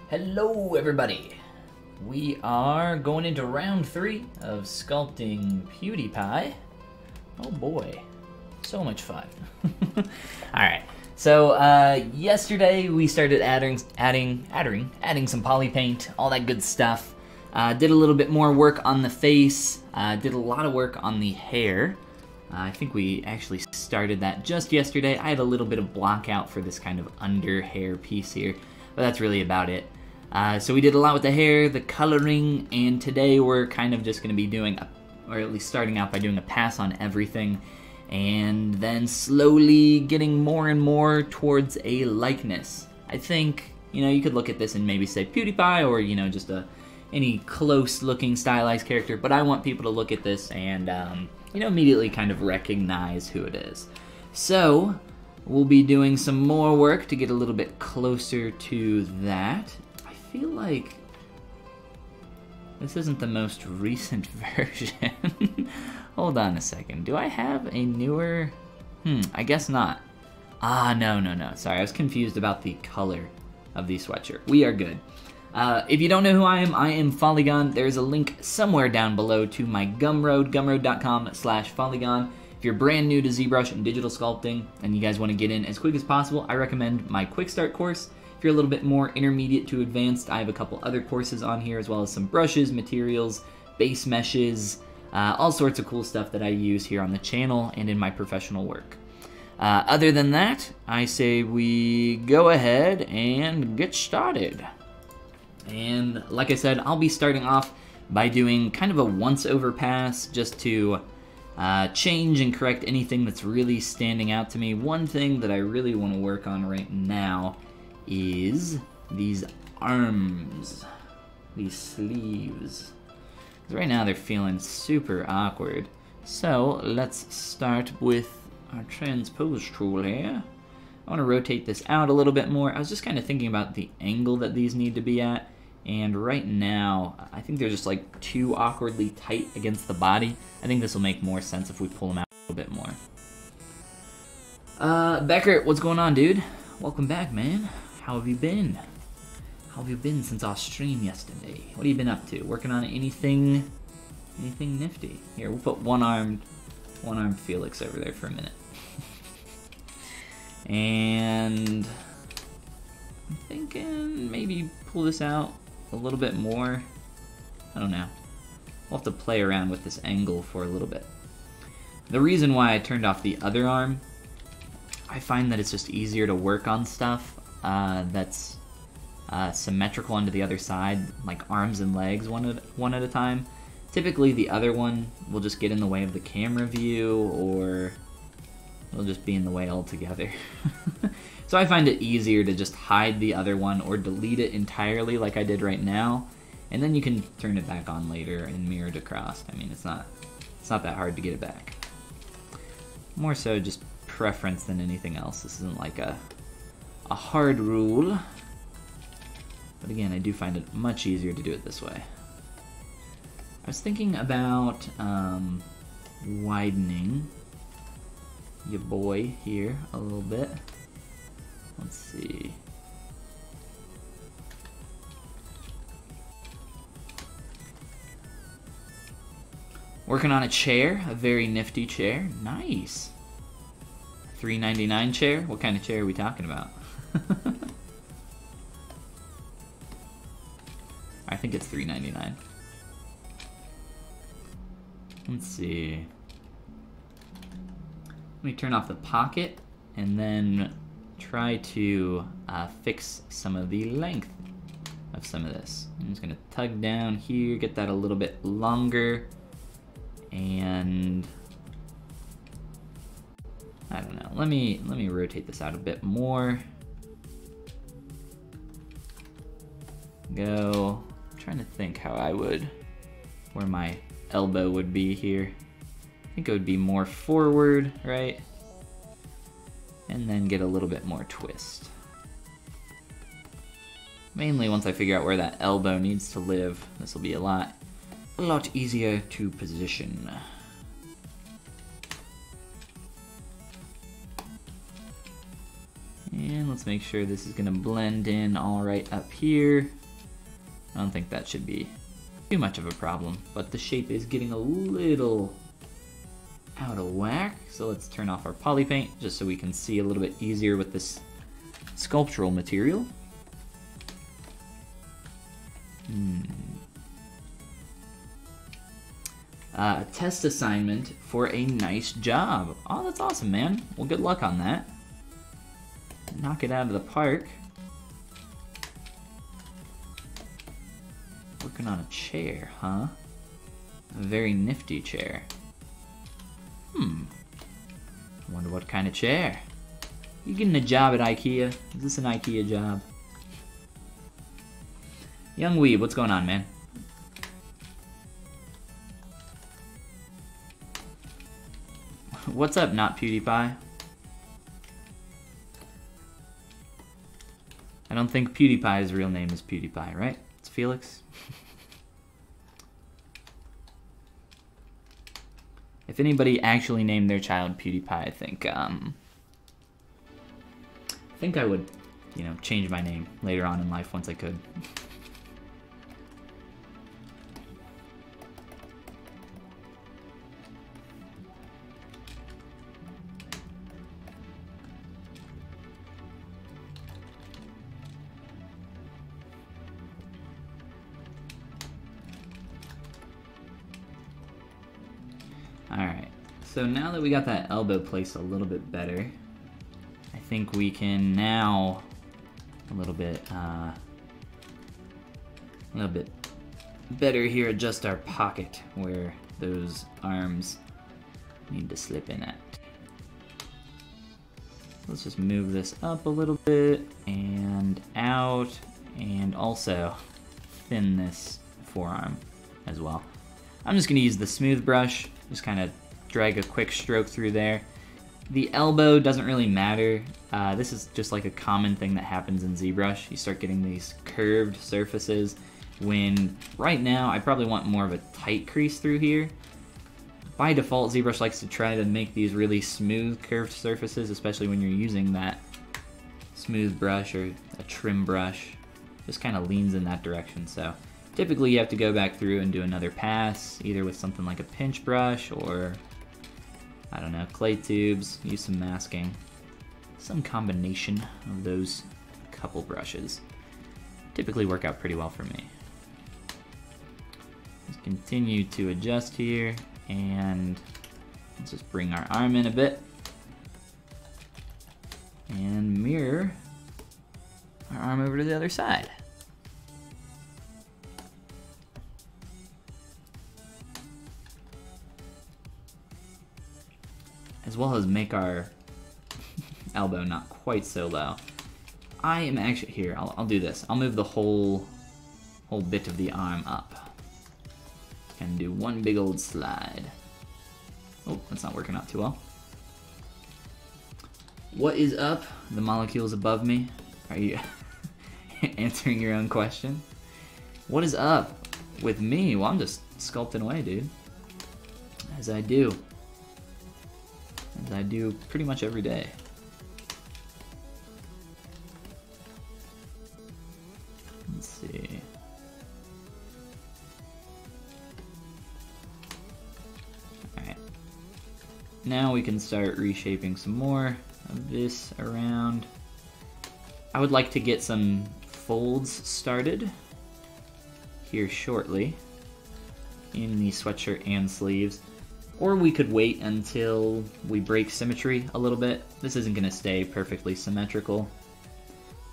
Hello everybody! We are going into round 3 of sculpting PewDiePie. Oh boy, so much fun. Alright, so yesterday we started adding some poly paint, all that good stuff. Did a little bit more work on the face, did a lot of work on the hair. I think we actually started that just yesterday. I had a little bit of block out for this kind of under hair piece here, but that's really about it. So we did a lot with the hair, the coloring, and today we're kind of just going to be doing, or at least starting out by doing a pass on everything, and then slowly getting more and more towards a likeness. I think, you know, you could look at this and maybe say PewDiePie, or, you know, just any close-looking stylized character, but I want people to look at this and, you know, immediately kind of recognize who it is. So, we'll be doing some more work to get a little bit closer to that. I feel like this isn't the most recent version. Hold on a second. Do I have a newer? I guess not. No. Sorry, I was confused about the color of the sweatshirt. We are good. If you don't know who I am Follygon. There's a link somewhere down below to my Gumroad, gumroad.com/Follygon. If you're brand new to ZBrush and digital sculpting and you guys want to get in as quick as possible, I recommend my Quick Start course. If you're a little bit more intermediate to advanced, I have a couple other courses on here, as well as some brushes, materials, base meshes, all sorts of cool stuff that I use here on the channel and in my professional work. Other than that, I say we go ahead and get started. And like I said, I'll be starting off by doing kind of a once-over pass just to change and correct anything that's really standing out to me. One thing that I really want to work on right now is these arms, these sleeves. Right now they're feeling super awkward. So let's start with our transpose tool here. I want to rotate this out a little bit more. I was just kind of thinking about the angle that these need to be at, and right now I think they're just like too awkwardly tight against the body. I think this will make more sense if we pull them out a little bit more. Becker, what's going on, dude? Welcome back, man. How have you been? How have you been since our stream yesterday? What have you been up to? Working on anything nifty? Here, we'll put one-armed Felix over there for a minute. And I'm thinking maybe pull this out a little bit more. I don't know. We'll have to play around with this angle for a little bit. The reason why I turned off the other arm, I find that it's just easier to work on stuff that's symmetrical onto the other side, like arms and legs one at a time. Typically the other one will just get in the way of the camera view, or it'll just be in the way altogether. So I find it easier to just hide the other one or delete it entirely like I did right now, and then you can turn it back on later and mirror it across. I mean, it's not that hard to get it back. More so just preference than anything else. This isn't like a hard rule, but again, I do find it much easier to do it this way. I was thinking about widening your boy here a little bit. Let's see. Working on a chair, a very nifty chair. Nice. $3.99 chair? What kind of chair are we talking about? I think it's $3.99. Let's see. Let me turn off the pocket and then try to fix some of the length of some of this. I'm just gonna tug down here, get that a little bit longer, and I don't know. Let me rotate this out a bit more. Go. I'm trying to think how where my elbow would be here. I think it would be more forward, right? And then get a little bit more twist. Mainly once I figure out where that elbow needs to live, this will be a lot easier to position. And let's make sure this is gonna blend in all right up here. I don't think that should be too much of a problem, but the shape is getting a little out of whack. So let's turn off our poly paint just so we can see a little bit easier with this sculptural material. Test assignment for a nice job. Oh, that's awesome, man. Well, good luck on that. Knock it out of the park. Working on a chair, huh? A very nifty chair. I wonder what kind of chair. You getting a job at IKEA? Is this an IKEA job? Young Weeb, what's going on, man? What's up, not PewDiePie? I don't think PewDiePie's real name is PewDiePie, right? It's Felix. If anybody actually named their child PewDiePie, I think I would, you know, change my name later on in life once I could. Alright, so now that we got that elbow placed a little bit better, I think we can now a little bit better here adjust our pocket where those arms need to slip in at. Let's just move this up a little bit and out, and also thin this forearm as well. I'm just going to use the smooth brush, just kind of drag a quick stroke through there. The elbow doesn't really matter. This is just like a common thing that happens in ZBrush. You start getting these curved surfaces when, right now, I probably want more of a tight crease through here. By default, ZBrush likes to try to make these really smooth curved surfaces, especially when you're using that smooth brush or a trim brush. Just kind of leans in that direction, so typically you have to go back through and do another pass, either with something like a pinch brush or, I don't know, clay tubes, use some masking. Some combination of those couple brushes typically work out pretty well for me. Let's continue to adjust here, and let's just bring our arm in a bit and mirror our arm over to the other side. As well as make our elbow not quite so low. I am actually, here, I'll do this. I'll move the whole bit of the arm up. And do one big old slide. Oh, that's not working out too well. What is up? The molecules above me? Are you answering your own question? What is up with me? Well, I'm just sculpting away, dude. As I do. As I do pretty much every day. Let's see. Alright. Now we can start reshaping some more of this around. I would like to get some folds started here shortly in the sweatshirt and sleeves. Or we could wait until we break symmetry a little bit. This isn't going to stay perfectly symmetrical,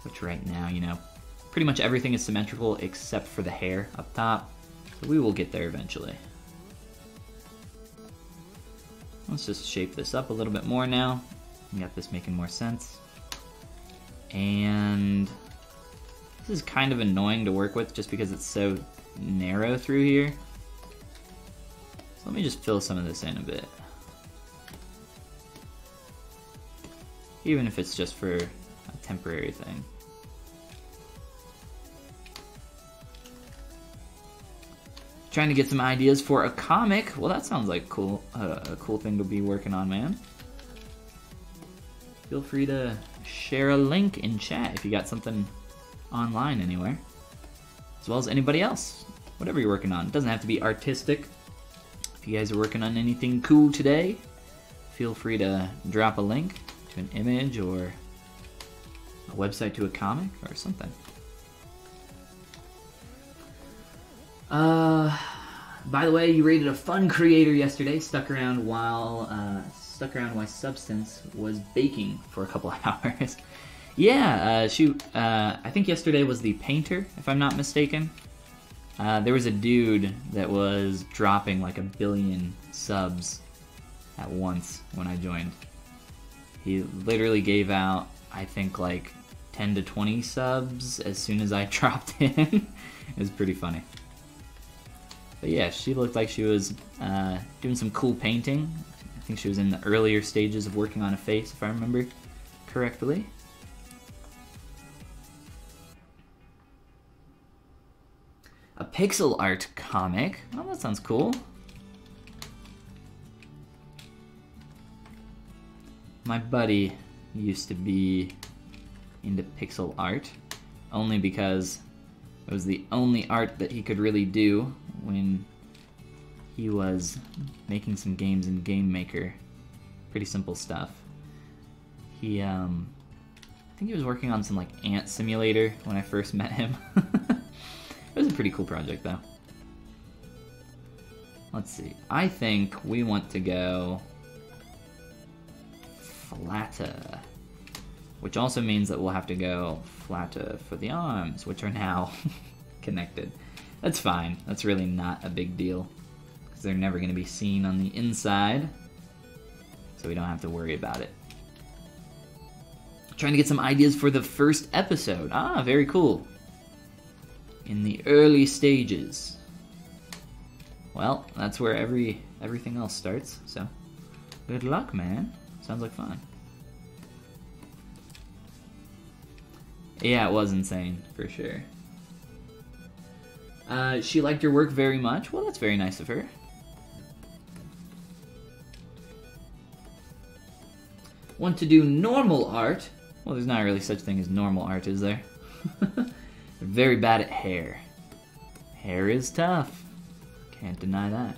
which right now, you know, pretty much everything is symmetrical except for the hair up top. So we will get there eventually. Let's just shape this up a little bit more now. We got this making more sense. And this is kind of annoying to work with just because it's so narrow through here. So let me just fill some of this in a bit. Even if it's just for a temporary thing. Trying to get some ideas for a comic. Well, that sounds like a cool thing to be working on, man. Feel free to share a link in chat if you got something online anywhere. As well as anybody else, whatever you're working on. It doesn't have to be artistic. If you guys are working on anything cool today, feel free to drop a link to an image or a website to a comic or something. By the way, you rated a fun creator yesterday. Stuck around while Substance was baking for a couple of hours. Yeah, shoot. I think yesterday was the painter, if I'm not mistaken. There was a dude that was dropping like 1 billion subs at once when I joined. He literally gave out, I think, like 10 to 20 subs as soon as I dropped in. It was pretty funny. But yeah, she looked like she was doing some cool painting. I think she was in the earlier stages of working on a face, if I remember correctly. A pixel art comic. Oh, that sounds cool. My buddy used to be into pixel art, only because it was the only art that he could really do when he was making some games in Game Maker. Pretty simple stuff. He, I think he was working on some like ant simulator when I first met him. It was a pretty cool project though. Let's see. I think we want to go flatter, which also means that we'll have to go flatter for the arms, which are now connected. That's fine. That's really not a big deal, because they're never going to be seen on the inside, so we don't have to worry about it. Trying to get some ideas for the first episode. Ah, very cool. In the early stages. Well, that's where everything else starts, so good luck, man. Sounds like fun. Yeah, it was insane, for sure. She liked your work very much. Well, that's very nice of her. Want to do normal art? Well, there's not really such thing as normal art, is there? They're very bad at hair. Hair is tough. Can't deny that.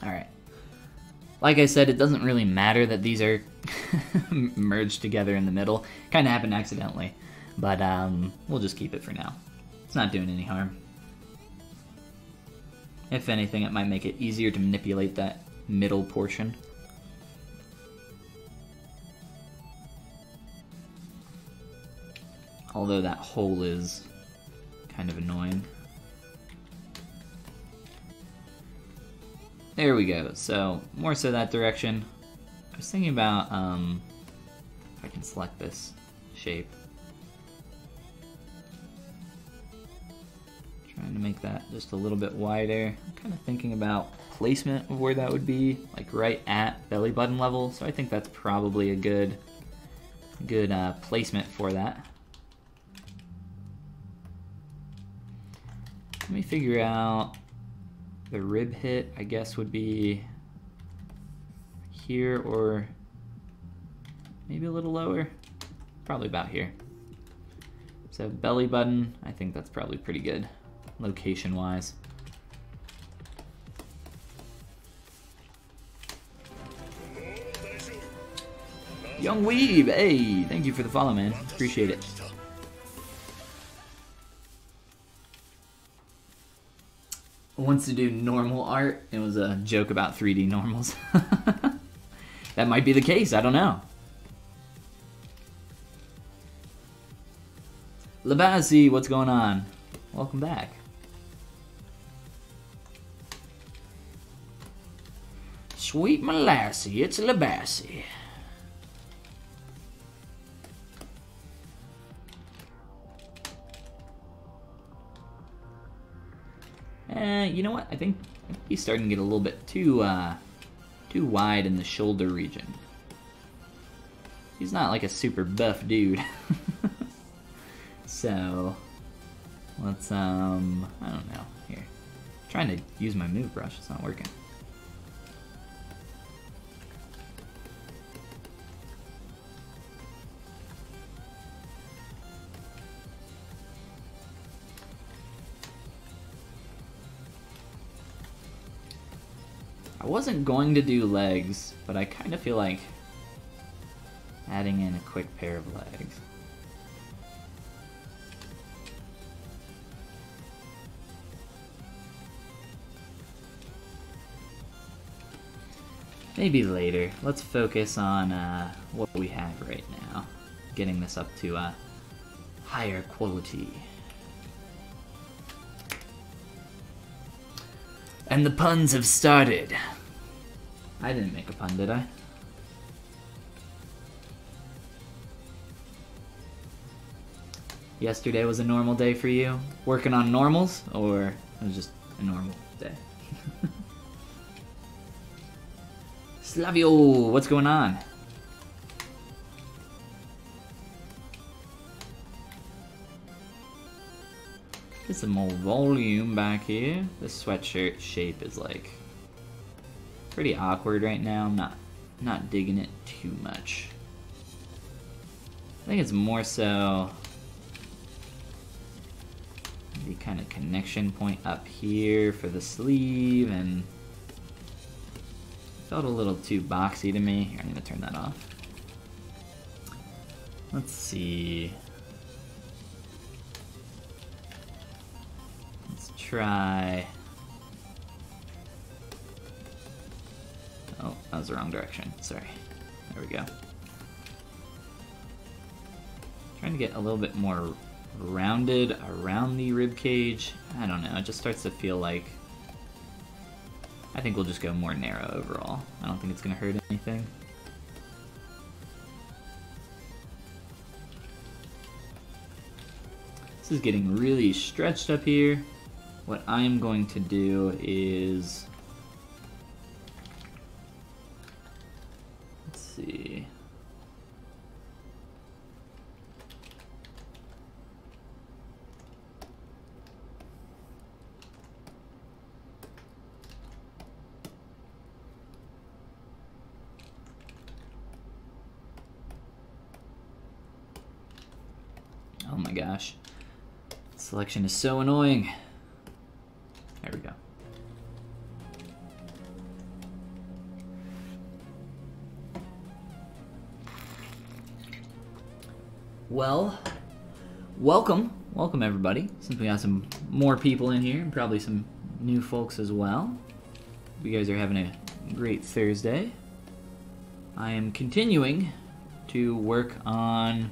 Alright. Like I said, it doesn't really matter that these are merged together in the middle. Kind of happened accidentally. But we'll just keep it for now. It's not doing any harm. If anything, it might make it easier to manipulate that middle portion. Although that hole is kind of annoying. There we go. So, more so that direction. I was thinking about if I can select this shape. Trying to make that just a little bit wider. I'm kind of thinking about placement of where that would be, like right at belly button level. So I think that's probably a good placement for that. Let me figure out the rib hit, I guess, would be here or maybe a little lower. Probably about here. So belly button, I think that's probably pretty good, location-wise. Young Weeb, hey, thank you for the follow, man. Appreciate it. Wants to do normal art. It was a joke about 3D normals. That might be the case, I don't know. Labassi, what's going on? Welcome back. Sweet Molassie, it's Labassi. You know what? I think he's starting to get a little bit too wide in the shoulder region. He's not like a super buff dude. So let's I don't know, here. I'm trying to use my move brush, it's not working. I wasn't going to do legs, but I kind of feel like adding in a quick pair of legs. Maybe later. Let's focus on what we have right now. Getting this up to a higher quality. And the puns have started. I didn't make a pun, did I? Yesterday was a normal day for you? Working on normals? Or it was just a normal day? Slavio, what's going on? Get some more volume back here. This sweatshirt shape is like pretty awkward right now. I'm not digging it too much. I think it's more so the kind of connection point up here for the sleeve, and felt a little too boxy to me. Here, I'm gonna turn that off. Let's see. Let's try. Oh, that was the wrong direction. Sorry. There we go. Trying to get a little bit more rounded around the rib cage. I don't know. It just starts to feel like. I think we'll just go more narrow overall. I don't think it's gonna hurt anything. This is getting really stretched up here. What I'm going to do is, let's see. Oh my gosh. Selection is so annoying. There we go. Well, welcome everybody. Since we got some more people in here and probably some new folks as well. Hope you guys are having a great Thursday. I am continuing to work on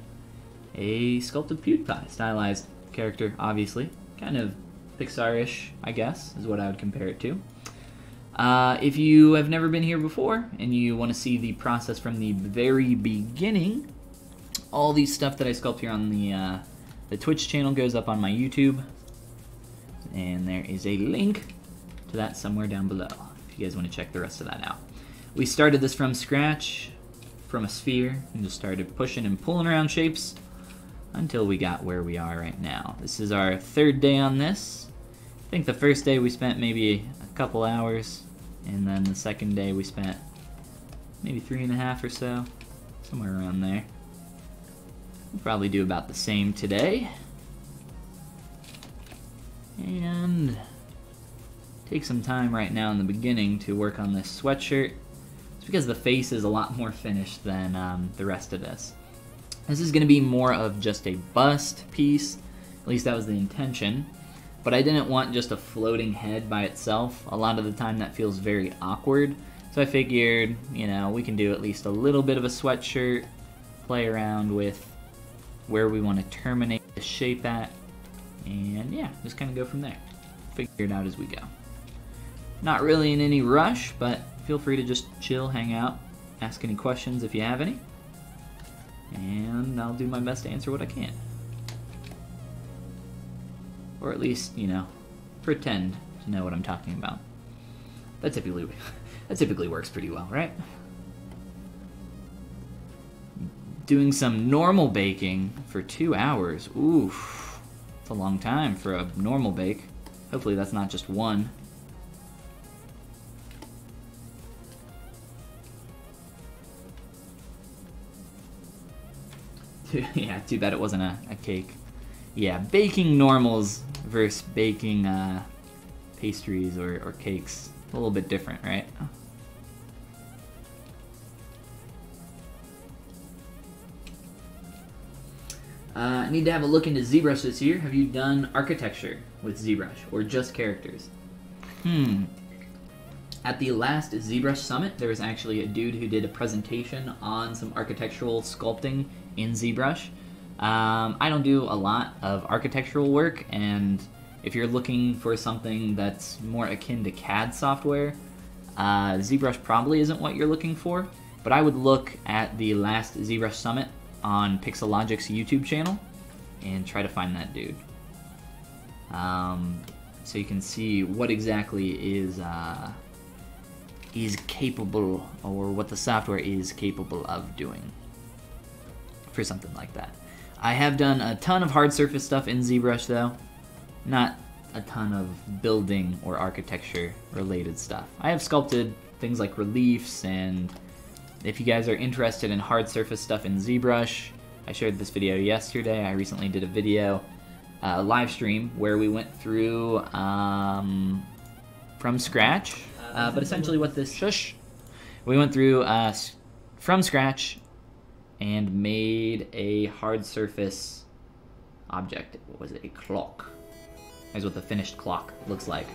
a sculpted PewDiePie, stylized character, obviously. Kind of Pixar-ish, I guess, is what I would compare it to. If you have never been here before and you want to see the process from the very beginning, all these stuff that I sculpt here on the Twitch channel goes up on my YouTube, and there is a link to that somewhere down below if you guys want to check the rest of that out. We started this from scratch, from a sphere, and just started pushing and pulling around shapes until we got where we are right now. This is our third day on this. I think the first day we spent maybe a couple hours, and then the second day we spent maybe 3.5 or so, somewhere around there. We'll probably do about the same today. And take some time right now in the beginning to work on this sweatshirt. It's because the face is a lot more finished than the rest of this. This is going to be more of just a bust piece, at least that was the intention, but I didn't want just a floating head by itself. A lot of the time that feels very awkward, so I figured, you know, we can do at least a little bit of a sweatshirt, play around with where we want to terminate the shape at, and yeah, just kind of go from there. Figure it out as we go. Not really in any rush, but feel free to just chill, hang out, ask any questions if you have any. And I'll do my best to answer what I can. Or at least, you know, pretend to know what I'm talking about. That typically works pretty well, right? doing some normal baking for 2 hours. Oof, it's a long time for a normal bake. Hopefully that's not just one. Yeah, too bad it wasn't a cake. Yeah, baking normals versus baking pastries or cakes. A little bit different, right? I need to have a look into ZBrush this year. Have you done architecture with ZBrush or just characters? At the last ZBrush Summit, there was actually a dude who did a presentation on some architectural sculpting in ZBrush. I don't do a lot of architectural work, and if you're looking for something that's more akin to CAD software, ZBrush probably isn't what you're looking for, but I would look at the last ZBrush Summit on Pixelogic's YouTube channel and try to find that dude. So you can see what exactly is capable, or what the software is capable of doing for something like that. I have done a ton of hard surface stuff in ZBrush though, not a ton of building or architecture related stuff. I have sculpted things like reliefs, and if you guys are interested in hard surface stuff in ZBrush, I shared this video yesterday. I recently did a video, live stream, where we went through from scratch, but essentially what this, we went through from scratch and made a hard surface object. What was it? A clock. Here's what the finished clock looks like.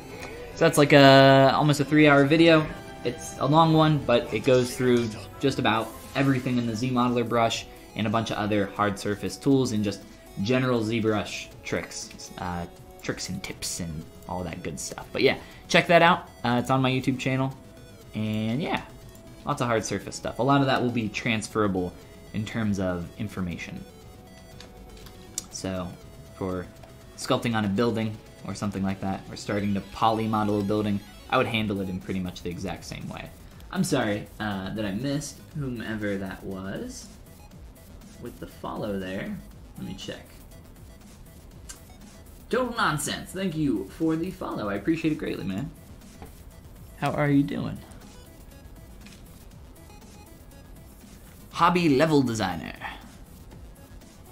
So that's like almost a 3-hour video. It's a long one, but it goes through just about everything in the ZModeler brush and a bunch of other hard surface tools and just general ZBrush tricks. Tricks and tips and all that good stuff. But yeah, check that out. It's on my YouTube channel. And yeah, lots of hard surface stuff. A lot of that will be transferable in terms of information. So for sculpting on a building or something like that, or starting to poly model a building, I would handle it in pretty much the exact same way. I'm sorry that I missed whomever that was with the follow there. Let me check. Total Nonsense, thank you for the follow. I appreciate it greatly, man. How are you doing? Hobby level designer.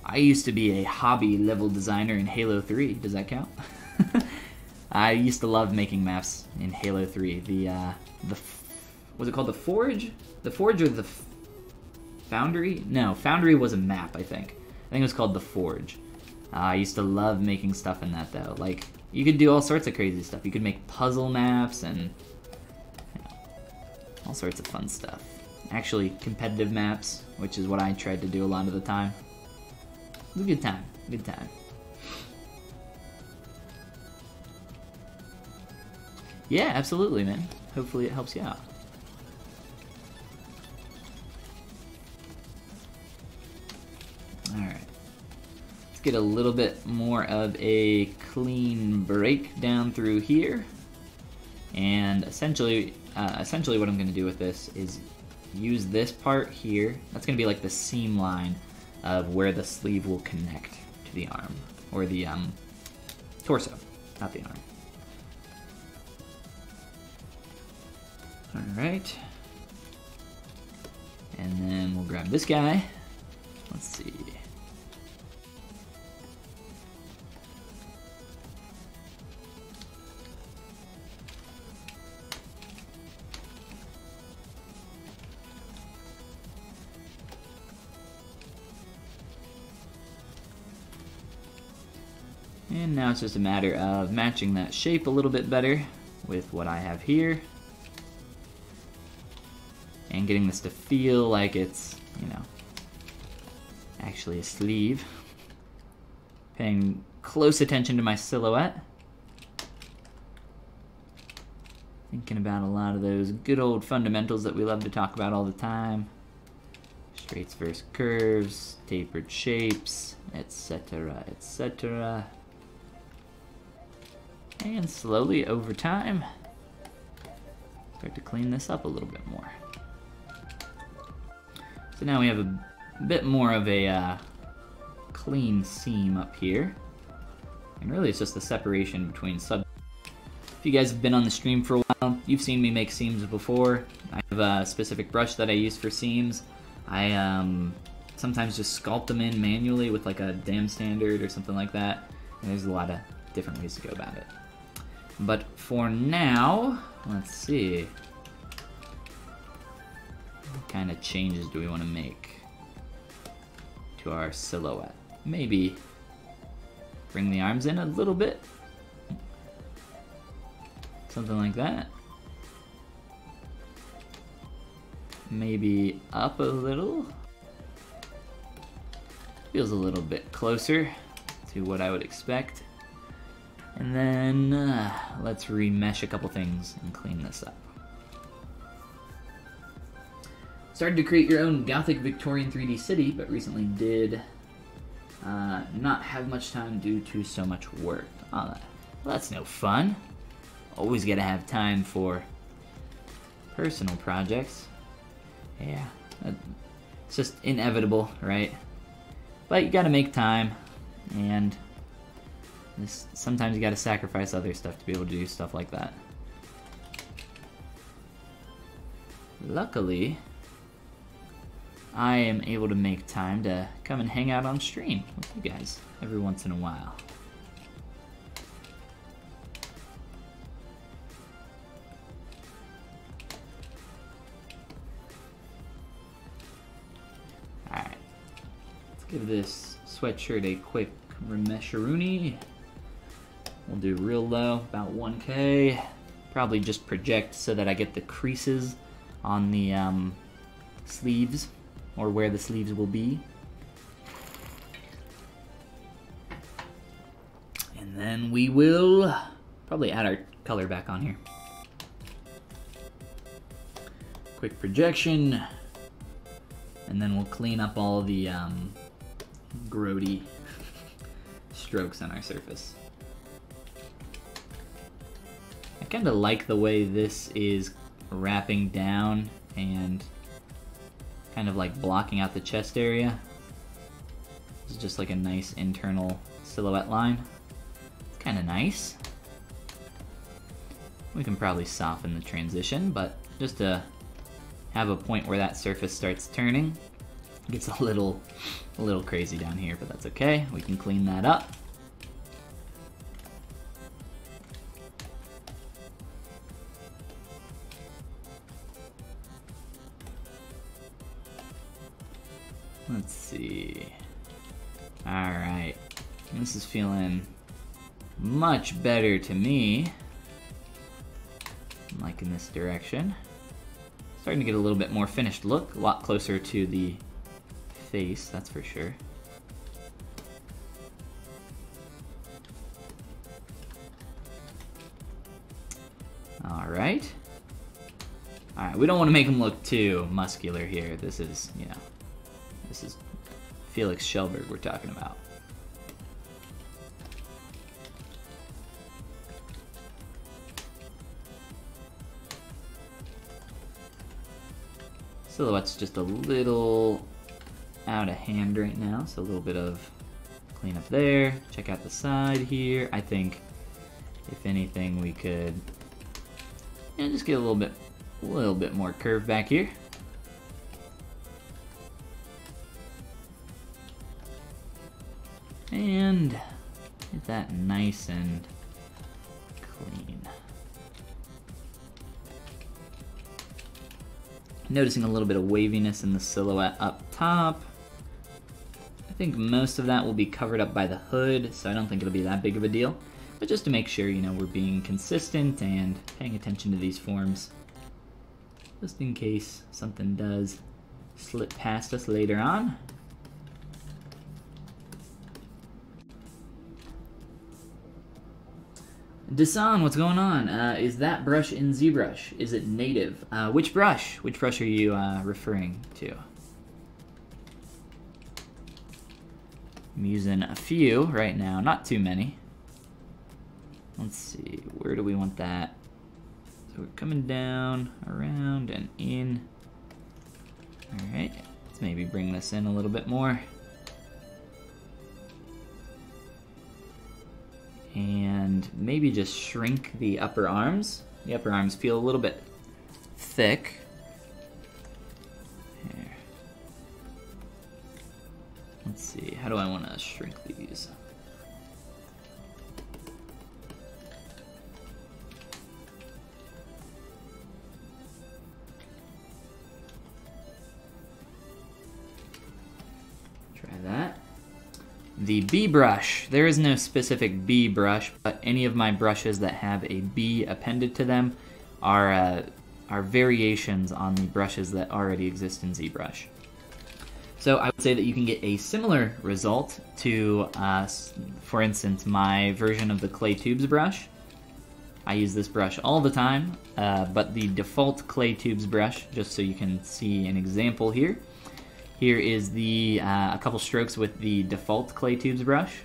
I used to be a hobby level designer in Halo 3. Does that count? I used to love making maps in Halo 3. Was it called the Forge? The Forge or the Foundry? No, Foundry was a map, I think. I think it was called the Forge. I used to love making stuff in that though. Like, you could do all sorts of crazy stuff. You could make puzzle maps and all sorts of fun stuff. Actually, competitive maps, which is what I tried to do a lot of the time. It was a good time, good time. Yeah, absolutely, man. Hopefully it helps you out. Alright. Let's get a little bit more of a clean breakdown through here. And essentially what I'm going to do with this is use this part here. That's going to be like the seam line of where the sleeve will connect to the arm, or the torso, not the arm. Alright. And then we'll grab this guy. Let's see. And now it's just a matter of matching that shape a little bit better with what I have here. And getting this to feel like it's, you know, actually a sleeve. Paying close attention to my silhouette. Thinking about a lot of those good old fundamentals that we love to talk about all the time. Straights versus curves, tapered shapes, etc., etc. And slowly, over time, start to clean this up a little bit more. So now we have a bit more of a clean seam up here. And really it's just the separation between sub. If you guys have been on the stream for a while, you've seen me make seams before. I have a specific brush that I use for seams. I sometimes just sculpt them in manually with like a dam standard or something like that. And there's a lot of different ways to go about it. But for now, let's see. What kind of changes do we want to make to our silhouette? Maybe bring the arms in a little bit. Something like that. Maybe up a little. Feels a little bit closer to what I would expect. And then let's remesh a couple things and clean this up. Started to create your own Gothic Victorian 3D city, but recently did not have much time due to so much work. Oh, well, that's no fun. Always gotta have time for personal projects. Yeah, it's just inevitable, right? But you gotta make time, and sometimes you gotta sacrifice other stuff to be able to do stuff like that. Luckily, I am able to make time to come and hang out on stream with you guys every once in a while. Alright, let's give this sweatshirt a quick remesharoonie. We'll do real low, about 1K. Probably just project so that I get the creases on the sleeves, or where the sleeves will be. And then we will probably add our color back on here. Quick projection, and then we'll clean up all the grody strokes on our surface. I kind of like the way this is wrapping down and kind of like blocking out the chest area. It's just like a nice internal silhouette line. It's kind of nice. We can probably soften the transition, but just to have a point where that surface starts turning. It gets a little crazy down here, but that's okay. We can clean that up. Let's see. Alright. This is feeling much better to me. I'm liking this direction. Starting to get a little bit more finished look. A lot closer to the face, that's for sure. Alright. Alright, we don't want to make him look too muscular here. This is, you know, this is Felix Schellberg we're talking about. Silhouette's just a little out of hand right now, so a little bit of cleanup there. Check out the side here. I think, if anything, we could, you know, just get a little bit more curve back here. And get that nice and clean. Noticing a little bit of waviness in the silhouette up top. I think most of that will be covered up by the hood, so I don't think it'll be that big of a deal. But just to make sure, you know, we're being consistent and paying attention to these forms, just in case something does slip past us later on. Dasan, what's going on? Is that brush in ZBrush? Is it native? Which brush? Which brush are you referring to? I'm using a few right now, not too many. Let's see, where do we want that? So we're coming down, around, and in. Alright, let's Let's maybe bring this in a little bit more. And maybe just shrink the upper arms. The upper arms feel a little bit thick. Here. Let's see, how do I want to shrink these? Try that. The B brush. There is no specific B brush, but any of my brushes that have a B appended to them are variations on the brushes that already exist in ZBrush. So I would say that you can get a similar result to, for instance, my version of the Clay Tubes brush. I use this brush all the time, but the default Clay Tubes brush, just so you can see an example here. Here is the a couple strokes with the default Clay Tubes brush.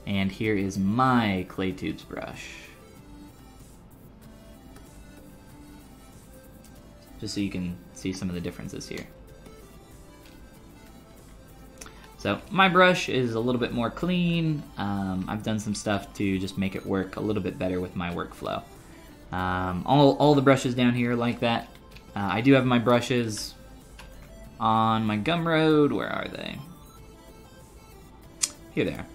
And here is my Clay Tubes brush. Just so you can see some of the differences here. So my brush is a little bit more clean. I've done some stuff to just make it work a little bit better with my workflow. All the brushes down here like that. I do have my brushes on my Gumroad. Where are they? Here they are.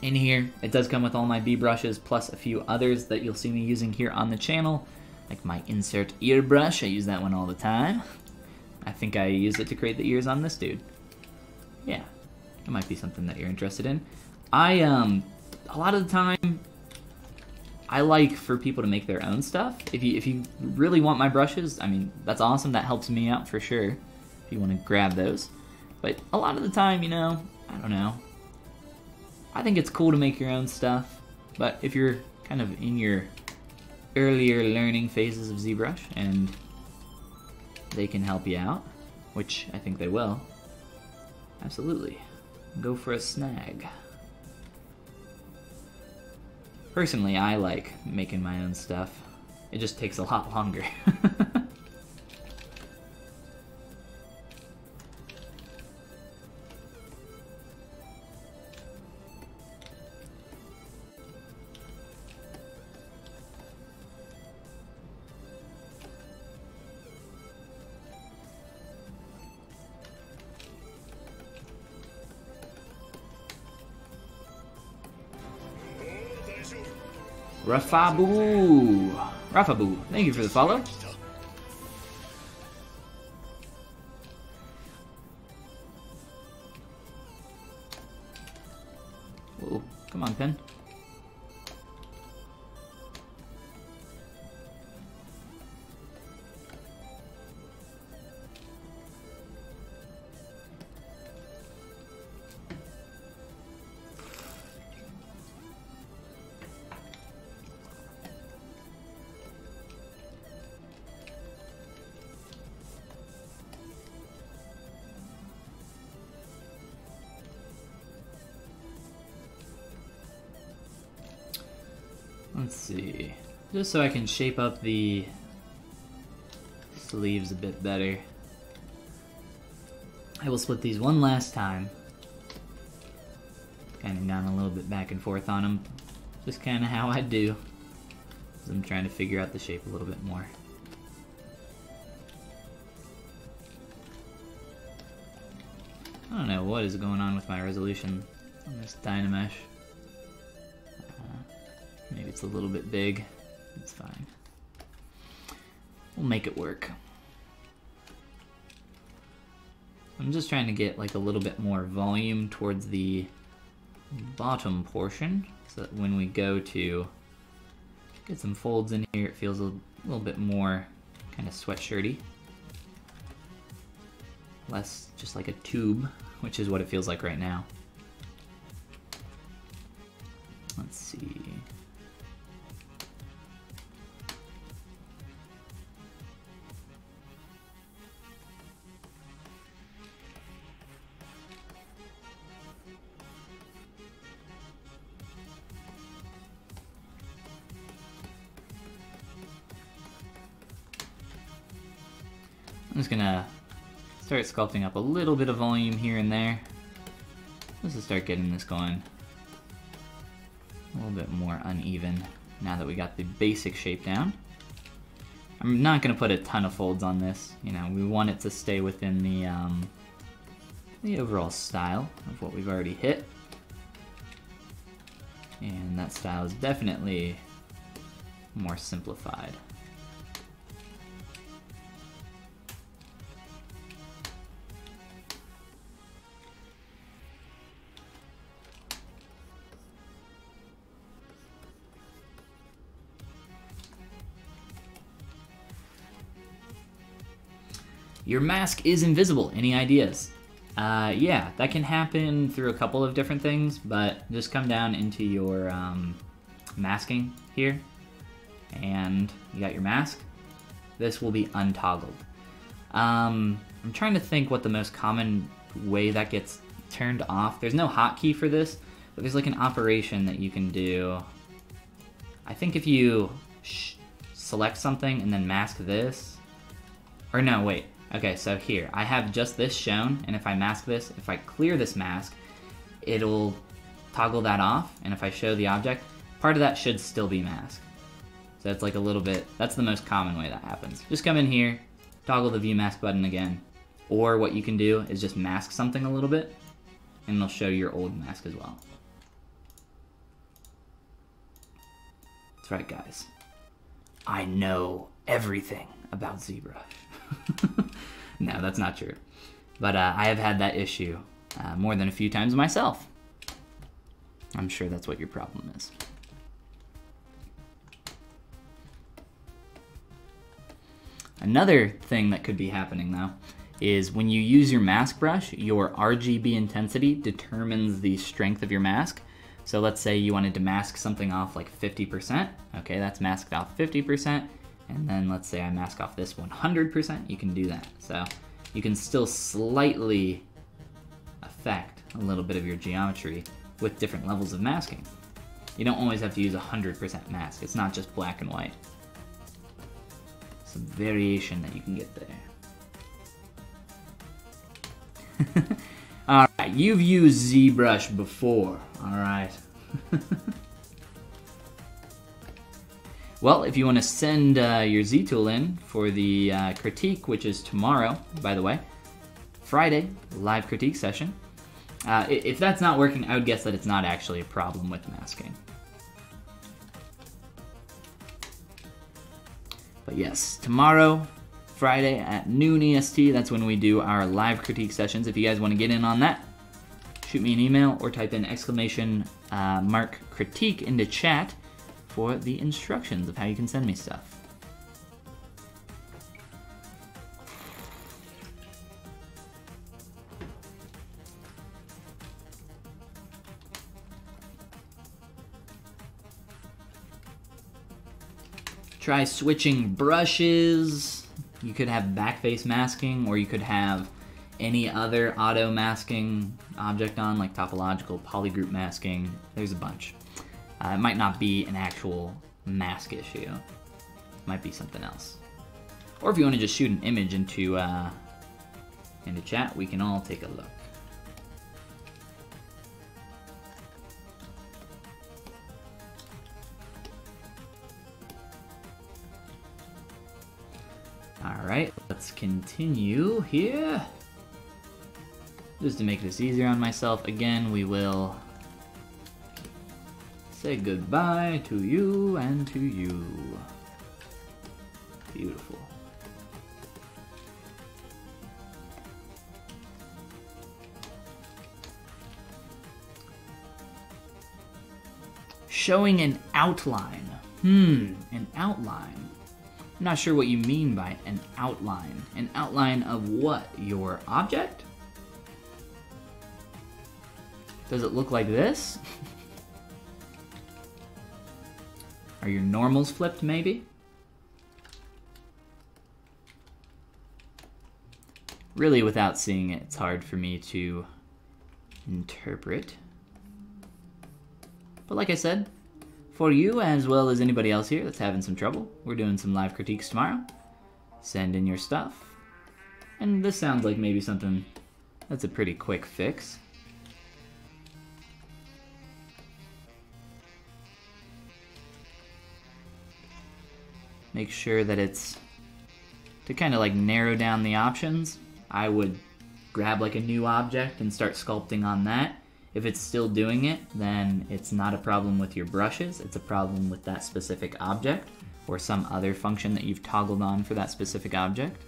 In here, it does come with all my B brushes plus a few others that you'll see me using here on the channel. Like my insert ear brush, I use that one all the time. I think I use it to create the ears on this dude. Yeah, that might be something that you're interested in. A lot of the time, I like for people to make their own stuff. If you really want my brushes, I mean, that's awesome. That helps me out for sure, if you want to grab those. But a lot of the time, you know, I don't know. I think it's cool to make your own stuff. But if you're kind of in your earlier learning phases of ZBrush and they can help you out, which I think they will, absolutely, go for a snag. Personally, I like making my own stuff. It just takes a lot longer. Rafabu, thank you for the follow. Whoa, come on, pen. Let's see, just so I can shape up the sleeves a bit better, I will split these one last time, kind of down a little bit back and forth on them, just kind of how I do, as I'm trying to figure out the shape a little bit more. I don't know what is going on with my resolution on this Dynamesh. Maybe it's a little bit big. It's fine. We'll make it work. I'm just trying to get like a little bit more volume towards the bottom portion so that when we go to get some folds in here, it feels a little bit more kind of sweatshirty. Less just like a tube, which is what it feels like right now. Let's see. just gonna start sculpting up a little bit of volume here and there. Just to start getting this going a little bit more uneven now that we got the basic shape down. I'm not gonna put a ton of folds on this. You know, we want it to stay within the overall style of what we've already hit. And that style is definitely more simplified. Your mask is invisible. Any ideas? Yeah, that can happen through a couple of different things, but just come down into your masking here, and you got your mask. This will be untoggled. I'm trying to think what the most common way that gets turned off. There's no hotkey for this, but there's like an operation that you can do. I think if you select something and then mask this, or no, wait. Okay, so here, I have just this shown, and if I mask this, if I clear this mask, it'll toggle that off, and if I show the object, part of that should still be masked. So it's like a little bit, that's the most common way that happens. Just come in here, toggle the view mask button again, or what you can do is just mask something a little bit, and it'll show your old mask as well. That's right, guys. I know everything about ZBrush. No, that's not true. But I have had that issue more than a few times myself. I'm sure that's what your problem is. Another thing that could be happening though is when you use your mask brush, your RGB intensity determines the strength of your mask. So let's say you wanted to mask something off like 50%. Okay, that's masked off 50%. And then let's say I mask off this 100%, you can do that. So you can still slightly affect a little bit of your geometry with different levels of masking. You don't always have to use 100% mask. It's not just black and white. Some variation that you can get there. Alright, you've used ZBrush before, alright? Well, if you want to send your Z-tool in for the critique, which is tomorrow, by the way, Friday, live critique session. If that's not working, I would guess that it's not actually a problem with masking. But yes, tomorrow, Friday at noon EST, that's when we do our live critique sessions. If you guys want to get in on that, shoot me an email or type in !mark critique into chat for the instructions of how you can send me stuff. Try switching brushes. You could have backface masking, or you could have any other auto masking object on, like topological, polygroup masking. There's a bunch. It might not be an actual mask issue. It might be something else. Or if you want to just shoot an image into chat, we can all take a look. Alright, let's continue here. Just to make this easier on myself, again, we will say goodbye to you and to you. Beautiful. Showing an outline. An outline. I'm not sure what you mean by an outline. An outline of what? Your object? Does it look like this? Are your normals flipped, maybe? Really, without seeing it, it's hard for me to interpret. But like I said, for you as well as anybody else here that's having some trouble, we're doing some live critiques tomorrow. Send in your stuff, And this sounds like maybe something that's a pretty quick fix. Make sure that it's, to kind of like narrow down the options, I would grab like a new object and start sculpting on that. If it's still doing it, then it's not a problem with your brushes, it's a problem with that specific object or some other function that you've toggled on for that specific object.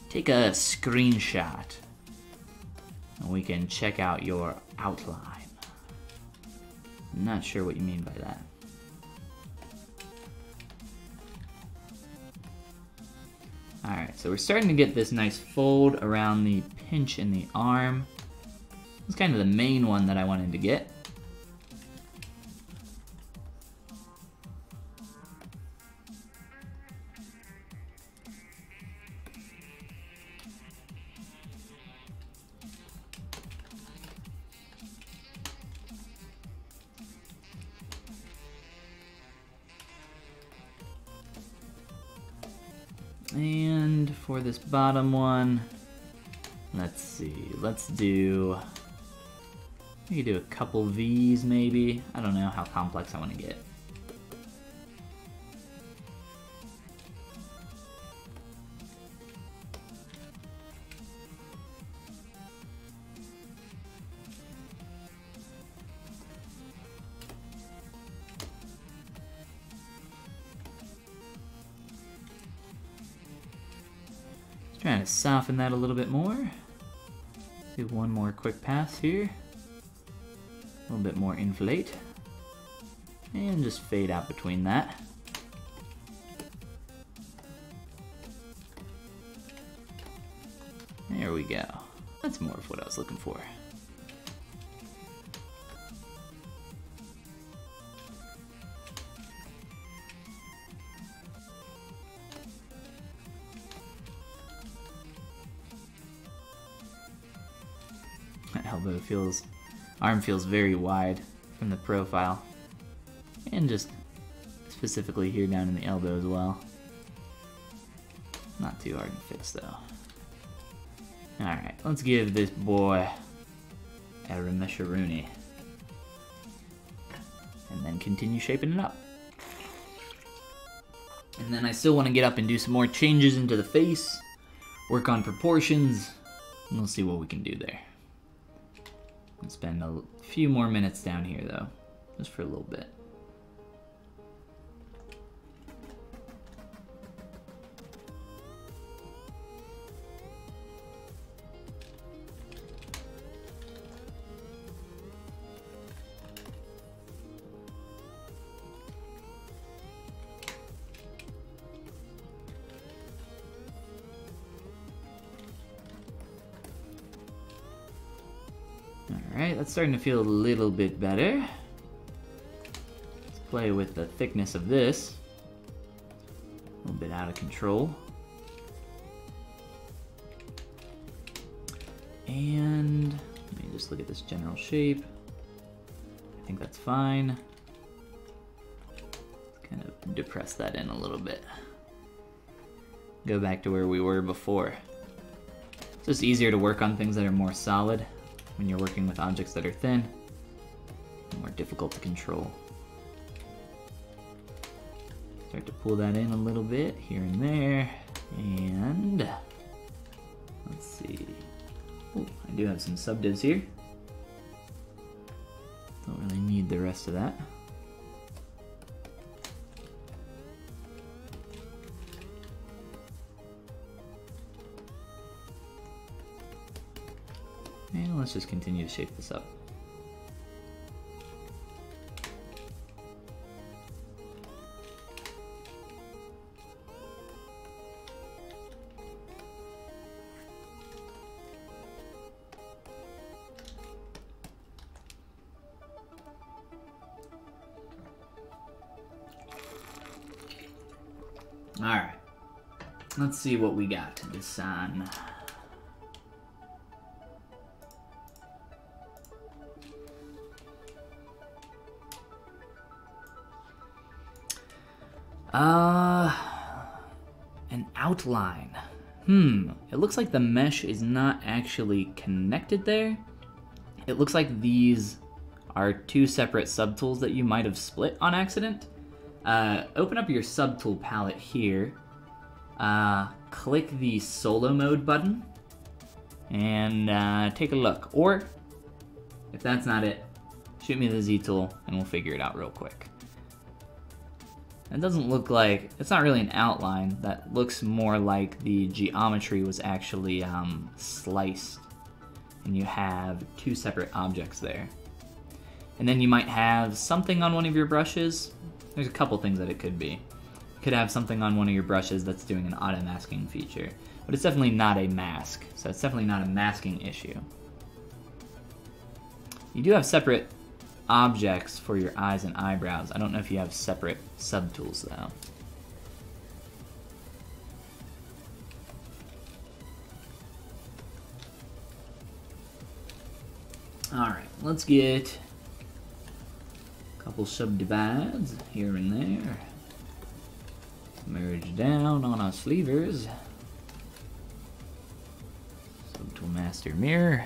Take a screenshot and we can check out your outline. I'm not sure what you mean by that. Alright, so we're starting to get this nice fold around the pinch in the arm. It's kind of the main one that I wanted to get. And for this bottom one, let's see, let's do, we could do a couple V's maybe. I don't know how complex I want to get. Trying to soften that a little bit more. Do one more quick pass here. A little bit more inflate. And just fade out between that. There we go. That's more of what I was looking for. Elbow feels, arm feels very wide from the profile, and just specifically here down in the elbow as well. Not too hard to fix though. Alright, let's give this boy a remesharoonie, and then continue shaping it up. And then I still want to get up and do some more changes into the face, work on proportions, and we'll see what we can do there. I'll spend a few more minutes down here though, just for a little bit. Alright, that's starting to feel a little bit better. Let's play with the thickness of this. A little bit out of control. And let me just look at this general shape. I think that's fine. Let's kind of depress that in a little bit. Go back to where we were before. It's just easier to work on things that are more solid when you're working with objects that are thin, more difficult to control. Start to pull that in a little bit here and there, and let's see. Ooh, I do have some subdivs here. Don't really need the rest of that. And let's just continue to shape this up. All right, let's see what we got to design. An outline. It looks like the mesh is not actually connected there. It looks like these are two separate subtools that you might have split on accident. Open up your subtool palette here. Click the solo mode button and take a look. Or, if that's not it, shoot me the Z tool and we'll figure it out real quick. It doesn't look like, it's not really an outline. That looks more like the geometry was actually sliced and you have two separate objects there. And then you might have something on one of your brushes. There's a couple things that it could be. You could have something on one of your brushes that's doing an auto masking feature, but it's definitely not a mask, so it's definitely not a masking issue. You do have separate objects for your eyes and eyebrows. I don't know if you have separate subtools though. Alright, let's get a couple subdivides here and there. Merge down on our sleevers. Subtool Master Mirror.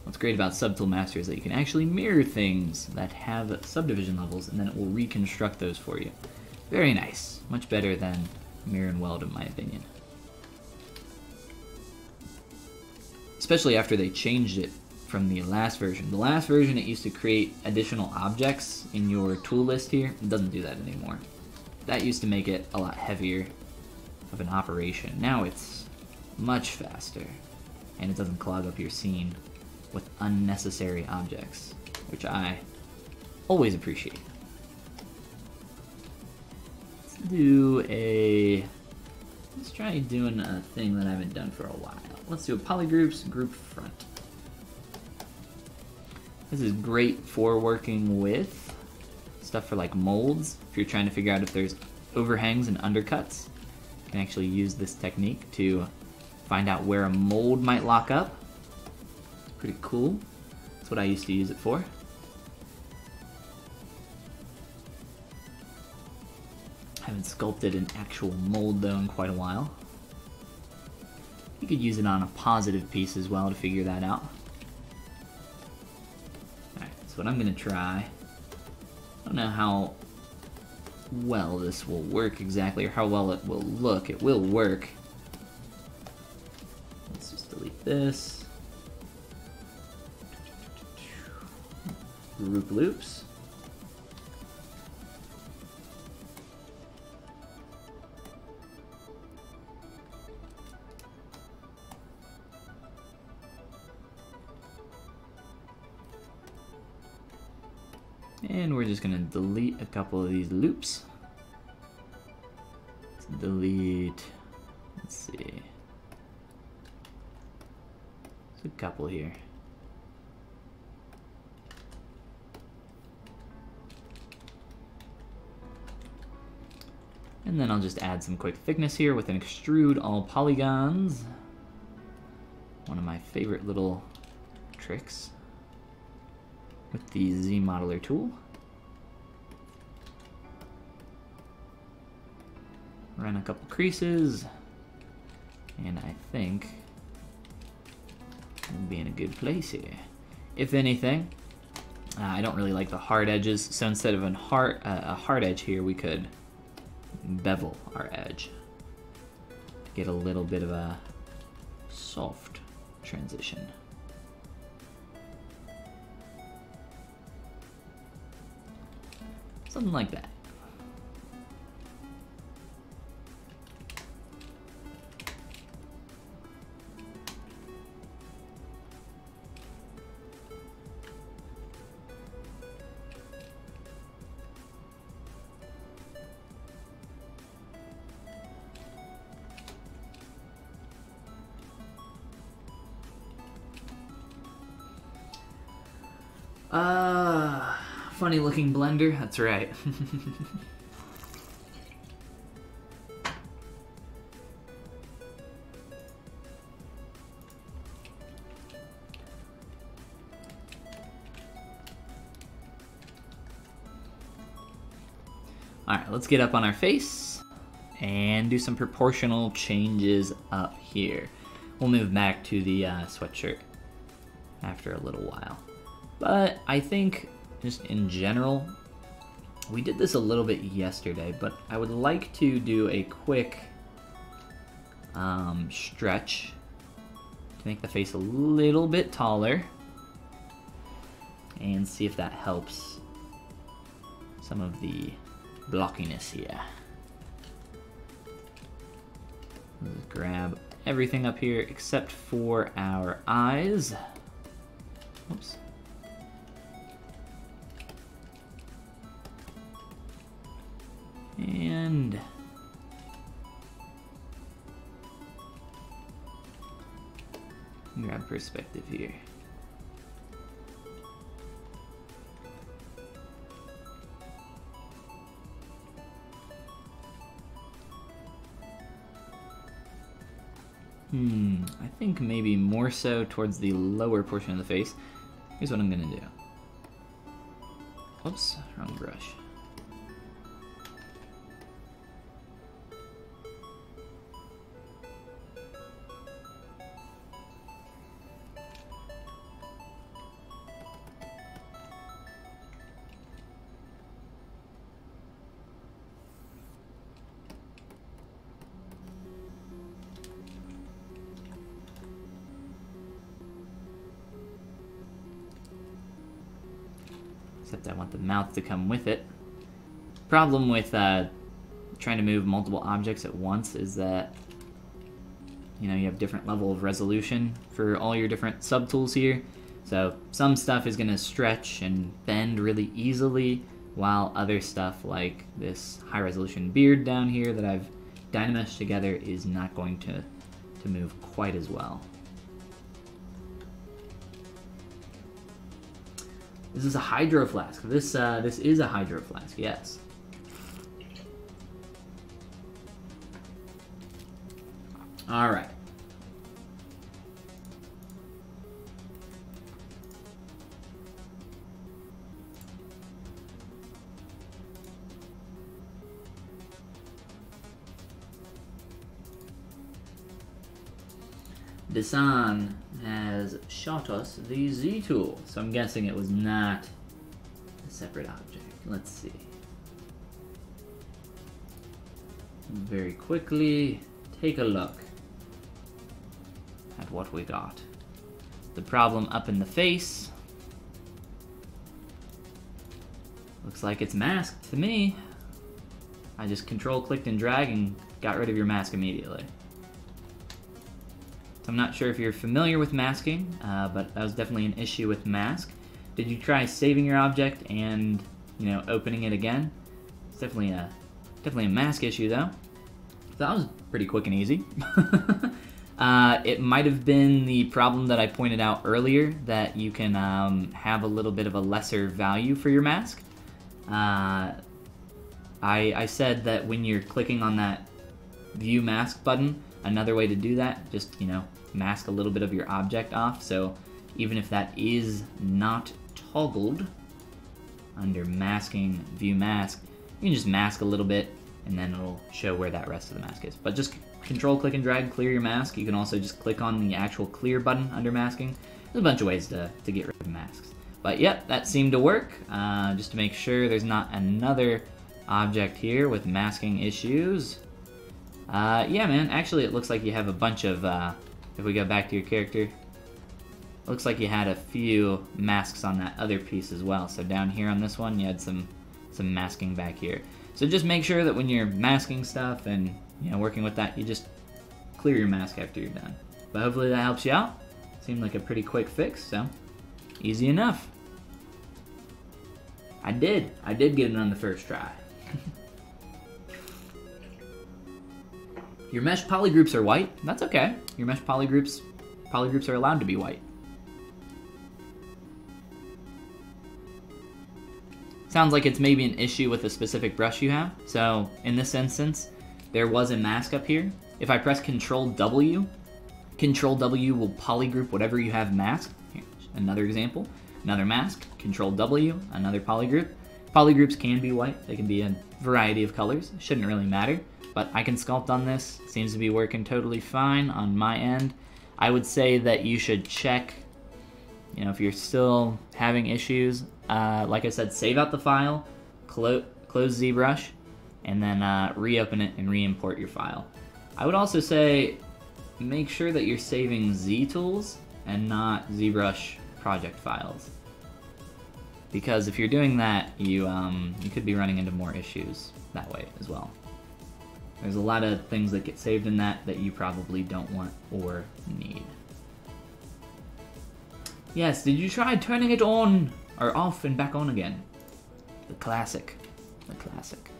What's great about Subtool Master is that you can actually mirror things that have subdivision levels and then it will reconstruct those for you. Very nice. Much better than Mirror and Weld in my opinion. Especially after they changed it from the last version. The last version it used to create additional objects in your tool list here. It doesn't do that anymore. That used to make it a lot heavier of an operation. Now it's much faster and it doesn't clog up your scene with unnecessary objects, which I always appreciate. Let's try doing a thing that I haven't done for a while. Let's do a polygroups group front. This is great for working with stuff for like molds. If you're trying to figure out if there's overhangs and undercuts, you can actually use this technique to find out where a mold might lock up. Pretty cool. That's what I used to use it for. Haven't sculpted an actual mold though in quite a while. You could use it on a positive piece as well to figure that out. Alright, so what I'm gonna try. I don't know how well this will work exactly or how well it will look. It will work. Let's just delete this. Group loops. And we're just gonna delete a couple of these loops. Let's delete, let's see. There's a couple here. And then I'll just add some quick thickness here with an extrude all polygons. One of my favorite little tricks with the Z modeler tool. Run a couple creases, and I think we'll be in a good place here. If anything, I don't really like the hard edges, so instead of a hard edge here, we could bevel our edge to get a little bit of a soft transition. Something like that. Funny looking blender, that's right. Alright, let's get up on our face and do some proportional changes up here. We'll move back to the sweatshirt after a little while. But I think, just in general, we did this a little bit yesterday, but I would like to do a quick stretch to make the face a little bit taller and see if that helps some of the blockiness here. Let's grab everything up here except for our eyes. Oops. And grab perspective here. I think maybe more so towards the lower portion of the face. Here's what I'm gonna do. Oops, wrong brush. Except I want the mouth to come with it. Problem with trying to move multiple objects at once is that, you know, you have different level of resolution for all your different subtools here. So some stuff is going to stretch and bend really easily, while other stuff like this high resolution beard down here that I've dynameshed together is not going to move quite as well. This is a hydro flask. This is a hydro flask, yes. All right. Desan has shot us the Z tool, so I'm guessing it was not a separate object. Let's see. Very quickly take a look at what we got. The problem up in the face looks like it's masked to me. I just control clicked and drag and got rid of your mask immediately. I'm not sure if you're familiar with masking, but that was definitely an issue with mask. Did you try saving your object and, you know, opening it again? It's definitely a mask issue though. So that was pretty quick and easy. It might have been the problem that I pointed out earlier, that you can have a little bit of a lesser value for your mask. I said that when you're clicking on that view mask button, another way to do that, just, you know, mask a little bit of your object off. So even if that is not toggled under masking, view mask, you can just mask a little bit and then it'll show where that rest of the mask is. But just control click and drag, clear your mask. You can also just click on the actual clear button under masking. There's a bunch of ways to get rid of masks. But yep, that seemed to work. Just to make sure there's not another object here with masking issues. Yeah, man, actually it looks like you have a bunch of, if we go back to your character, it looks like you had a few masks on that other piece as well. So down here on this one, you had some masking back here. So just make sure that when you're masking stuff and, you know, working with that, you just clear your mask after you're done. But hopefully that helps you out. Seemed like a pretty quick fix, so easy enough. I did get it on the first try. Your mesh polygroups are white. That's okay. Your mesh polygroups are allowed to be white. Sounds like it's maybe an issue with a specific brush you have. So in this instance, there was a mask up here. If I press Control W will polygroup whatever you have masked. Here's another example. Another mask, Control W, another polygroup. Polygroups can be white. They can be a variety of colors. Shouldn't really matter. But I can sculpt on this. Seems to be working totally fine on my end. I would say that you should check, you know, if you're still having issues. Like I said, save out the file, close ZBrush, and then reopen it and re-import your file. I would also say make sure that you're saving ZTools and not ZBrush project files. Because if you're doing that, you could be running into more issues that way as well. There's a lot of things that get saved in that you probably don't want or need. Yes, did you try turning it on or off and back on again? The classic. The classic.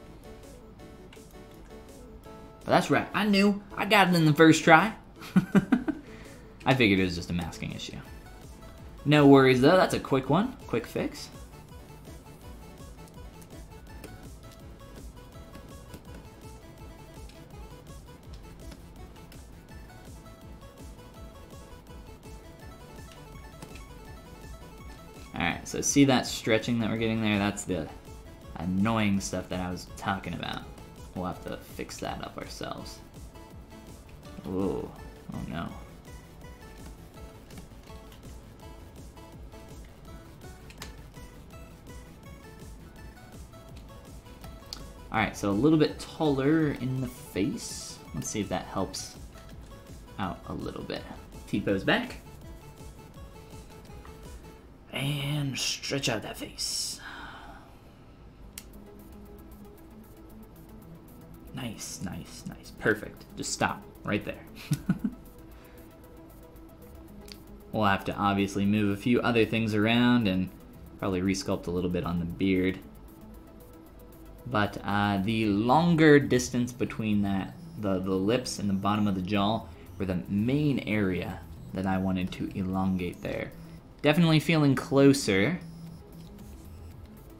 But that's right, I knew. I got it in the first try. I figured it was just a masking issue. No worries though, that's a quick one. Quick fix. Alright, so see that stretching that we're getting there? That's the annoying stuff that I was talking about. We'll have to fix that up ourselves. Whoa, oh no. Alright, so a little bit taller in the face. Let's see if that helps out a little bit. T-pose back. And stretch out that face. Nice, nice, nice. Perfect. Just stop right there. We'll have to obviously move a few other things around and probably resculpt a little bit on the beard. But the longer distance between the lips and the bottom of the jaw were the main area that I wanted to elongate there. Definitely feeling closer.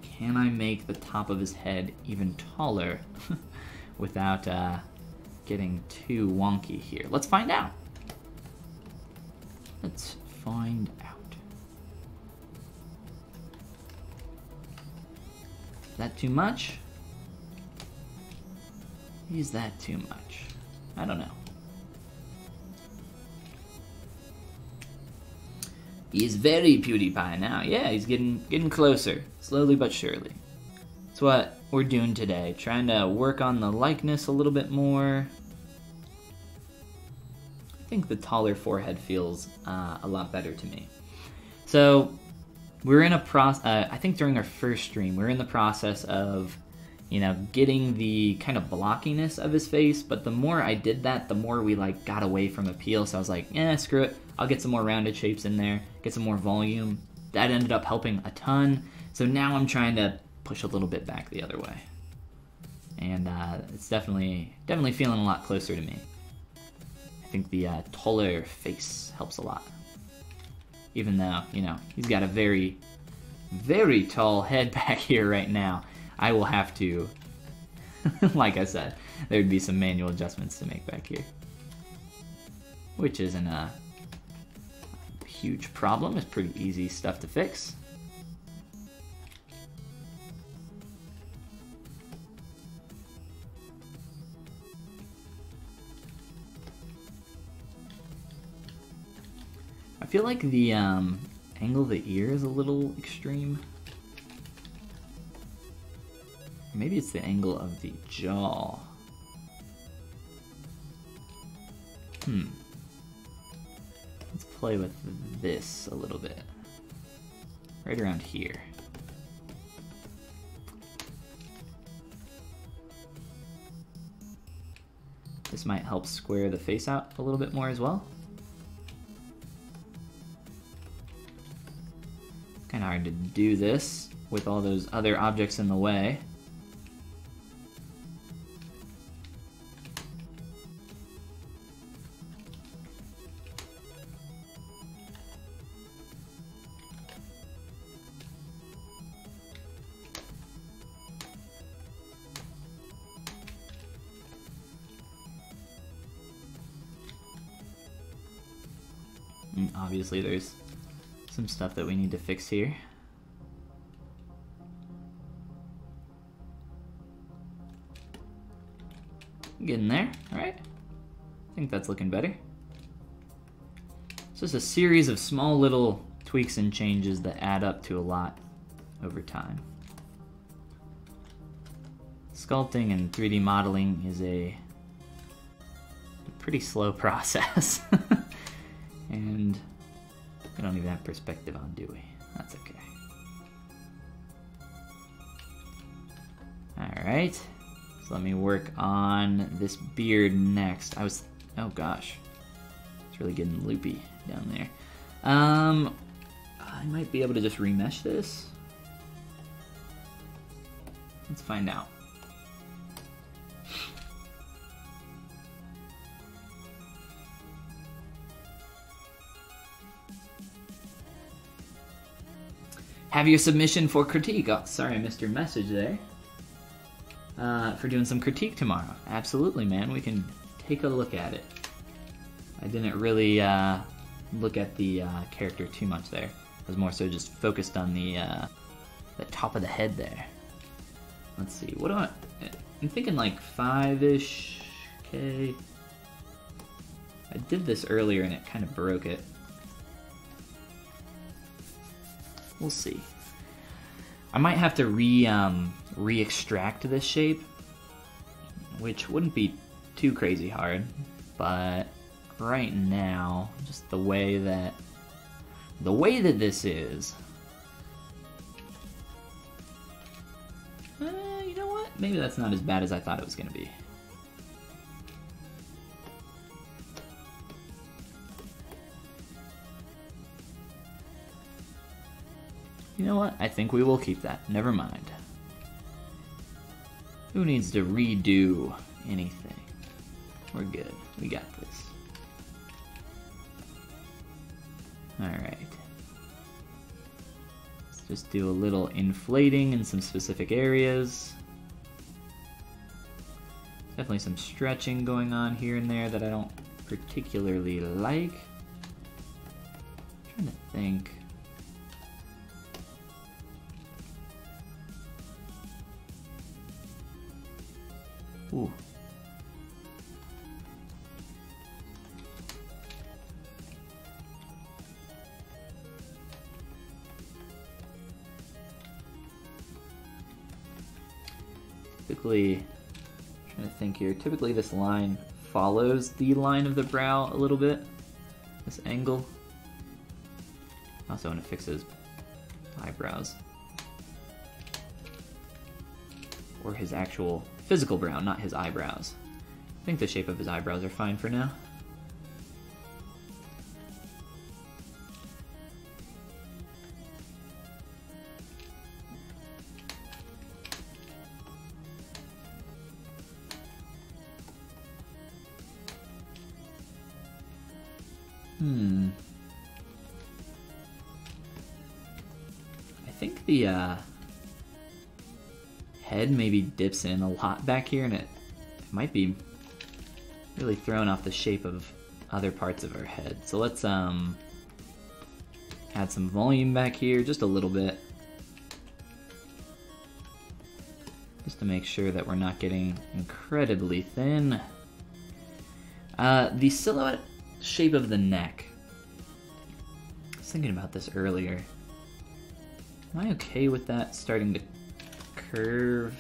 Can I make the top of his head even taller without getting too wonky here? Let's find out. Let's find out. Is that too much? Is that too much? I don't know. He's very PewDiePie now. Yeah, he's getting closer, slowly but surely. That's what we're doing today, trying to work on the likeness a little bit more. I think the taller forehead feels a lot better to me. So we're in a process. I think during our first stream, we're in the process of, you know, getting the kind of blockiness of his face. But the more I did that, the more we like got away from appeal. So I was like, screw it. I'll get some more rounded shapes in there, get some more volume. That ended up helping a ton. So now I'm trying to push a little bit back the other way. And it's definitely feeling a lot closer to me. I think the taller face helps a lot. Even though, you know, he's got a very, very tall head back here right now. I will have to, like I said, there'd be some manual adjustments to make back here. Which isn't a huge problem. It's pretty easy stuff to fix. I feel like the angle of the ear is a little extreme. Maybe it's the angle of the jaw. Let's play with this a little bit. Right around here. This might help square the face out a little bit more as well. Kind of hard to do this with all those other objects in the way. Obviously there's some stuff that we need to fix here. Getting there, right? I think that's looking better. It's just a series of small little tweaks and changes that add up to a lot over time. Sculpting and 3D modeling is a pretty slow process. And we don't even have perspective on, do we? That's okay. Alright, so let me work on this beard next. Oh gosh, it's really getting loopy down there. I might be able to just remesh this. Let's find out. Have your submission for critique. Oh, sorry, I missed your message there. For doing some critique tomorrow. Absolutely, man. We can take a look at it. I didn't really look at the character too much there. I was more so just focused on the top of the head there. Let's see. What do I'm thinking like 5-ish K. I did this earlier and it kind of broke it. We'll see. I might have to re-extract this shape, which wouldn't be too crazy hard, but right now, just the way that this is, you know what? Maybe that's not as bad as I thought it was gonna be. You know what? I think we will keep that. Never mind. Who needs to redo anything? We're good. We got this. Alright. Let's just do a little inflating in some specific areas. Definitely some stretching going on here and there that I don't particularly like. I'm trying to think. Ooh. Typically, trying to think here, typically this line follows the line of the brow a little bit, this angle. Also when it fixes eyebrows. Or his actual physical brow, not his eyebrows. I think the shape of his eyebrows are fine for now. I think the head maybe dips in a lot back here, and it might be really throwing off the shape of other parts of our head. So let's add some volume back here, just a little bit, just to make sure that we're not getting incredibly thin. The silhouette shape of the neck. I was thinking about this earlier. Am I okay with that starting to curve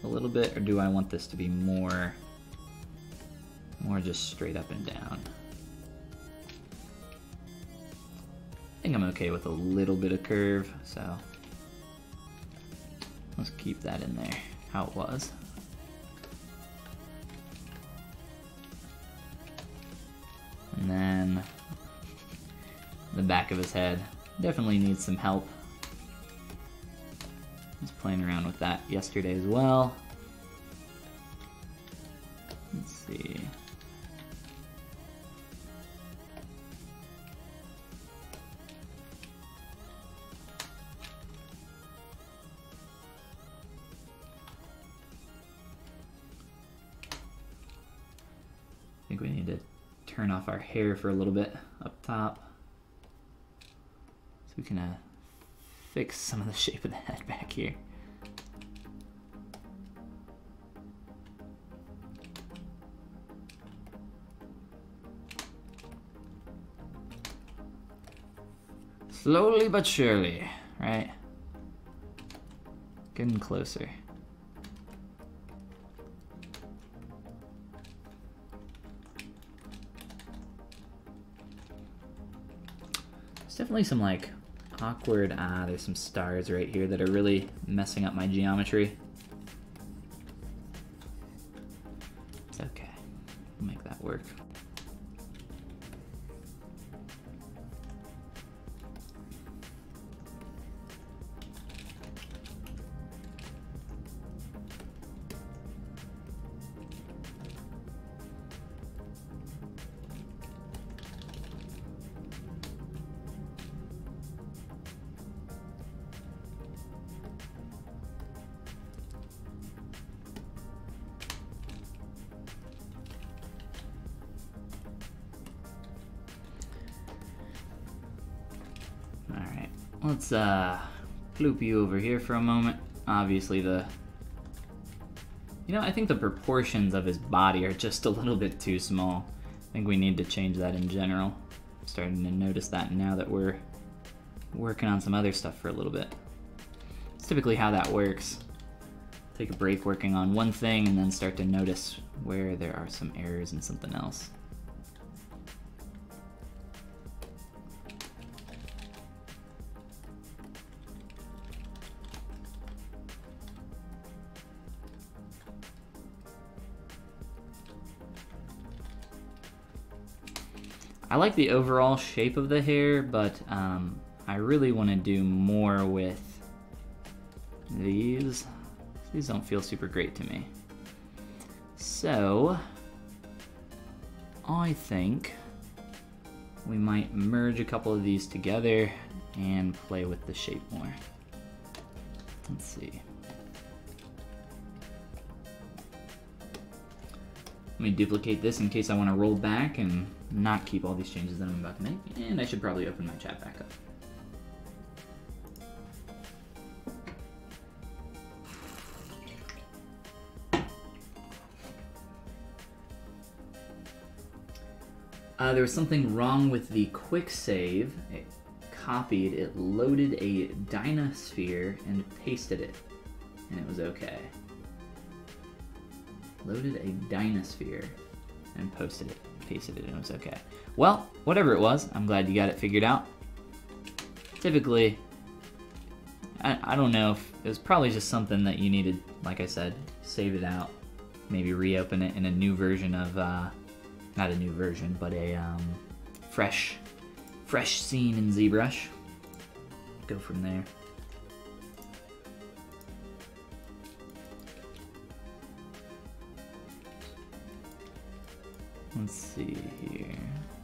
a little bit, or do I want this to be more just straight up and down? I think I'm okay with a little bit of curve, so let's keep that in there, how it was. And then the back of his head definitely needs some help. I was playing around with that yesterday as well. Let's see. I think we need to turn off our hair for a little bit up top, so we can fix some of the shape of the head back here. Slowly but surely, right? Getting closer. There's definitely some like awkward, there's some stars right here that are really messing up my geometry. It's okay, we'll make that work. Let's loop you over here for a moment. Obviously I think the proportions of his body are just a little bit too small. I think we need to change that in general. I'm starting to notice that now that we're working on some other stuff for a little bit. It's typically how that works. Take a break working on one thing and then start to notice where there are some errors in something else. I like the overall shape of the hair, but I really want to do more with these. These don't feel super great to me. So, I think we might merge a couple of these together and play with the shape more. Let's see. Let me duplicate this in case I want to roll back and not keep all these changes that I'm about to make. And I should probably open my chat back up. There was something wrong with the quick save. It copied, it loaded a Dynasphere and pasted it, and it was okay. Loaded a Dynasphere and pasted it, and it was okay. Well, whatever it was, I'm glad you got it figured out. Typically, I don't know if it was probably just something that you needed, like I said, save it out, maybe reopen it in a new version of, not a new version, but a fresh scene in ZBrush. Go from there. Let's see here.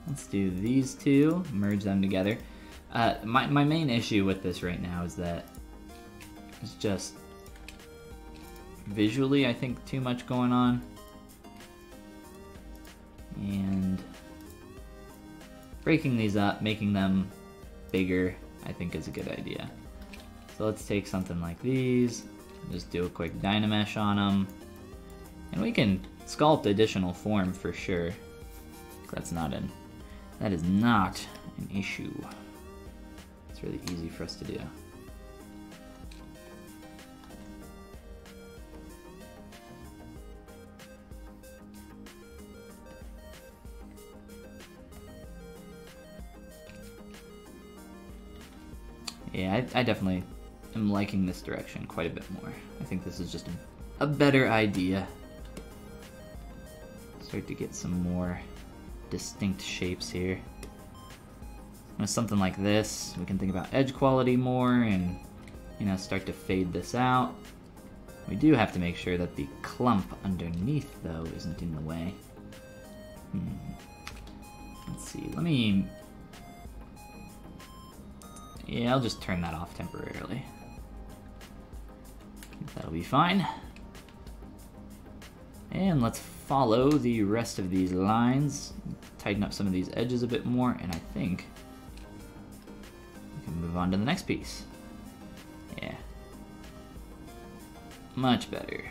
Let's do these two, merge them together. My main issue with this right now is that it's just visually, I think, too much going on. And breaking these up, making them bigger, I think is a good idea. So let's take something like these, just do a quick Dynamesh on them, and we can sculpt additional form for sure. That is not an issue. It's really easy for us to do. Yeah, I definitely am liking this direction quite a bit more. I think this is just a better idea. Start to get some more distinct shapes here. With something like this, we can think about edge quality more and, start to fade this out. We do have to make sure that the clump underneath, though, isn't in the way. Let's see, yeah, I'll just turn that off temporarily. That'll be fine. And let's follow the rest of these lines, tighten up some of these edges a bit more, and I think we can move on to the next piece. Yeah. Much better.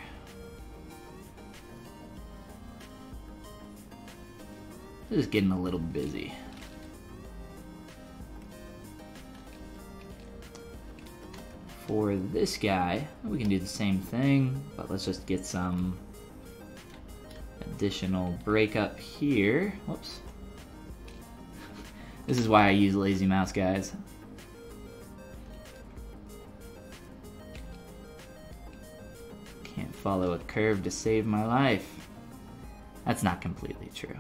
This is getting a little busy. For this guy, we can do the same thing, but let's just get some additional breakup here. Whoops. This is why I use lazy mouse, guys. Can't follow a curve to save my life. That's not completely true.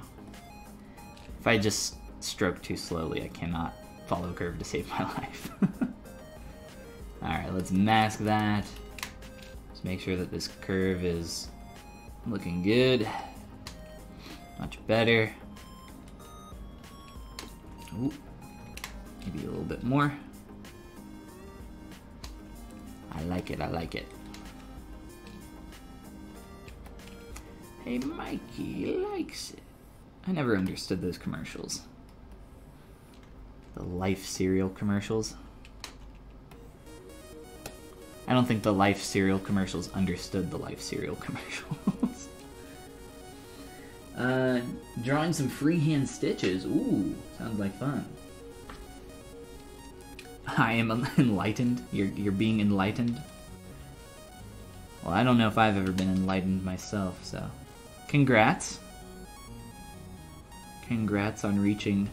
If I just stroke too slowly, I cannot follow a curve to save my life. Alright, let's mask that. Let's make sure that this curve is looking good. Much better. Ooh, maybe a little bit more. I like it, I like it. Hey, Mikey likes it. I never understood those commercials. The Life cereal commercials. I don't think the Life cereal commercials understood the Life cereal commercials. Drawing some freehand stitches. Ooh, sounds like fun. I am enlightened. You're being enlightened. Well, I don't know if I've ever been enlightened myself, so congrats. Congrats on reaching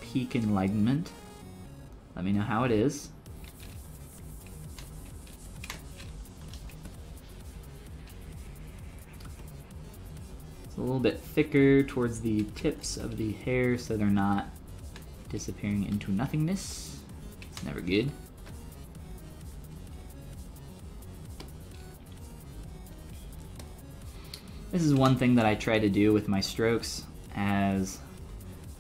peak enlightenment. Let me know how it is. It's a little bit thicker towards the tips of the hair so they're not disappearing into nothingness. It's never good. This is one thing that I try to do with my strokes, as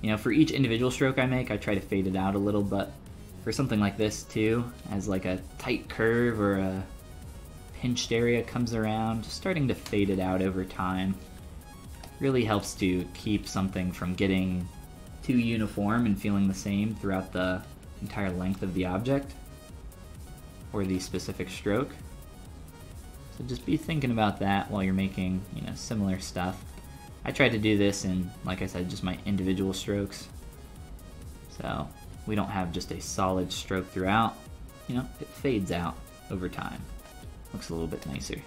you know, for each individual stroke I make, I try to fade it out a little, but for something like this too, as like a tight curve or a pinched area comes around, starting to fade it out over time really helps to keep something from getting too uniform and feeling the same throughout the entire length of the object or the specific stroke. So just be thinking about that while you're making, you know, similar stuff. I try to do this in, like I said, just my individual strokes. So we don't have just a solid stroke throughout. You know, it fades out over time. Looks a little bit nicer.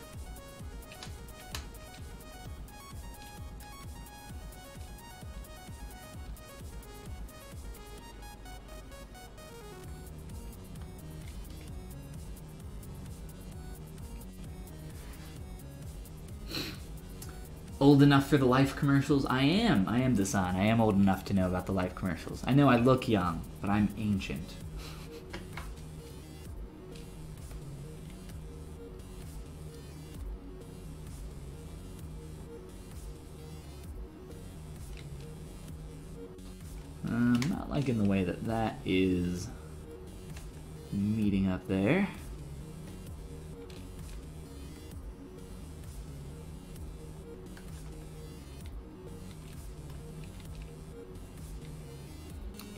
Old enough for the Life commercials? I am Dasan. I am old enough to know about the Life commercials. I know I look young, but I'm ancient. I'm not liking the way that that is meeting up there.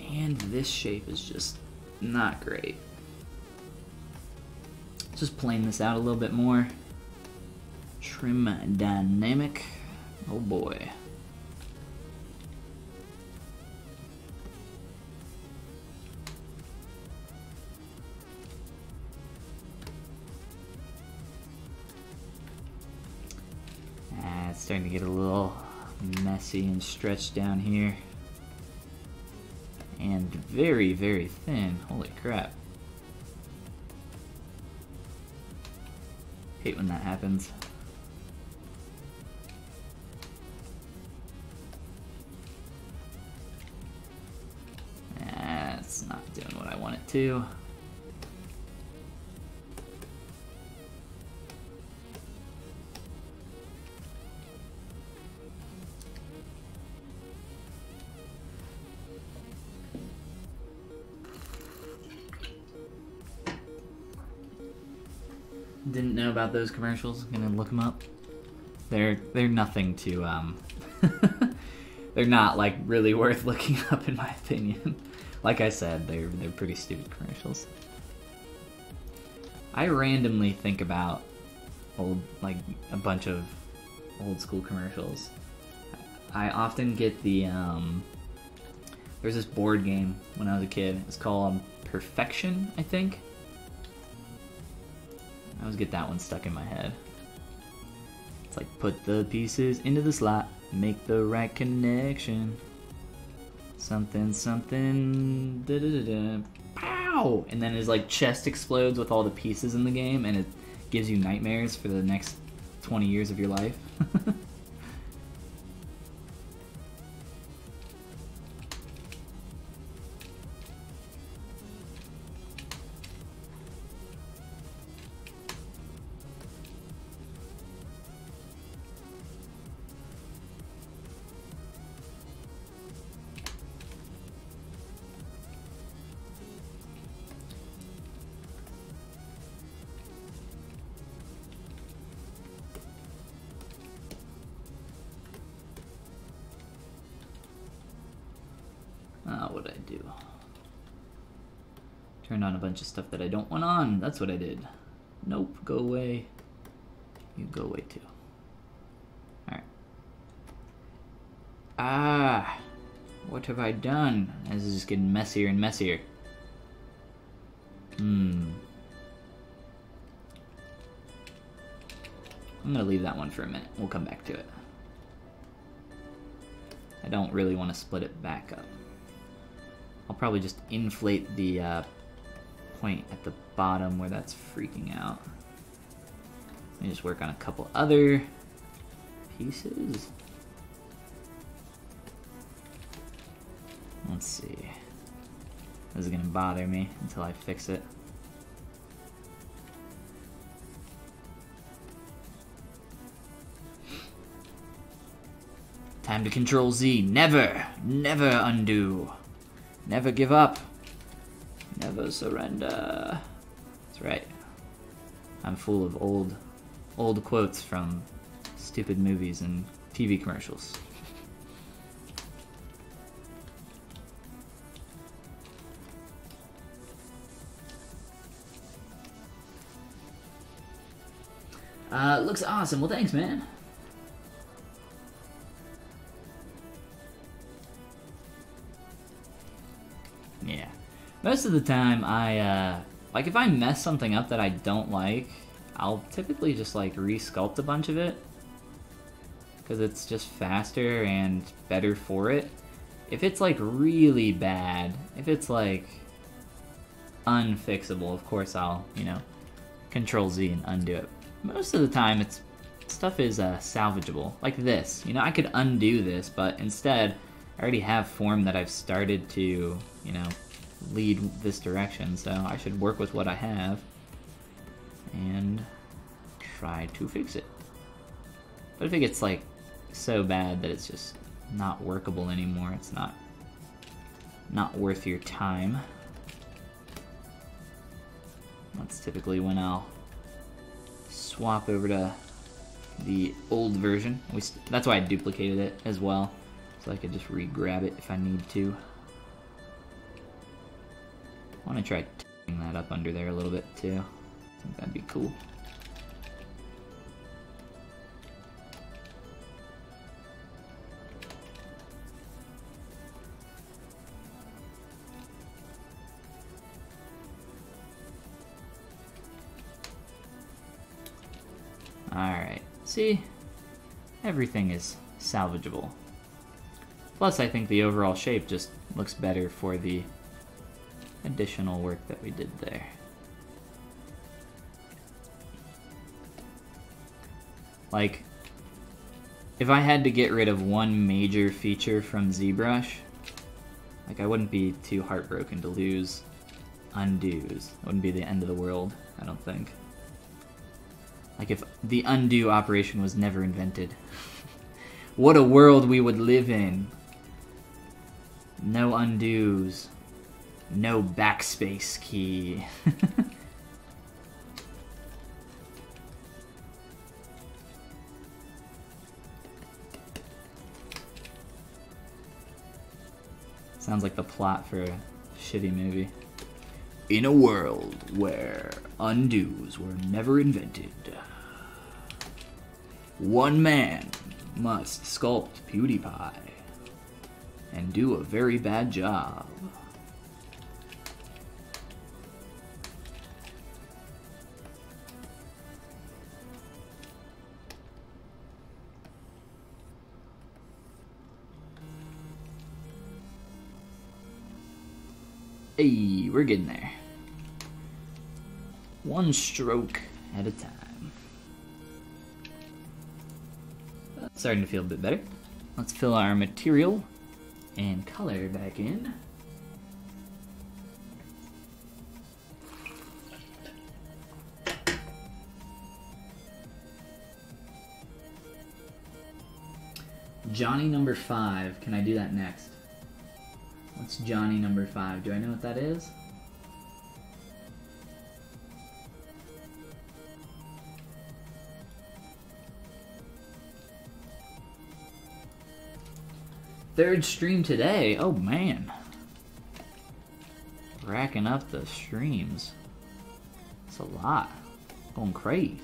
And this shape is just not great. Just plane this out a little bit more. Trim dynamic. Oh boy. It's starting to get a little messy and stretched down here. And very, very thin. Holy crap. Hate when that happens. That's not doing what I want it to. Didn't know about those commercials. Gonna look them up. They're nothing to they're not like really worth looking up in my opinion. Like I said, they're pretty stupid commercials. I randomly think about old, like a bunch of old school commercials. I often get the there's this board game when I was a kid. It's called Perfection, I think. I always get that one stuck in my head. It's like, put the pieces into the slot, make the right connection. Something, something, da da da da. Pow! And then his like chest explodes with all the pieces in the game, and it gives you nightmares for the next 20 years of your life. What'd I do? Turned on a bunch of stuff that I don't want on. That's what I did. Nope, go away. You go away too. Alright. Ah! What have I done? This is just getting messier and messier. I'm gonna leave that one for a minute. We'll come back to it. I don't really want to split it back up. I'll probably just inflate the point at the bottom where that's freaking out. Let me just work on a couple other pieces. Let's see. This is gonna bother me until I fix it. Time to Control Z. Never, never undo. Never give up. Never surrender. That's right. I'm full of old quotes from stupid movies and TV commercials. Looks awesome. Well, thanks, man. Yeah. Most of the time, like if I mess something up that I don't like, I'll typically just like re-sculpt a bunch of it. Because it's just faster and better for it. If it's like really bad, if it's like unfixable, of course I'll, you know, Control Z and undo it. Most of the time, stuff is salvageable. Like this, you know, I could undo this, but instead, I already have form that I've started to, you know, lead this direction, so I should work with what I have and try to fix it. But if it gets like so bad that it's just not workable anymore, it's not worth your time. That's typically when I'll swap over to the old version. That's why I duplicated it as well, so I could just re-grab it if I need to. I want to try tying that up under there a little bit too. I think that'd be cool. Alright, see? Everything is salvageable. Plus, I think the overall shape just looks better for the additional work that we did there. Like, if I had to get rid of one major feature from ZBrush, like I wouldn't be too heartbroken to lose undos. It wouldn't be the end of the world, I don't think. Like if the undo operation was never invented. What a world we would live in. No undos. No backspace key. Sounds like the plot for a shitty movie. In a world where undos were never invented, one man must sculpt PewDiePie and do a very bad job. Hey, we're getting there. One stroke at a time. That's starting to feel a bit better. Let's fill our material and color back in. Johnny number 5. Can I do that next? What's Johnny number 5? Do I know what that is? Third stream today. Oh man. Racking up the streams. It's a lot. Going cray.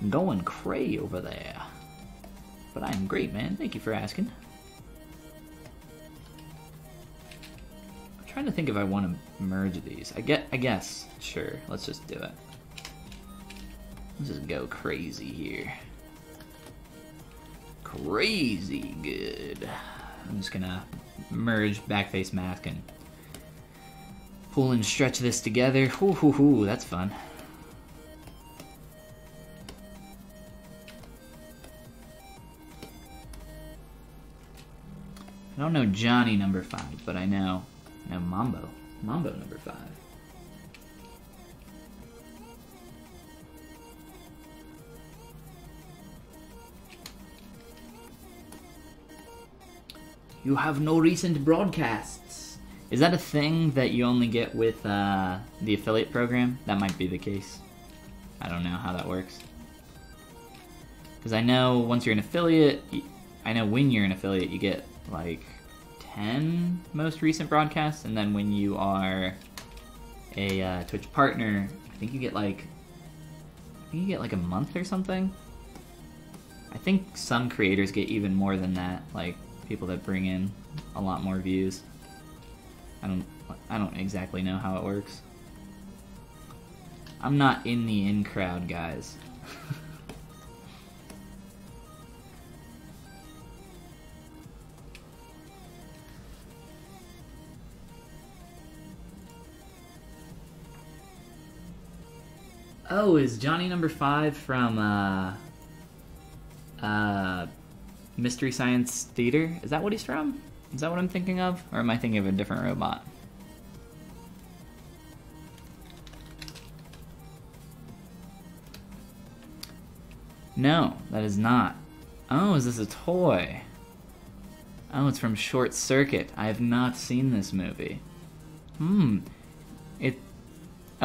I'm going cray over there. But I'm great, man. Thank you for asking. I'm trying to think if I want to merge these. I guess. Sure. Let's just do it. Let's just go crazy here. Crazy good. I'm just gonna merge backface mask and pull and stretch this together. Hoo hoo hoo, that's fun. I don't know Johnny number 5, but I know Mambo number 5. You have no recent broadcasts. Is that a thing that you only get with the affiliate program? That might be the case. I don't know how that works. Because I know once you're an affiliate, I know when you're an affiliate you get like 10 most recent broadcasts, and then when you are a Twitch partner, I think you get like a month or something. I think some creators get even more than that, like people that bring in a lot more views. I don't exactly know how it works. I'm not in the in crowd, guys. Oh, is Johnny number 5 from Mystery Science Theater? Is that what he's from? Is that what I'm thinking of? Or am I thinking of a different robot? No, that is not. Oh, is this a toy? Oh, it's from Short Circuit. I have not seen this movie. Oh,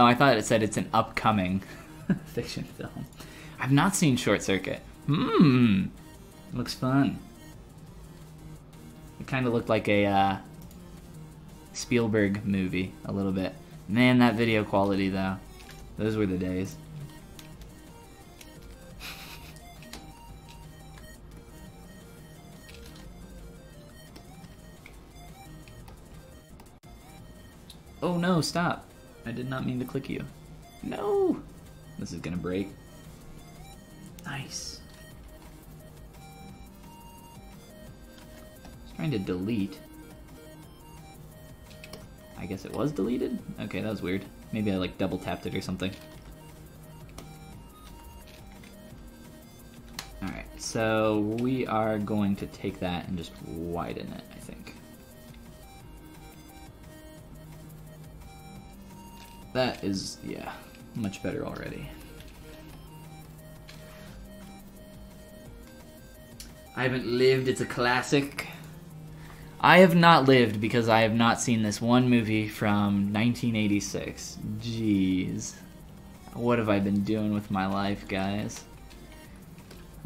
I thought it said it's an upcoming fiction film. I've not seen Short Circuit. Looks fun. It kind of looked like a Spielberg movie, a little bit. Man, that video quality, though. Those were the days. Oh no, stop. I did not mean to click you. No! This is gonna break. Nice. Trying to delete. I guess it was deleted? Okay, that was weird. Maybe I like double tapped it or something. Alright, so we are going to take that and just widen it, I think. That is, yeah, much better already. I haven't lived, it's a classic. I have not lived because I have not seen this one movie from 1986. Jeez. What have I been doing with my life, guys?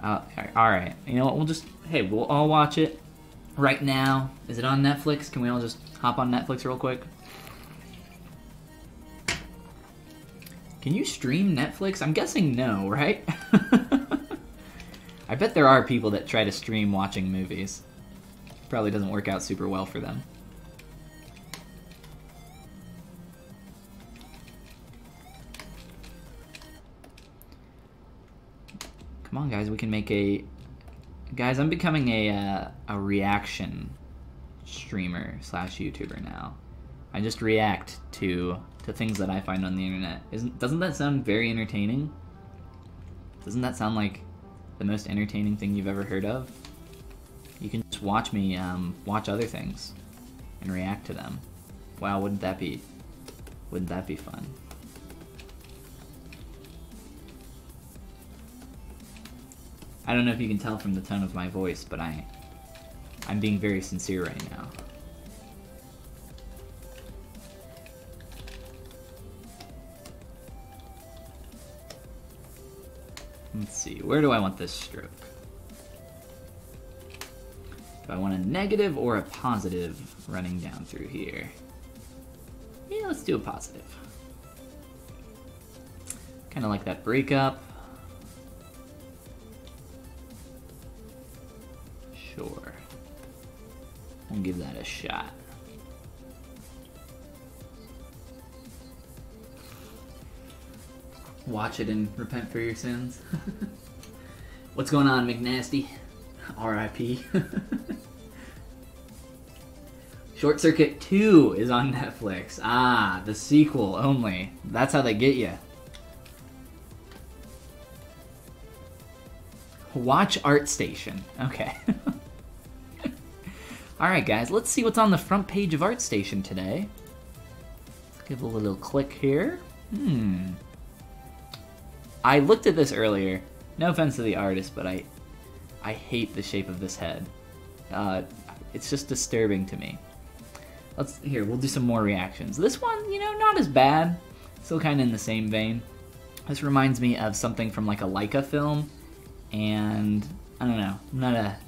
Alright, you know what, we'll all watch it right now. Is it on Netflix? Can we all just hop on Netflix real quick? Can you stream Netflix? I'm guessing no, right? I bet there are people that try to stream watching movies. Probably doesn't work out super well for them. Come on, guys, we can make a... Guys, I'm becoming a reaction streamer slash YouTuber now. I just react to things that I find on the internet. Doesn't that sound very entertaining? Doesn't that sound like the most entertaining thing you've ever heard of? You can just watch me watch other things and react to them. Wow, wouldn't that be fun? I don't know if you can tell from the tone of my voice, but I'm being very sincere right now. Let's see, where do I want this stroke? Do I want a negative or a positive running down through here? Yeah, let's do a positive. Kind of like that breakup. Sure. I'll give that a shot. Watch it and repent for your sins. What's going on, McNasty? R.I.P. Short Circuit 2 is on Netflix. Ah, the sequel only. That's how they get you. Watch ArtStation. Okay. Alright guys, let's see what's on the front page of ArtStation today. Let's give a little click here. I looked at this earlier. No offense to the artist, but I hate the shape of this head. It's just disturbing to me. We'll do some more reactions. This one, you know, not as bad. Still kind of in the same vein. This reminds me of something from like a Leica film, and I don't know. I'm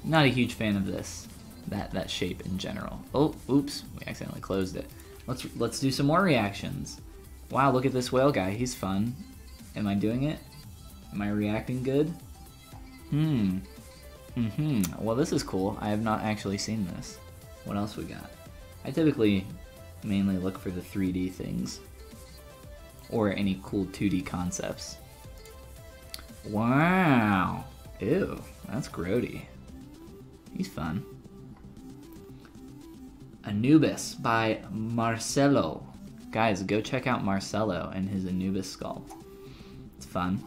not a huge fan of this. That shape in general. Oh, oops, we accidentally closed it. Let's do some more reactions. Wow, look at this whale guy. He's fun. Am I doing it? Am I reacting good? Well, this is cool. I have not actually seen this. What else we got? I typically mainly look for the 3D things or any cool 2D concepts. Wow. Ew, that's grody. He's fun. Anubis by Marcelo. Guys, go check out Marcelo and his Anubis sculpt. It's fun.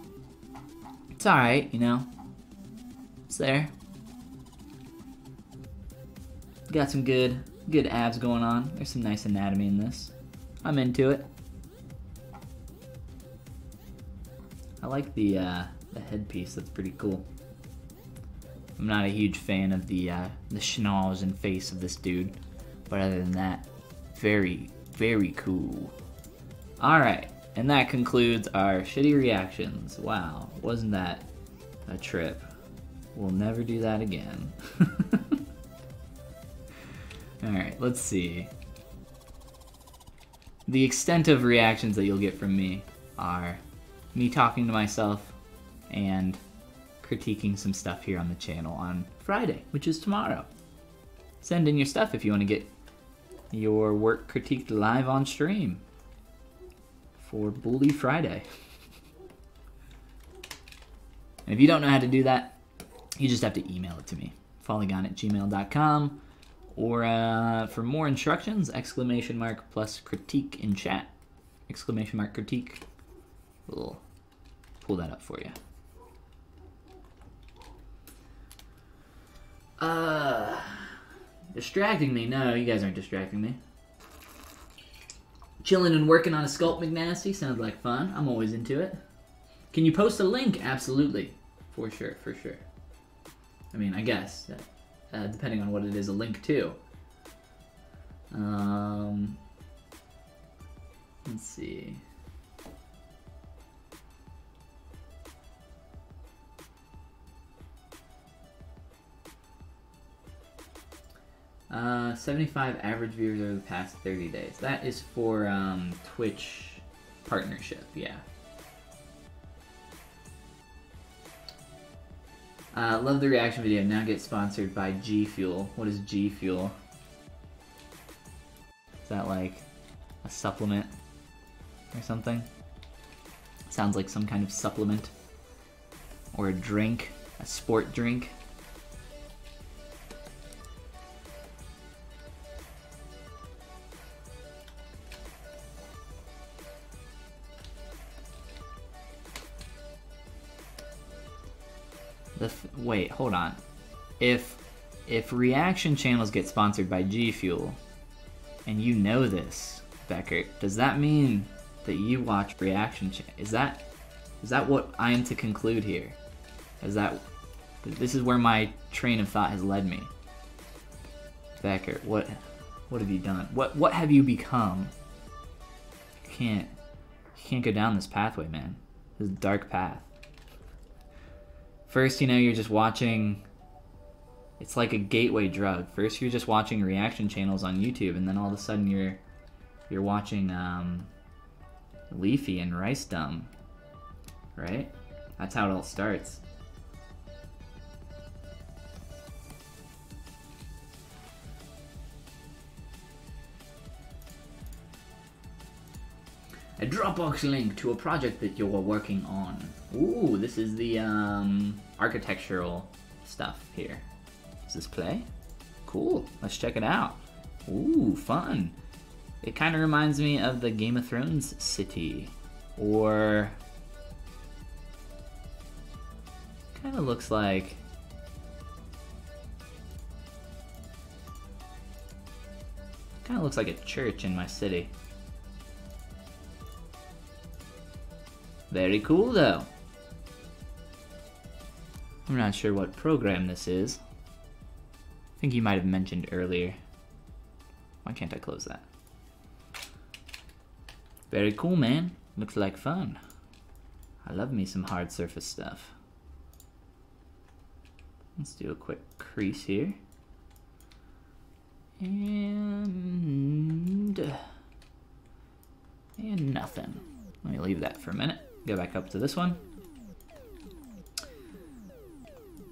It's alright, you know. It's there. Got some good abs going on. There's some nice anatomy in this. I'm into it. I like the headpiece. That's pretty cool. I'm not a huge fan of the schnoz and face of this dude, but other than that, very, very cool. Alright, and that concludes our shitty reactions. Wow, wasn't that a trip? We'll never do that again. Alright, let's see. The extent of reactions that you'll get from me are me talking to myself and critiquing some stuff here on the channel on Friday, which is tomorrow. Send in your stuff if you want to get your work critiqued live on stream for Bully Friday. And if you don't know how to do that, you just have to email it to me, follygon@gmail.com, or for more instructions, ! plus critique in chat, ! critique. We'll pull that up for you. Distracting me? No, you guys aren't distracting me. Chilling and working on a sculpt, McNasty. Sounds like fun. I'm always into it. Can you post a link? Absolutely. For sure, for sure. I mean, I guess. Depending on what it is a link to. Let's see. Uh, 75 average viewers over the past 30 days. That is for Twitch partnership, yeah. Love the reaction video. Now get sponsored by G Fuel. What is G Fuel? Is that like a supplement or something? Sounds like some kind of supplement or a drink, a sport drink. Wait, hold on. If reaction channels get sponsored by G Fuel, and you know this, Becker, does that mean that you watch reaction channels? Is that what I am to conclude here? This is where my train of thought has led me. Becker, what have you done? What have you become? You can't go down this pathway, man. This is a dark path. First, you're just watching. It's like a gateway drug. First, you're just watching reaction channels on YouTube, and then all of a sudden you're watching Leafy and Rice Dumb, right? That's how it all starts. A Dropbox link to a project that you're working on. Ooh, this is the architectural stuff here. Does this play? Cool, let's check it out. Ooh, fun. It kind of reminds me of the Game of Thrones city. Or... kind of looks like... kind of looks like a church in my city. Very cool, though. I'm not sure what program this is. I think you might have mentioned earlier. Why can't I close that? Very cool, man. Looks like fun. I love me some hard surface stuff. Let's do a quick crease here. And nothing. Let me leave that for a minute. Go back up to this one.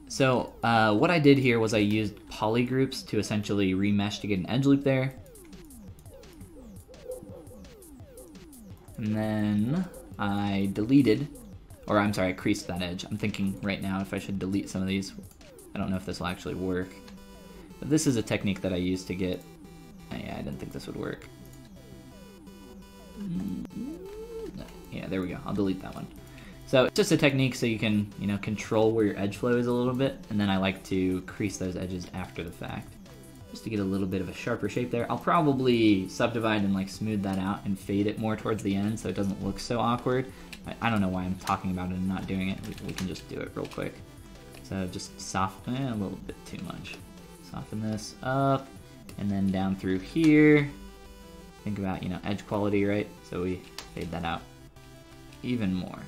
So what I did here was I used poly groups to essentially remesh to get an edge loop there. And then I deleted, or I'm sorry, I creased that edge. I'm thinking right now if I should delete some of these. I don't know if this will actually work. But this is a technique that I used to get, yeah, I didn't think this would work. Yeah, there we go. I'll delete that one. So it's just a technique so you can, control where your edge flow is a little bit, and then I like to crease those edges after the fact, just to get a little bit of a sharper shape there. I'll probably subdivide and like smooth that out and fade it more towards the end so it doesn't look so awkward. I don't know why I'm talking about it and not doing it. We can just do it real quick. So just soften a little bit too much. Soften this up, and then down through here. Think about, edge quality, right? So we fade that out even more.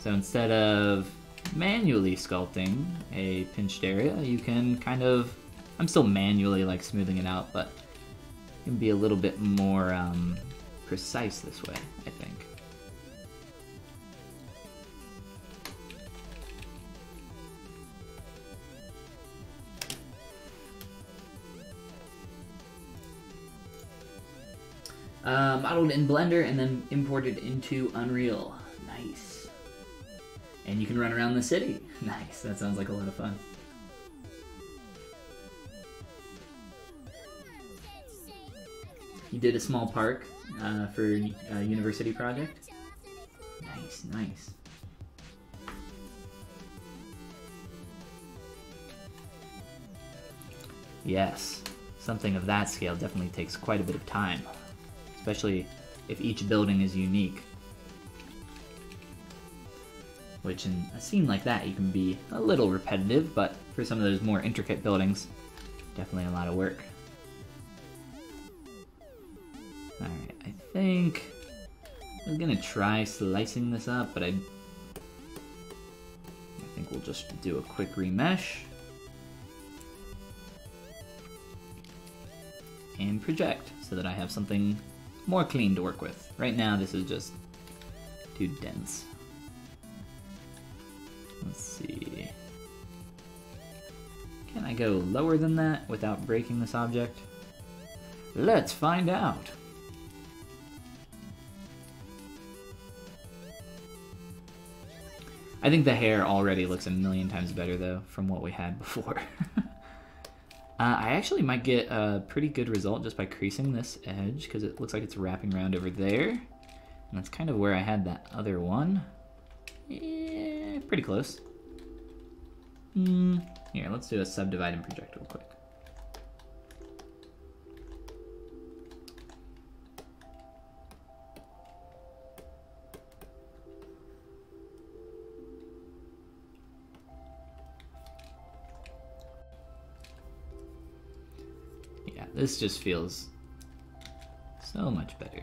So instead of manually sculpting a pinched area, you can kind of, I'm still manually like smoothing it out, but you can be a little bit more precise this way, I think. Modeled in Blender and then imported into Unreal. Nice. And you can run around the city. Nice, that sounds like a lot of fun. You did a small park for a university project. Nice, nice. Yes, something of that scale definitely takes quite a bit of time, especially if each building is unique. Which in a scene like that, you can be a little repetitive, but for some of those more intricate buildings, definitely a lot of work. Alright, I think I was gonna try slicing this up, but I think we'll just do a quick remesh. And project, so that I have something more clean to work with. Right now, this is just too dense. Let's see. Can I go lower than that without breaking this object? Let's find out. I think the hair already looks a million times better though from what we had before. I actually might get a pretty good result just by creasing this edge because it looks like it's wrapping around over there. And that's kind of where I had that other one. Yeah, pretty close. Here, let's do a subdivide and project real quick. Yeah, this just feels so much better.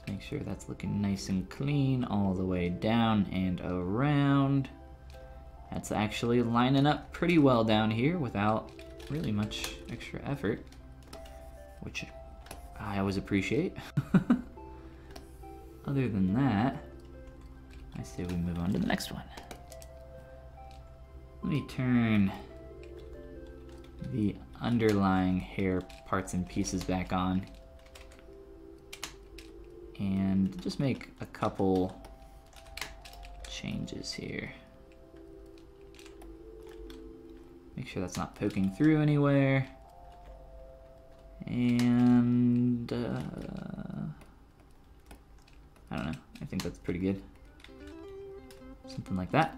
Make sure that's looking nice and clean all the way down and around. That's actually lining up pretty well down here without really much extra effort, which I always appreciate. Other than that, I say we move on to the next one. Let me turn the underlying hair parts and pieces back on and just make a couple changes here. Make sure that's not poking through anywhere. And I don't know, I think that's pretty good. Something like that.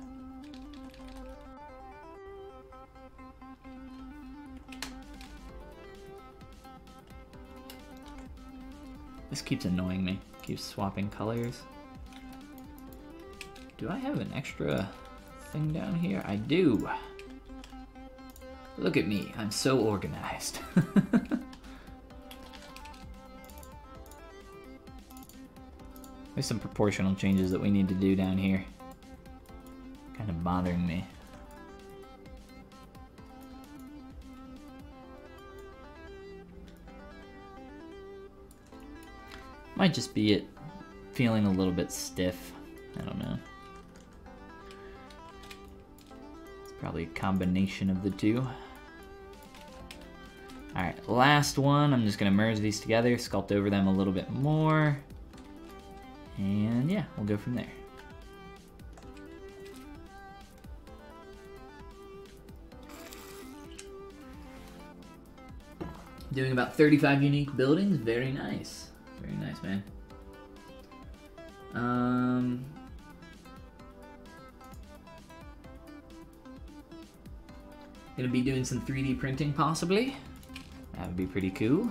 This keeps annoying me. Keeps swapping colors. Do I have an extra thing down here? I do. Look at me, I'm so organized. There's some proportional changes that we need to do down here. Kind of bothering me. Might just be it feeling a little bit stiff. I don't know. It's probably a combination of the two. Alright, last one. I'm just going to merge these together, sculpt over them a little bit more. And yeah, we'll go from there. Doing about 35 unique buildings. Very nice. Very nice, man. Gonna be doing some 3D printing, possibly. That would be pretty cool.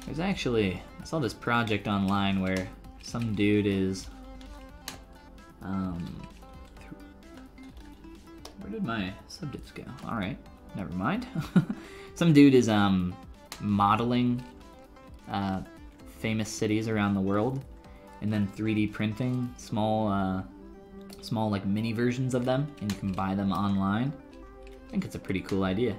There's actually, I saw this project online where some dude is, where did my subdivs go? All right, never mind. Some dude is modeling famous cities around the world and then 3D printing small like mini versions of them, and you can buy them online. I think it's a pretty cool idea.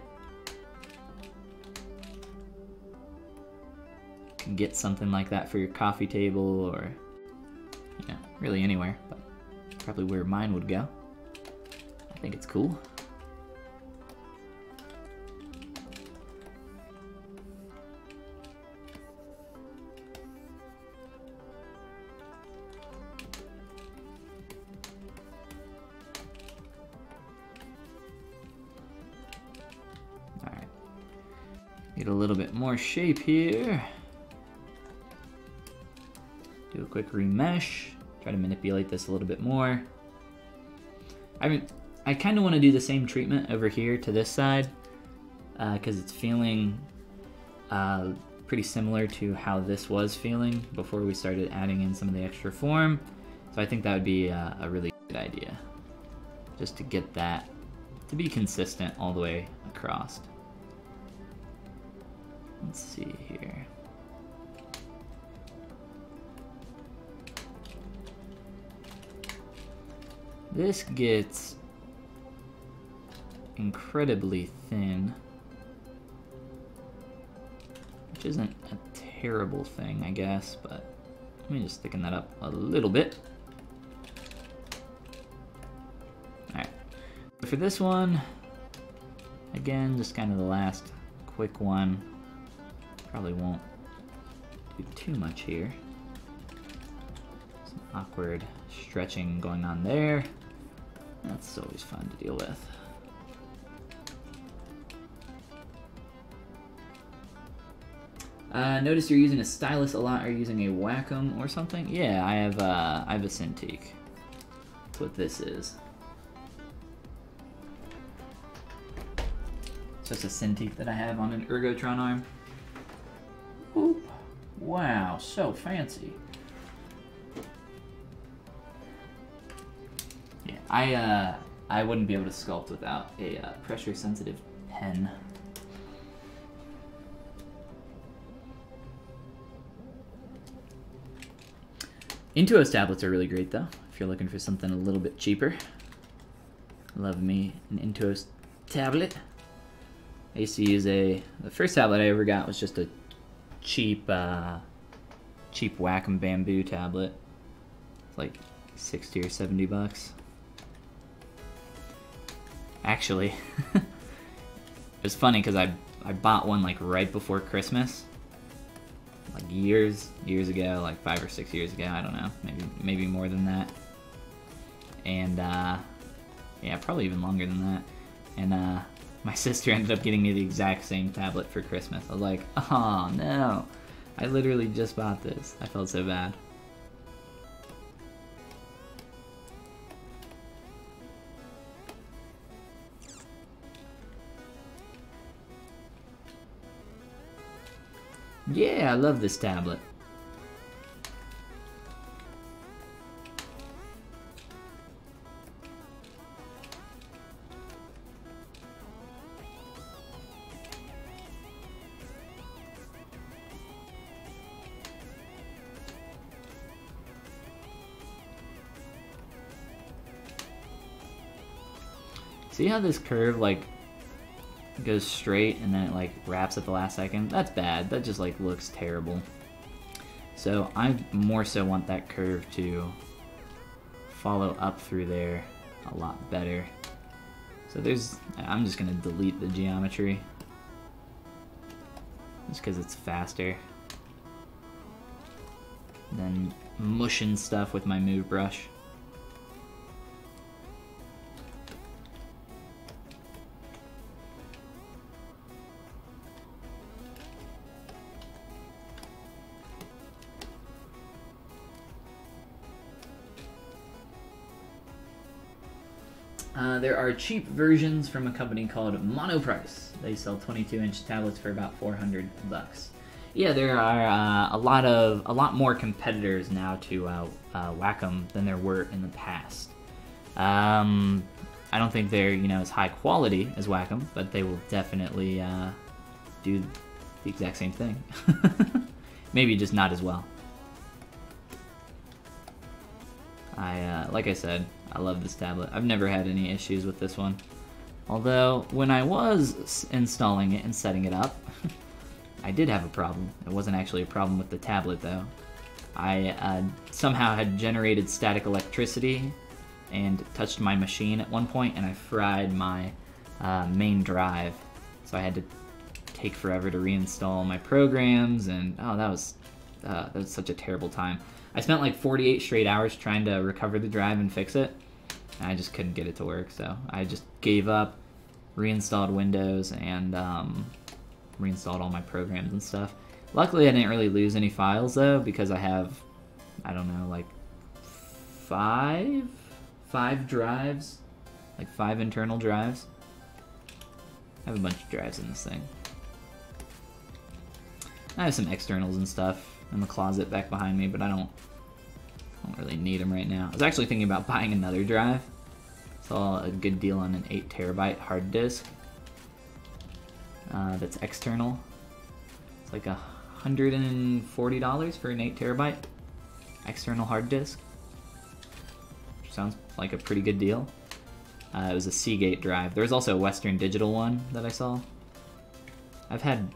You can get something like that for your coffee table or, you know, really anywhere, but probably where mine would go. I think it's cool. Get a little bit more shape here. Do a quick remesh. Try to manipulate this a little bit more. I mean, I kind of want to do the same treatment over here to this side because it's feeling pretty similar to how this was feeling before we started adding in some of the extra form. So I think that would be a really good idea, just to get that to be consistent all the way across. Let's see here. This gets incredibly thin, which isn't a terrible thing, I guess, but let me just thicken that up a little bit. Alright, for this one, again, just kind of the last quick one. Probably won't do too much here. Some awkward stretching going on there. That's always fun to deal with. Notice you're using a stylus a lot. Are you using a Wacom or something? Yeah, I have a Cintiq. That's what this is. It's just a Cintiq that I have on an Ergotron arm. Oop. Wow, so fancy. Yeah, I wouldn't be able to sculpt without a pressure-sensitive pen. Intuos tablets are really great though, if you're looking for something a little bit cheaper. Love me an Intuos tablet. I used to use the first tablet I ever got was just a cheap Wacom bamboo tablet. It's like 60 or 70 bucks. Actually, it was funny because I bought one like right before Christmas. Like years ago, like 5 or 6 years ago, I don't know, maybe more than that. And yeah, probably even longer than that. And my sister ended up getting me the exact same tablet for Christmas. I was like, oh no, I literally just bought this. I felt so bad. Yeah, I love this tablet. See how this curve like goes straight and then it like wraps at the last second? That's bad. That just like looks terrible. So I more so want that curve to follow up through there a lot better. So I'm just gonna delete the geometry just because it's faster than mushing stuff with my move brush. There are cheap versions from a company called Monoprice. They sell 22-inch tablets for about 400 bucks. Yeah, there are a lot more competitors now to Wacom than there were in the past. I don't think they're as high quality as Wacom, but they will definitely do the exact same thing. Maybe just not as well. Like I said, I love this tablet. I've never had any issues with this one. Although, when I was installing it and setting it up, I did have a problem. It wasn't actually a problem with the tablet, though. I somehow had generated static electricity and touched my machine at one point, and I fried my main drive. So I had to take forever to reinstall my programs, and oh, that was such a terrible time. I spent like 48 straight hours trying to recover the drive and fix it, and I just couldn't get it to work, so I just gave up, reinstalled Windows, and reinstalled all my programs and stuff. Luckily, I didn't really lose any files, though, because I have, I don't know, like five drives, like 5 internal drives. I have a bunch of drives in this thing. I have some externals and stuff in the closet back behind me, but I don't really need them right now. I was actually thinking about buying another drive. Saw a good deal on an 8 terabyte hard disk that's external. It's like $140 for an 8 terabyte external hard disk. Which sounds like a pretty good deal. It was a Seagate drive. There was also a Western Digital one that I saw. I've had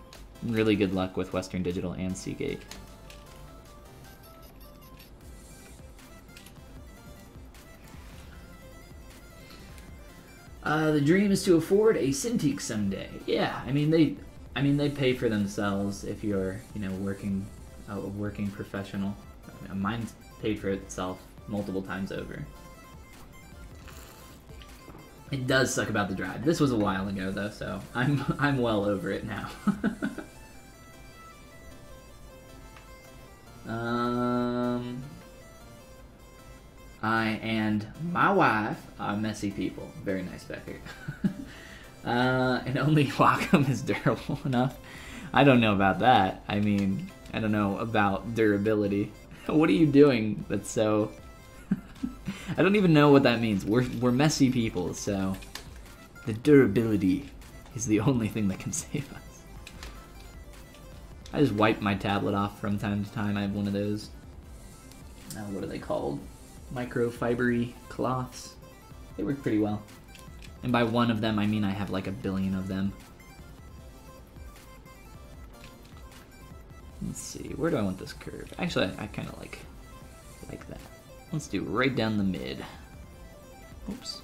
really good luck with Western Digital and Seagate. The dream is to afford a Cintiq someday. Yeah, I mean they pay for themselves if you're a working professional. Mine's paid for itself multiple times over. It does suck about the drive. This was a while ago though, so I'm well over it now. I and my wife are messy people. Very nice, Becker. And only Wacom is durable enough. I don't know about that. I mean, I don't know about durability. What are you doing that's so... I don't even know what that means. We're messy people, so the durability is the only thing that can save us. I just wipe my tablet off from time to time. I have one of those, what are they called? Microfibery cloths. They work pretty well. And by one of them, I mean I have like a billion of them. Let's see, where do I want this curve? Actually, I kind of like that. Let's do right down the mid. Oops.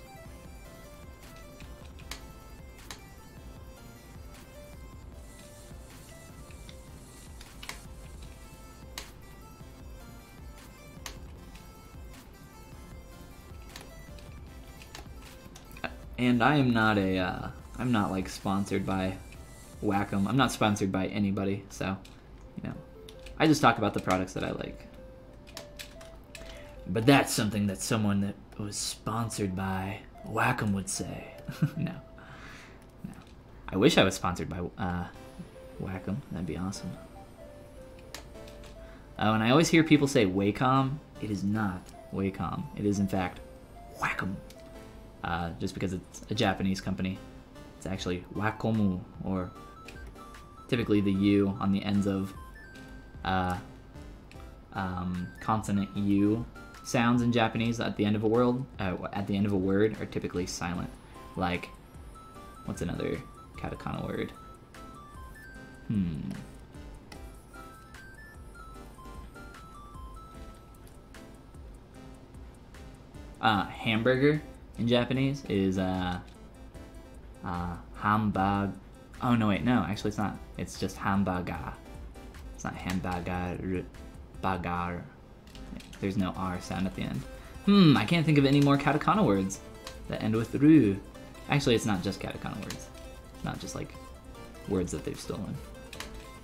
And I am not a, I'm not like sponsored by Wacom. I'm not sponsored by anybody, so, you know, I just talk about the products that I like. But that's something that someone that was sponsored by Wacom would say. No. I wish I was sponsored by Wacom. That'd be awesome. Oh, and I always hear people say Wacom. It is not Wacom. It is, in fact, Wacom. Just because it's a Japanese company. It's actually Wacomu, or typically the U on the ends of consonant U sounds in Japanese at the end of a word are typically silent. Like, what's another katakana word? Hamburger in Japanese is hambag. Oh no, wait, no, actually it's not. It's just hamburger. It's not hamburger, bagar. There's no R sound at the end. I can't think of any more katakana words that end with ru. Actually, it's not just katakana words. It's not just like words that they've stolen.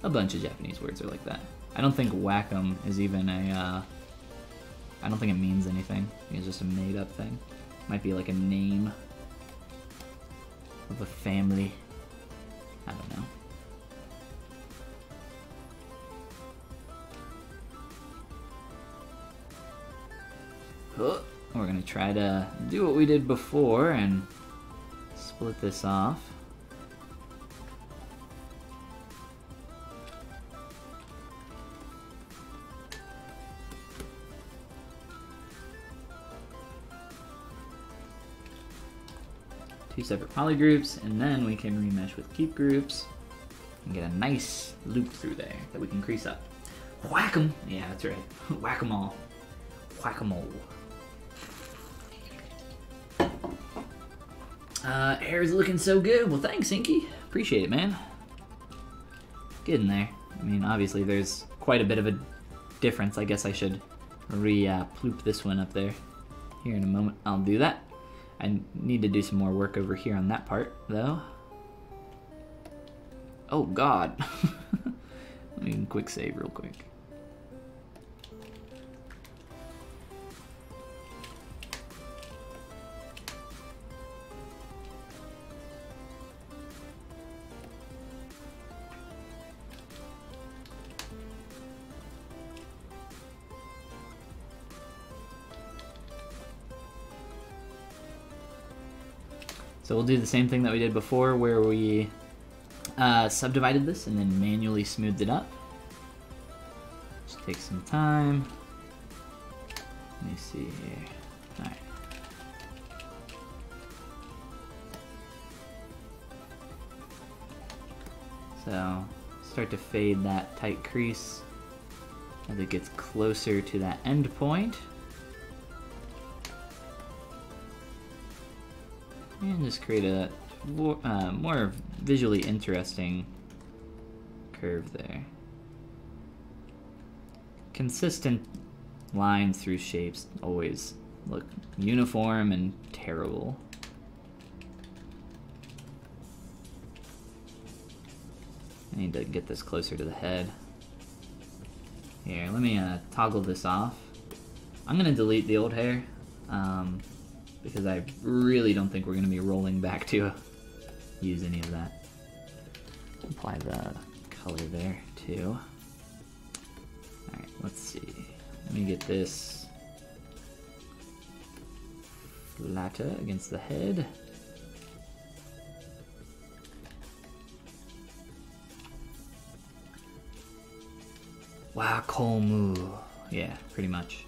A bunch of Japanese words are like that. I don't think Wacom is even a, I don't think it means anything. I think it's just a made-up thing. Might be like a name of a family. I don't know. We're gonna try to do what we did before and split this off. Two separate poly groups, and then we can remesh with keep groups and get a nice loop through there that we can crease up. Whack 'em! Yeah, that's right. Whack 'em all. Whack 'em all. Hair's looking so good. Well, thanks, Inky. Appreciate it, man. Getting there. I mean, obviously there's quite a bit of a difference. I guess I should ploop this one up there. Here in a moment, I'll do that. I need to do some more work over here on that part, though. Oh, God. Let me quick save real quick. So we'll do the same thing that we did before, where we subdivided this and then manually smoothed it up. Just take some time. Let me see here. All right. So start to fade that tight crease as it gets closer to that end point. And just create a more visually interesting curve there. Consistent lines through shapes always look uniform and terrible. I need to get this closer to the head. Here, let me toggle this off. I'm gonna delete the old hair, because I really don't think we're gonna be rolling back to use any of that. Apply the color there too. Alright, let's see. Let me get this flatter against the head. Wow, Kolmu. Yeah, pretty much.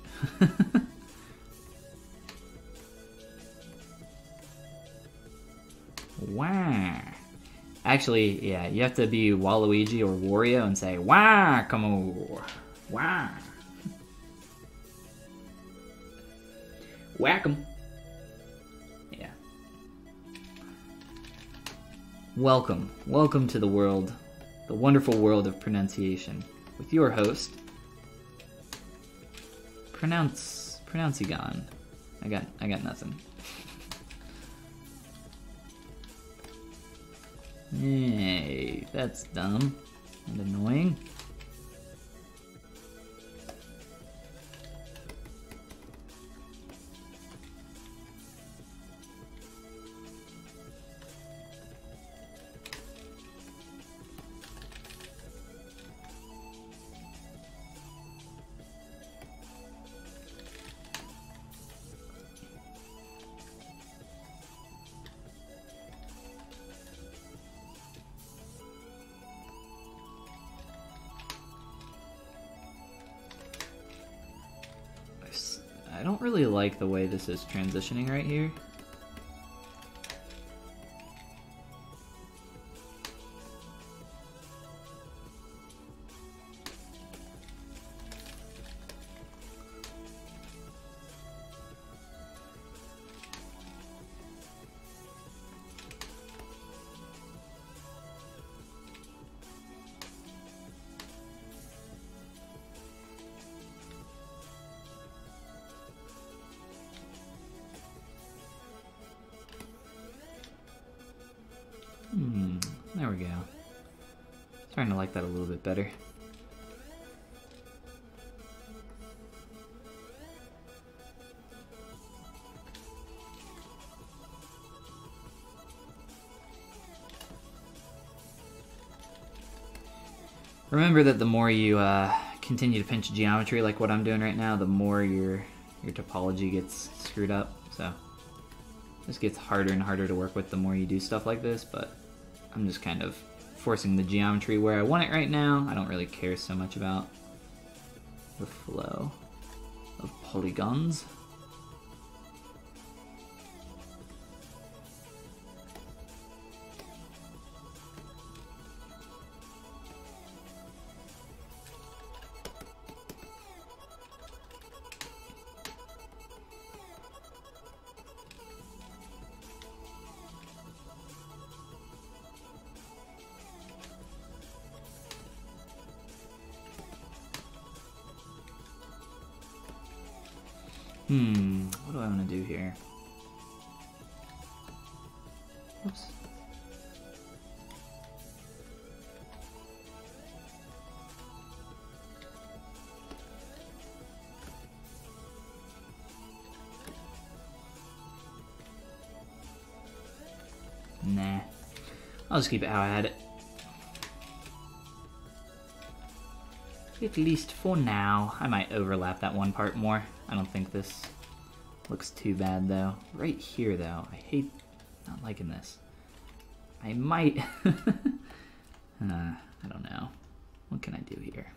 Wow. Actually, yeah, you have to be Waluigi or Wario and say, Wah, come on. Wah. Whack 'em. Yeah. Welcome. Welcome to the world, the wonderful world of pronunciation, with your host, Pronouncygon. I got nothing. Hey, that's dumb and annoying. I don't really like the way this is transitioning right here. There we go. Starting to like that a little bit better. Remember that the more you continue to pinch geometry like what I'm doing right now, the more your topology gets screwed up. So this gets harder and harder to work with the more you do stuff like this, but I'm just kind of forcing the geometry where I want it right now. I don't really care so much about the flow of polygons. What do I want to do here? Oops. Nah. I'll just keep it how I had it. At least for now. I might overlap that one part more. I don't think this looks too bad though. Right here though, I hate not liking this. I might... I don't know. What can I do here?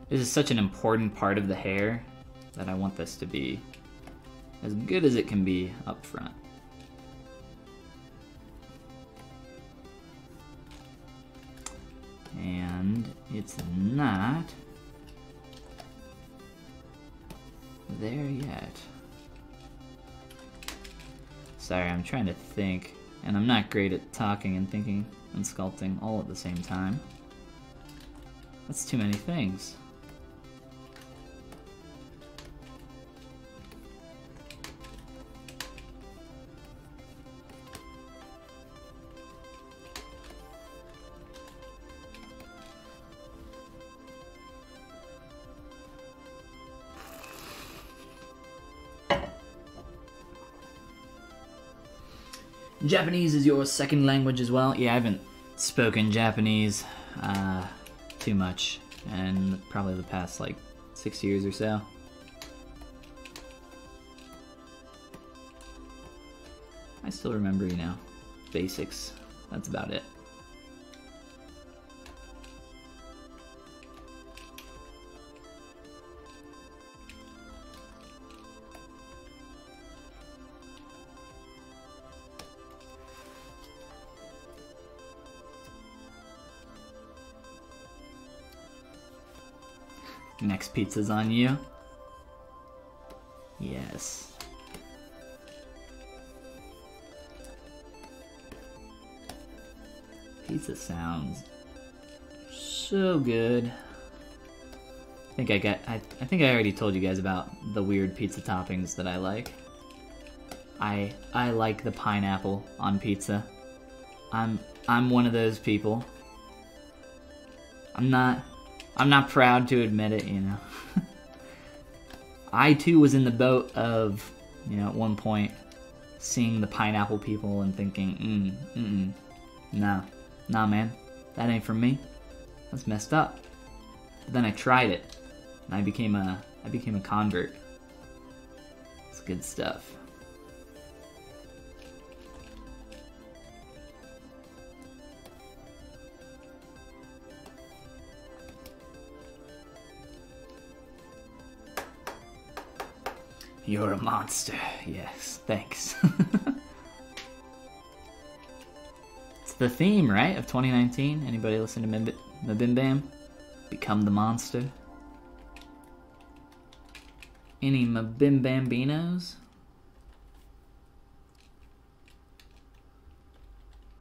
This is such an important part of the hair that I want this to be as good as it can be up front. And it's not there yet. Sorry, I'm trying to think, and I'm not great at talking and thinking and sculpting all at the same time. That's too many things. Japanese is your second language as well? Yeah, I haven't spoken Japanese too much in probably the past like 6 years or so. I still remember, you know, basics. That's about it. Next pizza's on you. Yes. Pizza sounds so good. I think I already told you guys about the weird pizza toppings that I like. I like the pineapple on pizza. I'm one of those people. I'm not proud to admit it, you know. I too was in the boat of, you know, at one point seeing the pineapple people and thinking, nah man, that ain't for me. That's messed up. But then I tried it, and I became a convert. It's good stuff. You're a monster. Yes, thanks. It's the theme, right, of 2019? Anybody listen to Mabim Bam? Become the monster. Any Mabim Bambinos?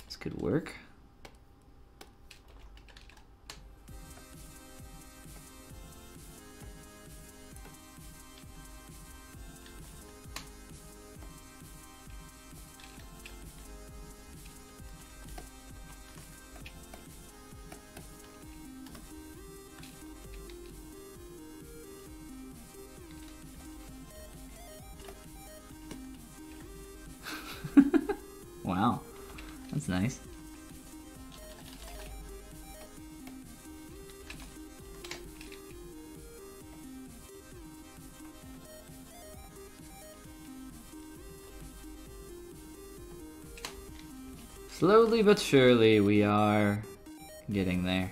This could work. Wow, that's nice. Slowly but surely, we are getting there.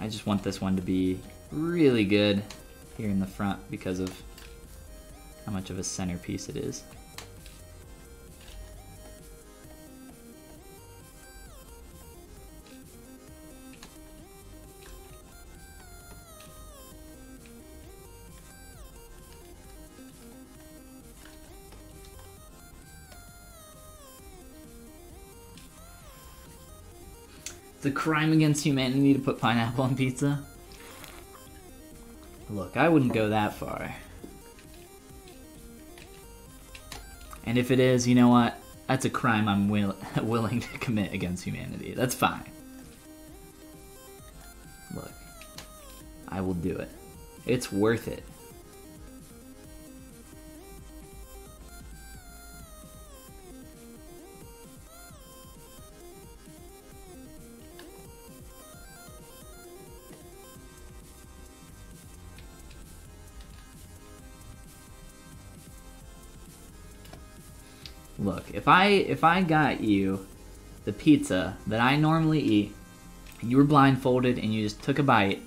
I just want this one to be really good here in the front because of how much of a centerpiece it is. It's a crime against humanity to put pineapple on pizza. Look, I wouldn't go that far. And if it is, you know what? That's a crime I'm willing to commit against humanity. That's fine. Look, I will do it. It's worth it. Look, if I got you the pizza that I normally eat, and you were blindfolded and you just took a bite,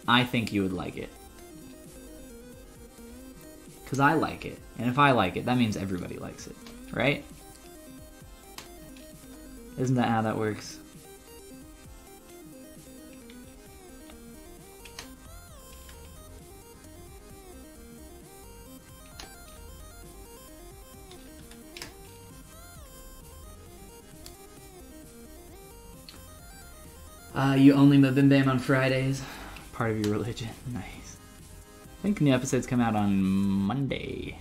I think you would like it. Because I like it. And if I like it, that means everybody likes it. Right? Isn't that how that works? You only Mabim Bam on Fridays? Part of your religion. Nice. I think new episodes come out on Monday.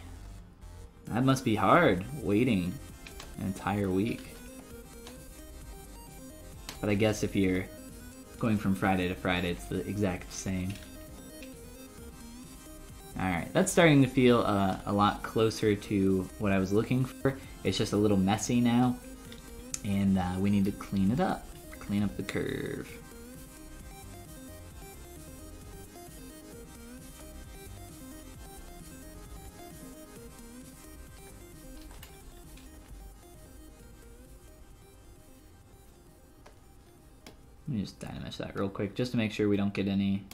That must be hard, waiting an entire week. But I guess if you're going from Friday to Friday, it's the exact same. Alright, that's starting to feel a lot closer to what I was looking for. It's just a little messy now, and we need to clean it up. Clean up the curve. Let me just dynamesh that real quick, just to make sure we don't get any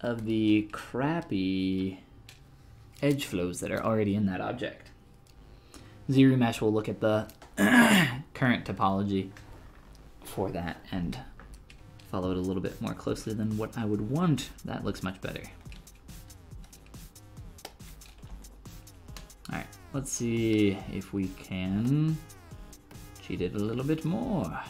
of the crappy edge flows that are already in that object. ZRemesh will look at the current topology for that and follow it a little bit more closely than what I would want. That looks much better. Alright, let's see if we can cheat it a little bit more.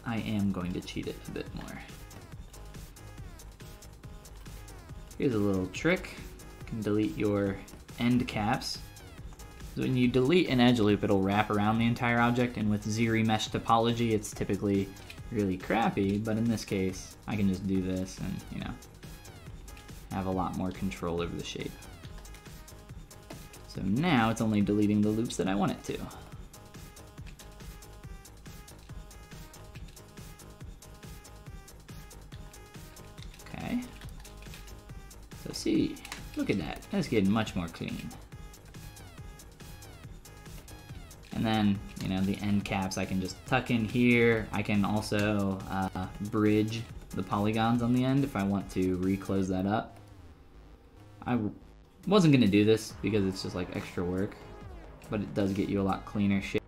I am going to cheat it a bit more. Here's a little trick. You can delete your end caps. When you delete an edge loop, it'll wrap around the entire object, and with ZRemesh topology, it's typically really crappy, but in this case, I can just do this and, you know, have a lot more control over the shape. So now it's only deleting the loops that I want it to. So see, look at that, that's getting much more clean. And then, you know, the end caps I can just tuck in here. I can also bridge the polygons on the end if I want to reclose that up. I wasn't gonna do this because it's just like extra work, but it does get you a lot cleaner shape.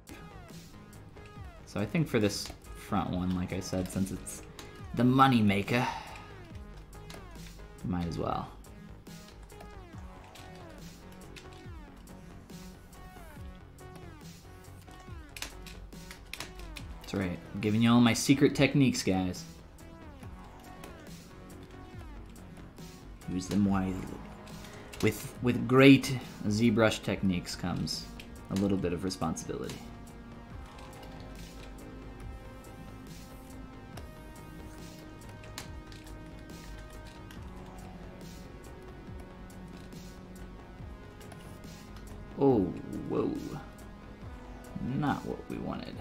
So I think for this front one, like I said, since it's the money maker, might as well. That's right, I'm giving you all my secret techniques, guys. Use them wisely. With great ZBrush techniques comes a little bit of responsibility. Oh, whoa. Not what we wanted.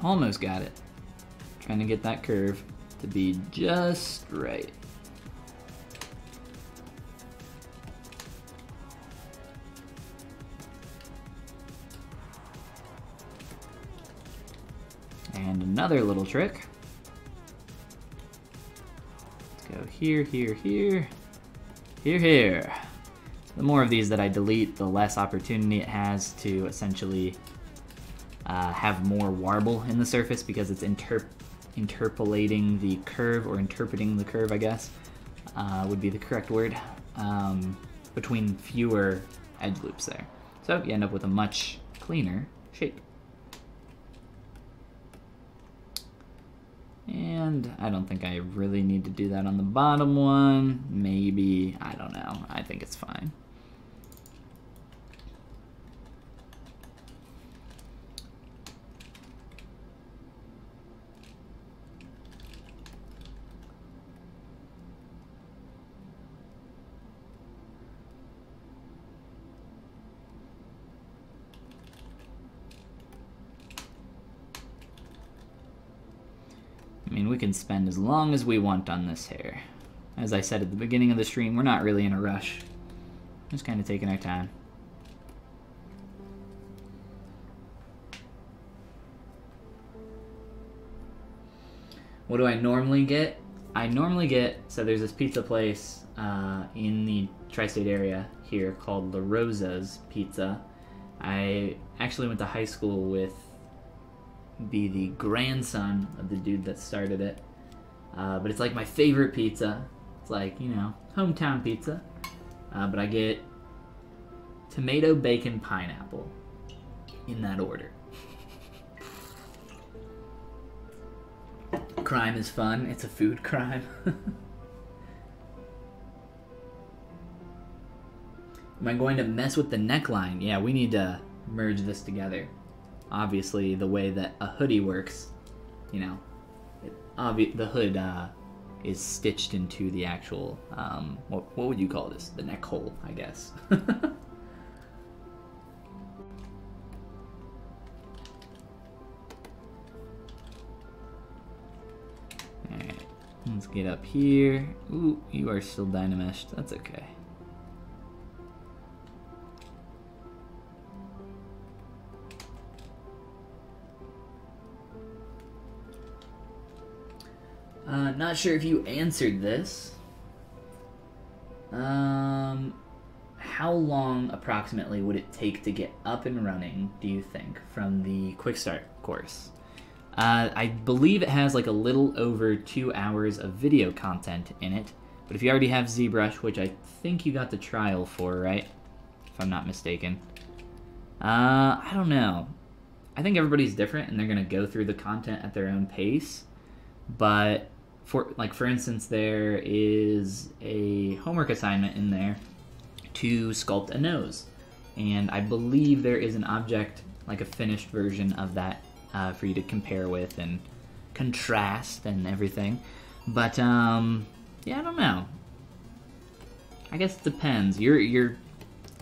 Almost got it. Trying to get that curve to be just right. And another little trick. Let's go here, here, here, here, here. The more of these that I delete, the less opportunity it has to essentially have more warble in the surface, because it's interpolating the curve, or interpreting the curve, I guess, would be the correct word, between fewer edge loops there. So you end up with a much cleaner shape. And I don't think I really need to do that on the bottom one. Maybe, I don't know. I think it's fine. I mean, we can spend as long as we want on this hair. As I said at the beginning of the stream, we're not really in a rush. Just kind of taking our time. What do I normally get? I normally get, so there's this pizza place in the tri-state area here called La Rosa's Pizza. I actually went to high school with be the grandson of the dude that started it. But it's like my favorite pizza. It's like, you know, hometown pizza. But I get tomato, bacon, pineapple in that order. Crime is fun. It's a food crime. Am I going to mess with the neckline? Yeah, we need to merge this together. Obviously, the way that a hoodie works, you know, the hood is stitched into the actual, what would you call this? The neck hole, I guess. Alright, let's get up here. Ooh, you are still dynameshed. That's okay. Not sure if you answered this. How long approximately would it take to get up and running, do you think, from the Quick Start course? I believe it has like a little over 2 hours of video content in it, but if you already have ZBrush, which I think you got the trial for, right? If I'm not mistaken. I don't know. I think everybody's different and they're gonna go through the content at their own pace, but for instance, there is a homework assignment in there to sculpt a nose, and I believe there is an object, like a finished version of that, for you to compare with and contrast and everything. But yeah, I don't know. I guess it depends. You're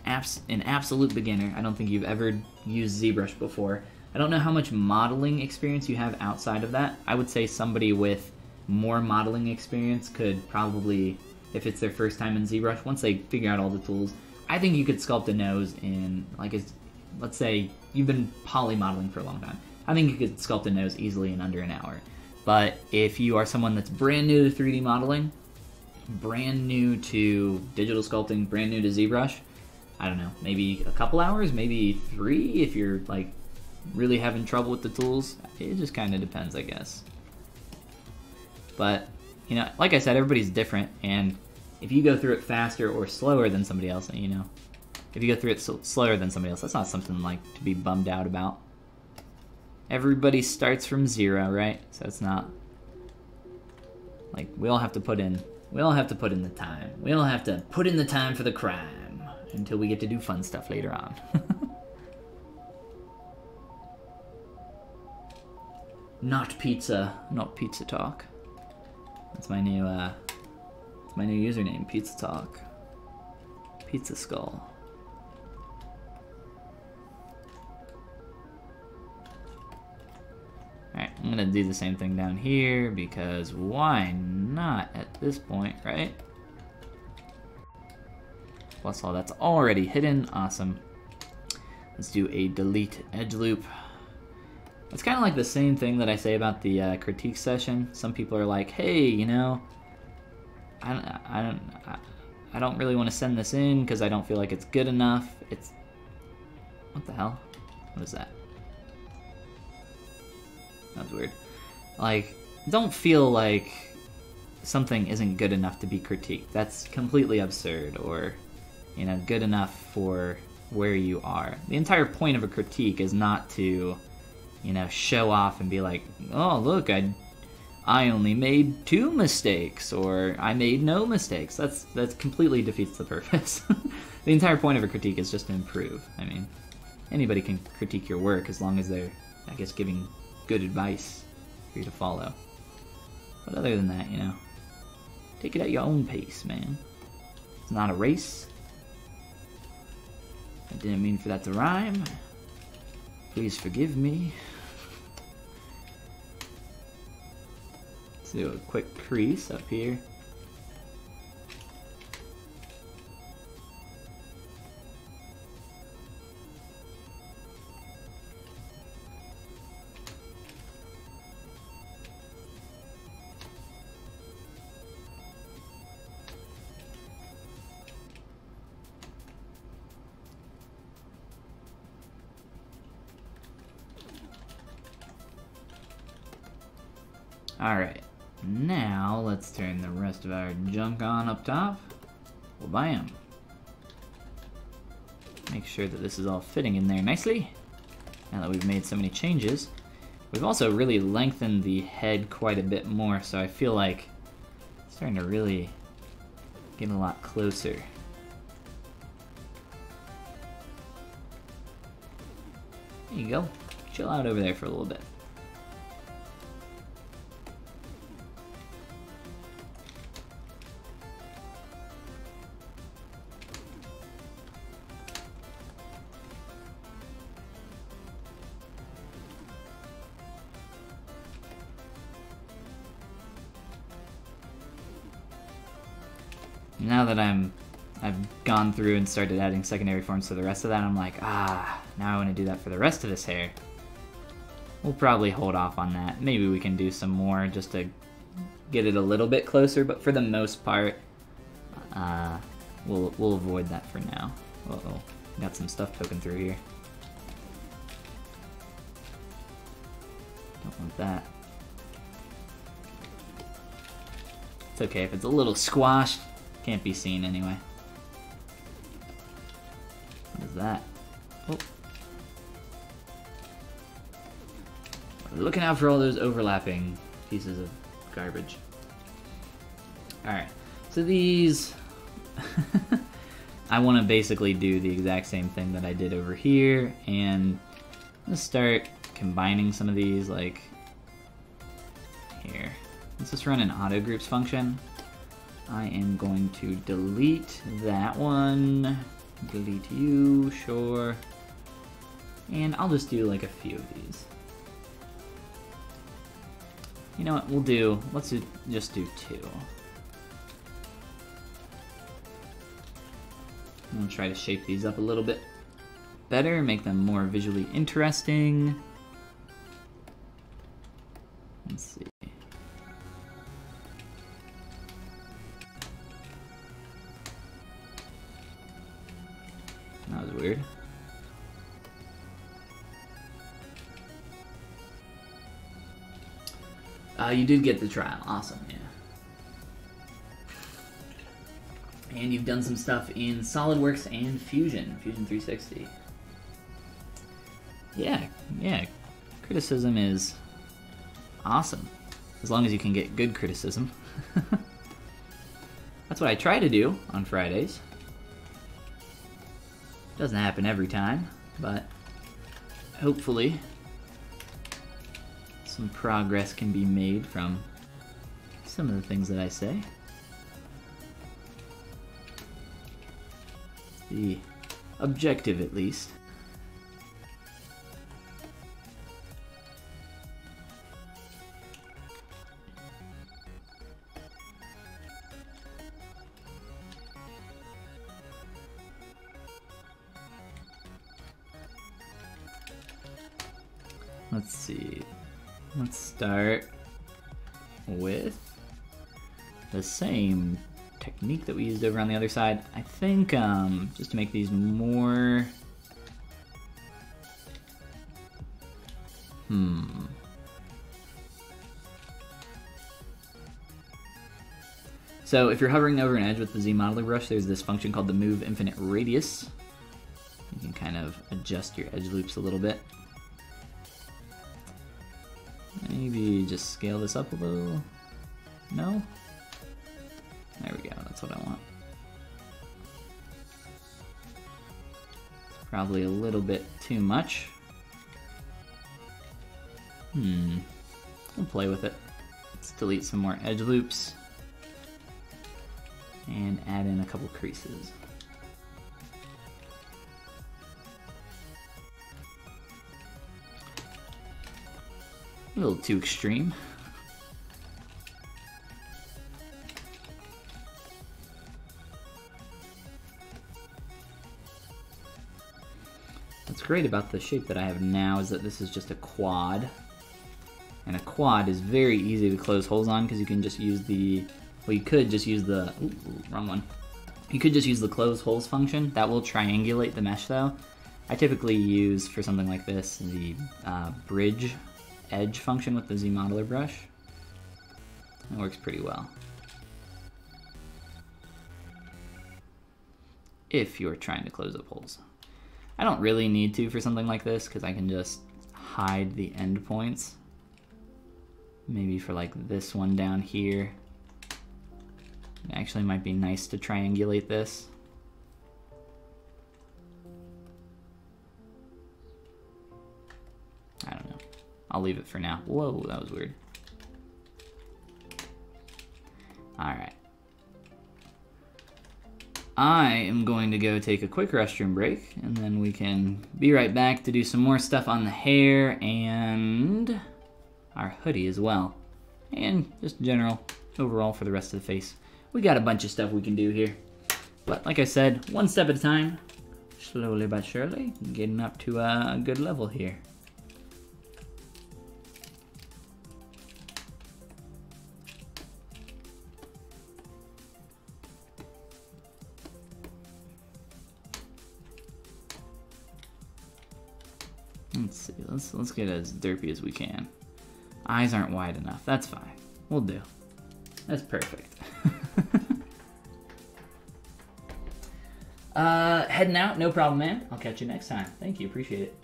an absolute beginner. I don't think you've ever used ZBrush before. I don't know how much modeling experience you have outside of that. I would say somebody with more modeling experience could probably, if it's their first time in ZBrush, once they figure out all the tools, I think you could sculpt a nose in, like, let's say you've been poly modeling for a long time. I think you could sculpt a nose easily in under an hour. But if you are someone that's brand new to 3D modeling, brand new to digital sculpting, brand new to ZBrush, I don't know, maybe a couple hours, maybe 3 if you're like really having trouble with the tools. It just kind of depends, I guess. But, you know, like I said, everybody's different, and if you go through it faster or slower than somebody else, you know, if you go through it slower than somebody else, that's not something like to be bummed out about. Everybody starts from 0, right? So it's not like we all have to put in the time. We all have to put in the time for the crime until we get to do fun stuff later on. Not pizza talk. That's my new username, Pizza Talk. Pizza Skull. Alright, I'm gonna do the same thing down here because why not at this point, right? Plus all that's already hidden, awesome. Let's do a delete edge loop. It's kind of like the same thing that I say about the critique session. Some people are like, hey, you know, I don't really want to send this in because I don't feel like it's good enough. It's, what the hell? What is that? That was weird. Like, don't feel like something isn't good enough to be critiqued. That's completely absurd, or, you know, good enough for where you are. The entire point of a critique is not to, you know, show off and be like, oh, look, I only made 2 mistakes, or I made no mistakes. That completely defeats the purpose. The entire point of a critique is just to improve. I mean, anybody can critique your work as long as they're, I guess, giving good advice for you to follow. But other than that, you know, take it at your own pace, man. It's not a race. I didn't mean for that to rhyme. Please forgive me. Let's do a quick crease up here. Alright, now let's turn the rest of our junk on up top. Well, bam. Make sure that this is all fitting in there nicely. Now that we've made so many changes. We've also really lengthened the head quite a bit more, so I feel like it's starting to really get a lot closer. There you go. Chill out over there for a little bit. Now that I've gone through and started adding secondary forms to the rest of that, I'm like, now I want to do that for the rest of this hair. We'll probably hold off on that. Maybe we can do some more just to get it a little bit closer, but for the most part, we'll avoid that for now. Uh-oh, got some stuff poking through here. Don't want that. It's okay if it's a little squashed. Can't be seen anyway. What is that? Oh. Looking out for all those overlapping pieces of garbage. Alright, so these... I want to basically do the exact same thing that I did over here, and let's start combining some of these, like... here. Let's just run an auto groups function. I am going to delete that one, delete you, sure, and I'll just do like a few of these. You know what, let's just do 2. I'm going to try to shape these up a little bit better, make them more visually interesting. Let's see. That was weird. You did get the trial. Awesome, yeah. And you've done some stuff in SolidWorks and Fusion 360. Yeah. Criticism is awesome. As long as you can get good criticism. That's what I try to do on Fridays. Doesn't happen every time, but hopefully some progress can be made from some of the things that I say. The objective, at least. Let's see. Let's start with the same technique that we used over on the other side. I think just to make these more... So if you're hovering over an edge with the Z modeler brush, there's this function called the move infinite radius. You can kind of adjust your edge loops a little bit. Maybe just scale this up a little. No? There we go, that's what I want. It's probably a little bit too much. We'll play with it. Let's delete some more edge loops. And add in a couple creases. A little too extreme. What's great about the shape that I have now is that this is just a quad. And a quad is very easy to close holes on because you can just use the... Well, you could just use the... Ooh, wrong one. You could just use the close holes function. That will triangulate the mesh though. I typically use, for something like this, the bridge edge function with the Z modeler brush. It works pretty well. If you're trying to close up holes. I don't really need to for something like this because I can just hide the endpoints. Maybe for like this one down here. It actually might be nice to triangulate this. I don't know. I'll leave it for now. Whoa, that was weird. Alright. I am going to go take a quick restroom break, and then we can be right back to do some more stuff on the hair and our hoodie as well. And just general, overall for the rest of the face. We got a bunch of stuff we can do here. But like I said, one step at a time, slowly but surely, getting up to a good level here. Let's see, let's get as derpy as we can. Eyes aren't wide enough, that's fine. We'll do. That's perfect. Heading out, no problem, man. I'll catch you next time. Thank you, appreciate it.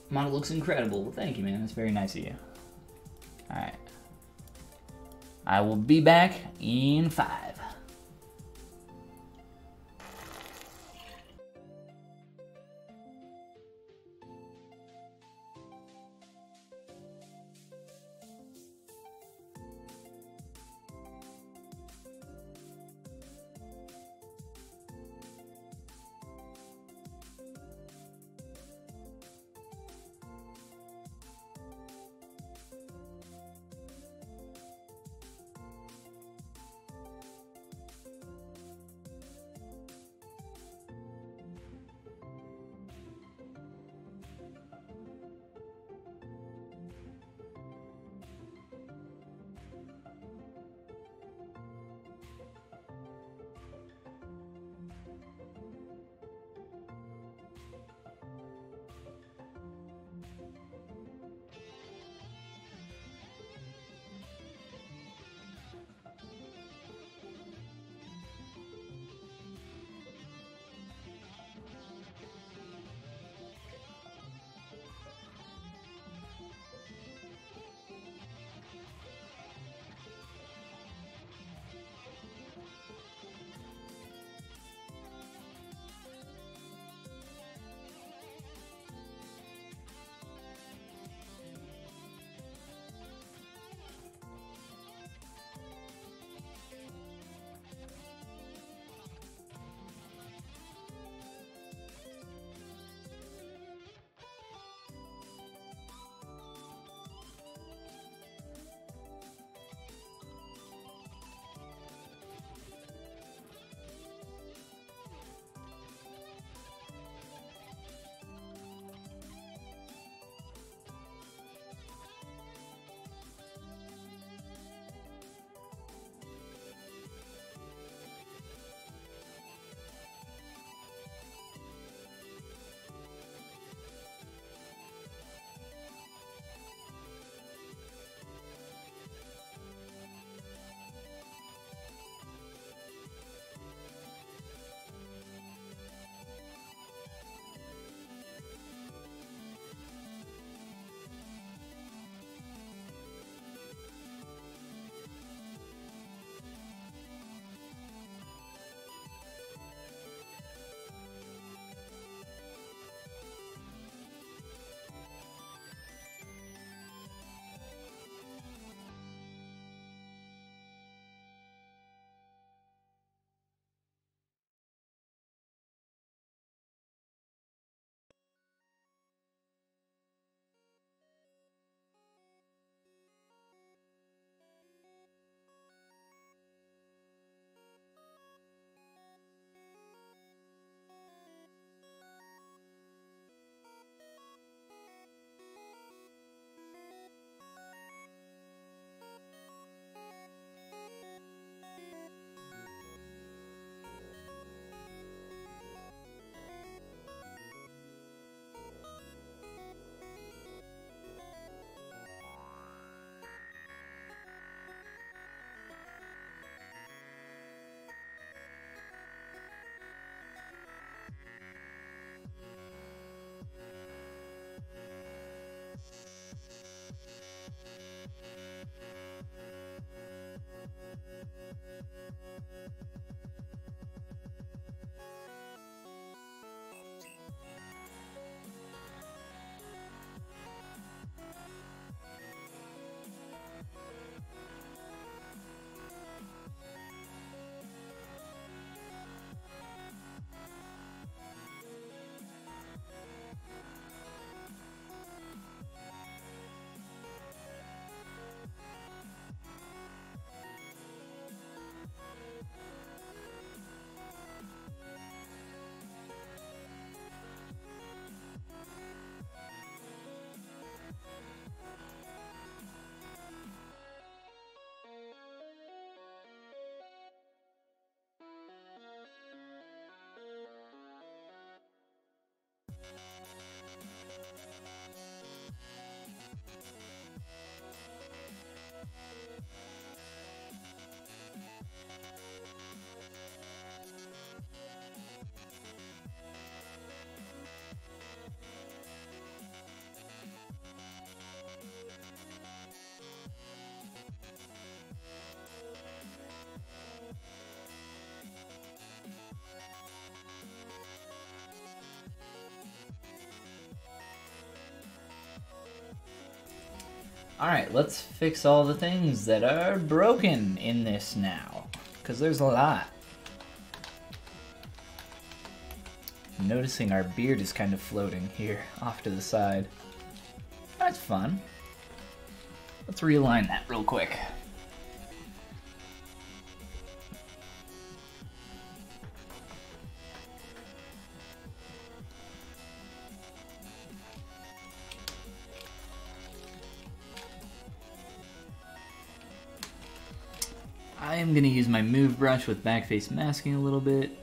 Model looks incredible. Well, thank you, man. That's very nice of you. Alright. I will be back in 5. Alright, let's fix all the things that are broken in this now, because there's a lot. I'm noticing our beard is kind of floating here off to the side. That's fun. Let's realign that real quick. I am going to use my move brush with backface masking a little bit.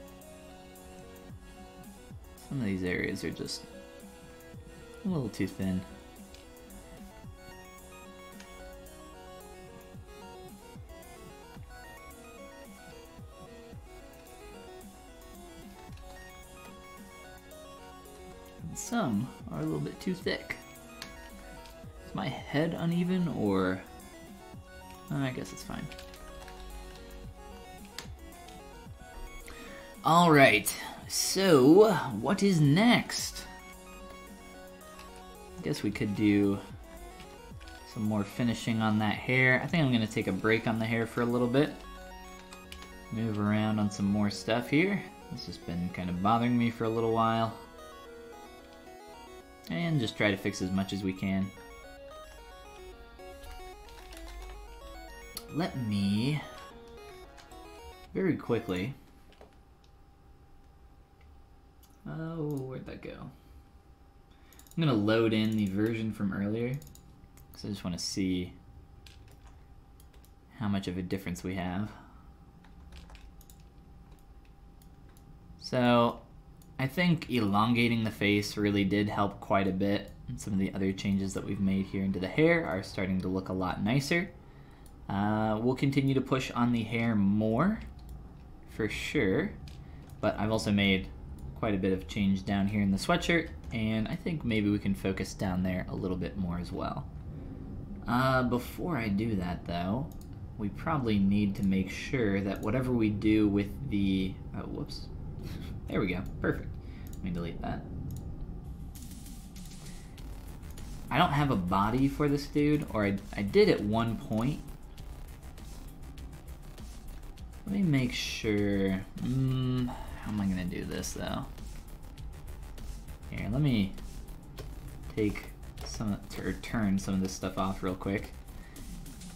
Some of these areas are just a little too thin. And some are a little bit too thick. Is my head uneven, or... I guess it's fine. Alright, so what is next? I guess we could do some more finishing on that hair. I think I'm going to take a break on the hair for a little bit. Move around on some more stuff here. This has been kind of bothering me for a little while. And just try to fix as much as we can. Let me very quickly... Oh, where'd that go? I'm gonna load in the version from earlier, because I just want to see how much of a difference we have. So, I think elongating the face really did help quite a bit, and some of the other changes that we've made here into the hair are starting to look a lot nicer. We'll continue to push on the hair more, for sure, but I've also made quite a bit of change down here in the sweatshirt, and I think maybe we can focus down there a little bit more as well. Before I do that though, we probably need to make sure that whatever we do with the... Oh, whoops. There we go. Perfect. Let me delete that. I don't have a body for this dude, or I did at one point. Let me make sure... How am I gonna do this though? Here, let me take some, or turn some of this stuff off real quick.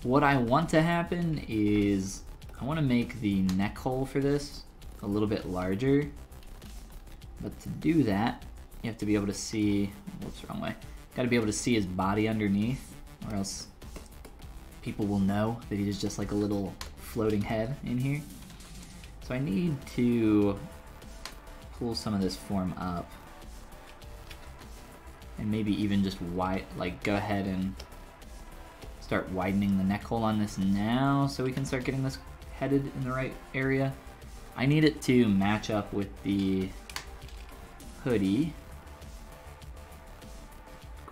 What I want to happen is I want to make the neck hole for this a little bit larger. But to do that, you have to be able to see, whoops, wrong way. Gotta be able to see his body underneath, or else people will know that he's just like a little floating head in here. So I need to pull some of this form up, and maybe even just go ahead and start widening the neck hole on this now, so we can start getting this headed in the right area. I need it to match up with the hoodie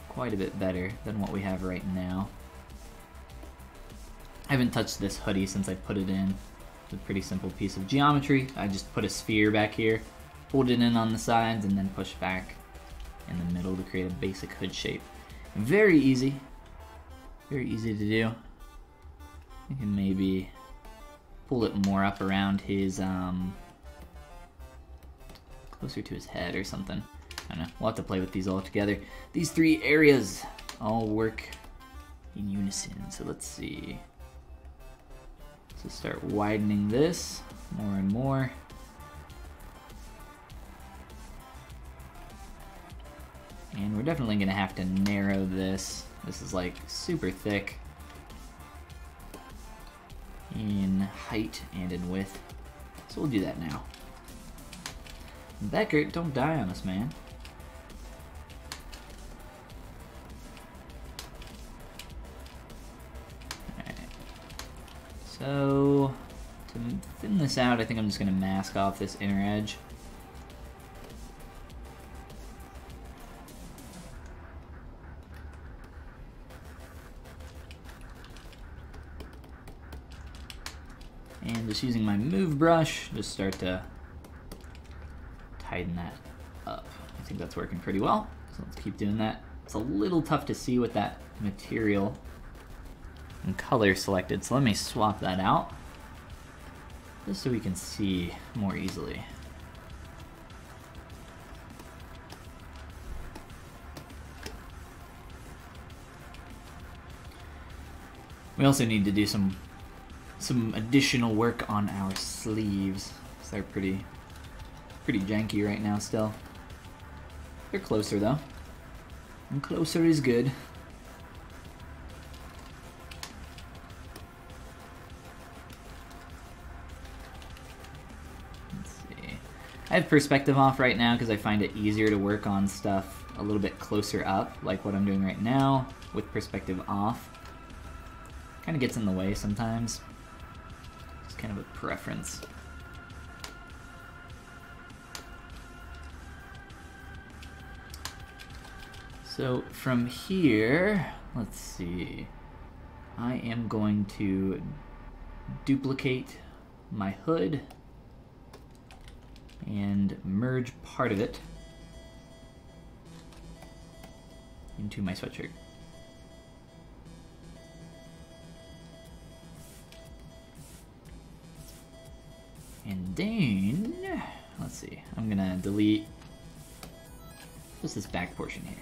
quite a bit better than what we have right now. I haven't touched this hoodie since I put it in. It's a pretty simple piece of geometry. I just put a sphere back here, pulled it in on the sides, and then pushed back in the middle to create a basic hood shape. Very easy. Very easy to do. I can maybe pull it more up around his, closer to his head or something. I don't know. We'll have to play with these all together. These three areas all work in unison. So let's see. So start widening this more and more. And we're definitely going to have to narrow this. This is like super thick in height and in width. So we'll do that now. Becker, don't die on us, man. Alright. So, to thin this out, I think I'm just going to mask off this inner edge. And just using my move brush, just start to tighten that up. I think that's working pretty well, so let's keep doing that. It's a little tough to see with that material and color selected, so let me swap that out just so we can see more easily. We also need to do some additional work on our sleeves. So they're pretty janky right now still. They're closer though. And closer is good. Let's see. I have perspective off right now because I find it easier to work on stuff a little bit closer up, like what I'm doing right now with perspective off. Kind of gets in the way sometimes. It's kind of a preference. So from here, let's see. I am going to duplicate my hood and merge part of it into my sweatshirt. And then, let's see, I'm gonna delete just this back portion here.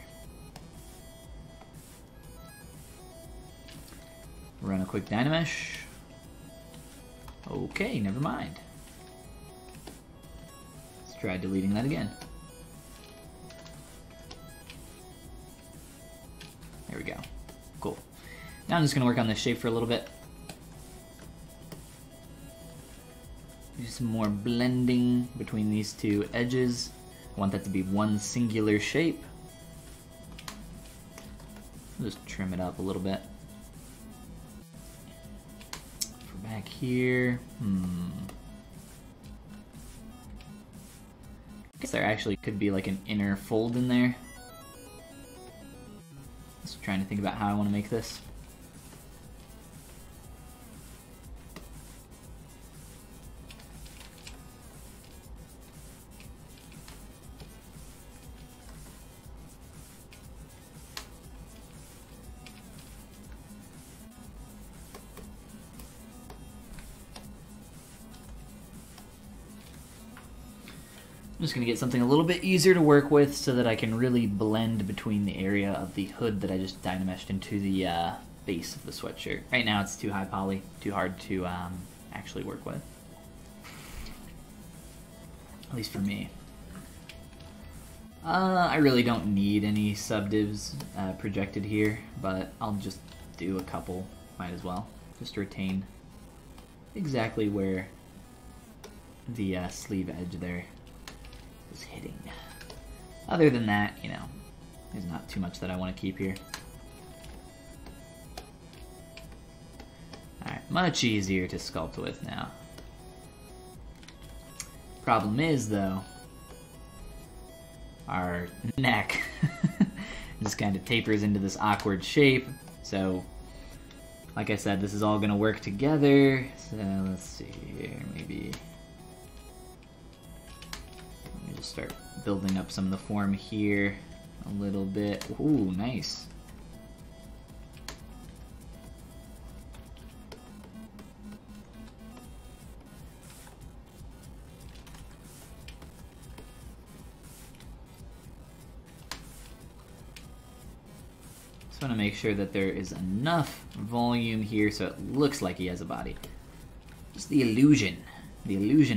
Run a quick Dynamesh. Okay, never mind. Let's try deleting that again. There we go. Cool. Now I'm just gonna work on this shape for a little bit. Do some more blending between these two edges. I want that to be one singular shape. I'll just trim it up a little bit. For back here, I guess there actually could be like an inner fold in there. Just trying to think about how I want to make this. I'm just going to get something a little bit easier to work with so that I can really blend between the area of the hood that I just dynameshed into the base of the sweatshirt. Right now it's too high poly, too hard to actually work with. At least for me. I really don't need any subdivs projected here, but I'll just do a couple, might as well. Just to retain exactly where the sleeve edge there is hitting. Other than that, you know, there's not too much that I want to keep here. Alright, much easier to sculpt with now. Problem is, though, our neck just kind of tapers into this awkward shape. So, like I said, this is all going to work together. So, let's see here, maybe just start building up some of the form here a little bit. Ooh, nice. Just want to make sure that there is enough volume here so it looks like he has a body. Just the illusion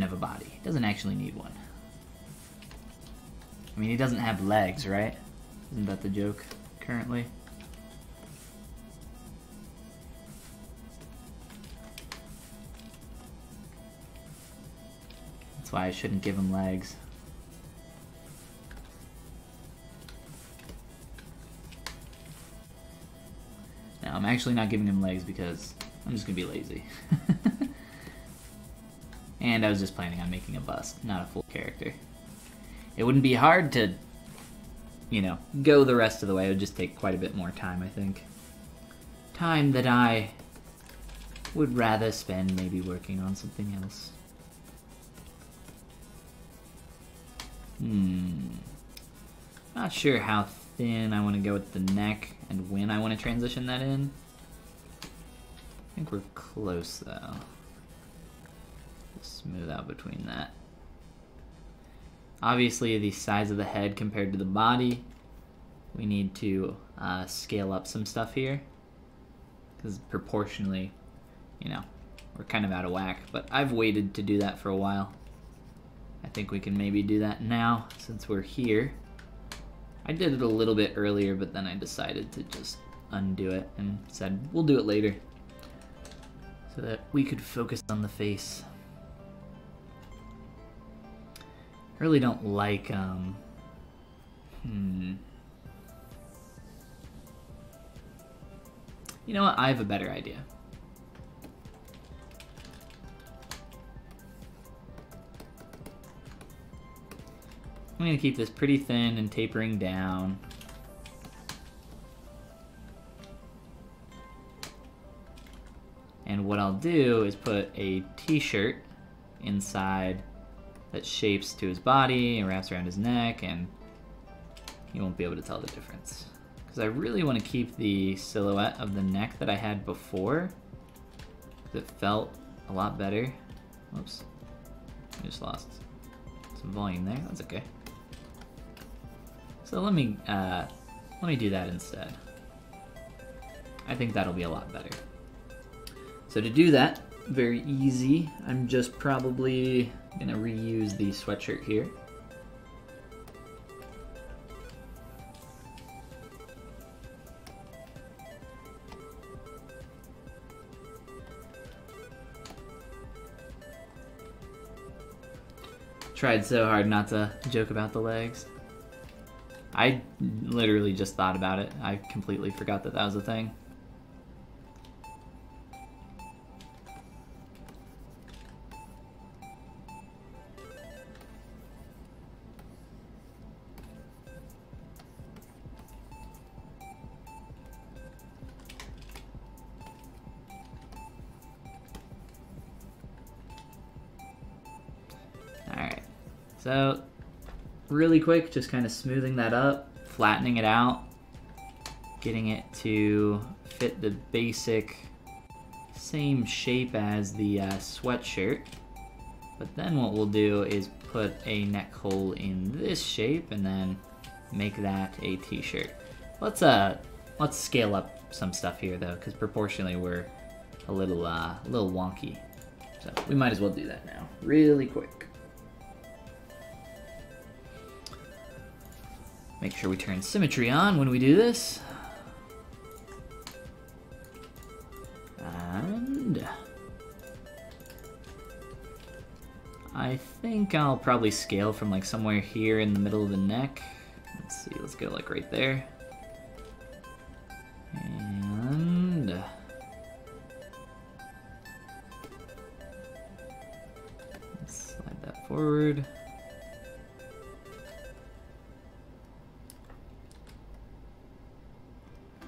of a body. He doesn't actually need one. I mean, he doesn't have legs, right? Isn't that the joke currently? That's why I shouldn't give him legs. No, I'm actually not giving him legs because I'm just gonna be lazy. And I was just planning on making a bust, not a full character. It wouldn't be hard to, you know, go the rest of the way. It would just take quite a bit more time, I think. Time that I would rather spend maybe working on something else. Not sure how thin I want to go with the neck and when I want to transition that in. I think we're close though. Just smooth out between that. Obviously the size of the head compared to the body, we need to scale up some stuff here. Because proportionally, you know, we're kind of out of whack. But I've waited to do that for a while. I think we can maybe do that now since we're here. I did it a little bit earlier, but then I decided to just undo it and said we'll do it later so that we could focus on the face. I really don't like you know what? I have a better idea. I'm gonna keep this pretty thin and tapering down. And what I'll do is put a t-shirt inside that shapes to his body and wraps around his neck, and you won't be able to tell the difference. Because I really want to keep the silhouette of the neck that I had before, because it felt a lot better. Whoops, I just lost some volume there. That's okay. So let me do that instead. I think that'll be a lot better. So to do that, very easy. I'm just probably gonna reuse the sweatshirt here. Tried so hard not to joke about the legs. I literally just thought about it. I completely forgot that that was a thing. So, really quick, just kind of smoothing that up, flattening it out, getting it to fit the basic same shape as the sweatshirt. But then what we'll do is put a neck hole in this shape and then make that a t-shirt. Let's scale up some stuff here though, because proportionally we're a little wonky. So we might as well do that now, really quick. Make sure we turn symmetry on when we do this. And I think I'll probably scale from like somewhere here in the middle of the neck. Let's see, let's go like right there. And let's slide that forward.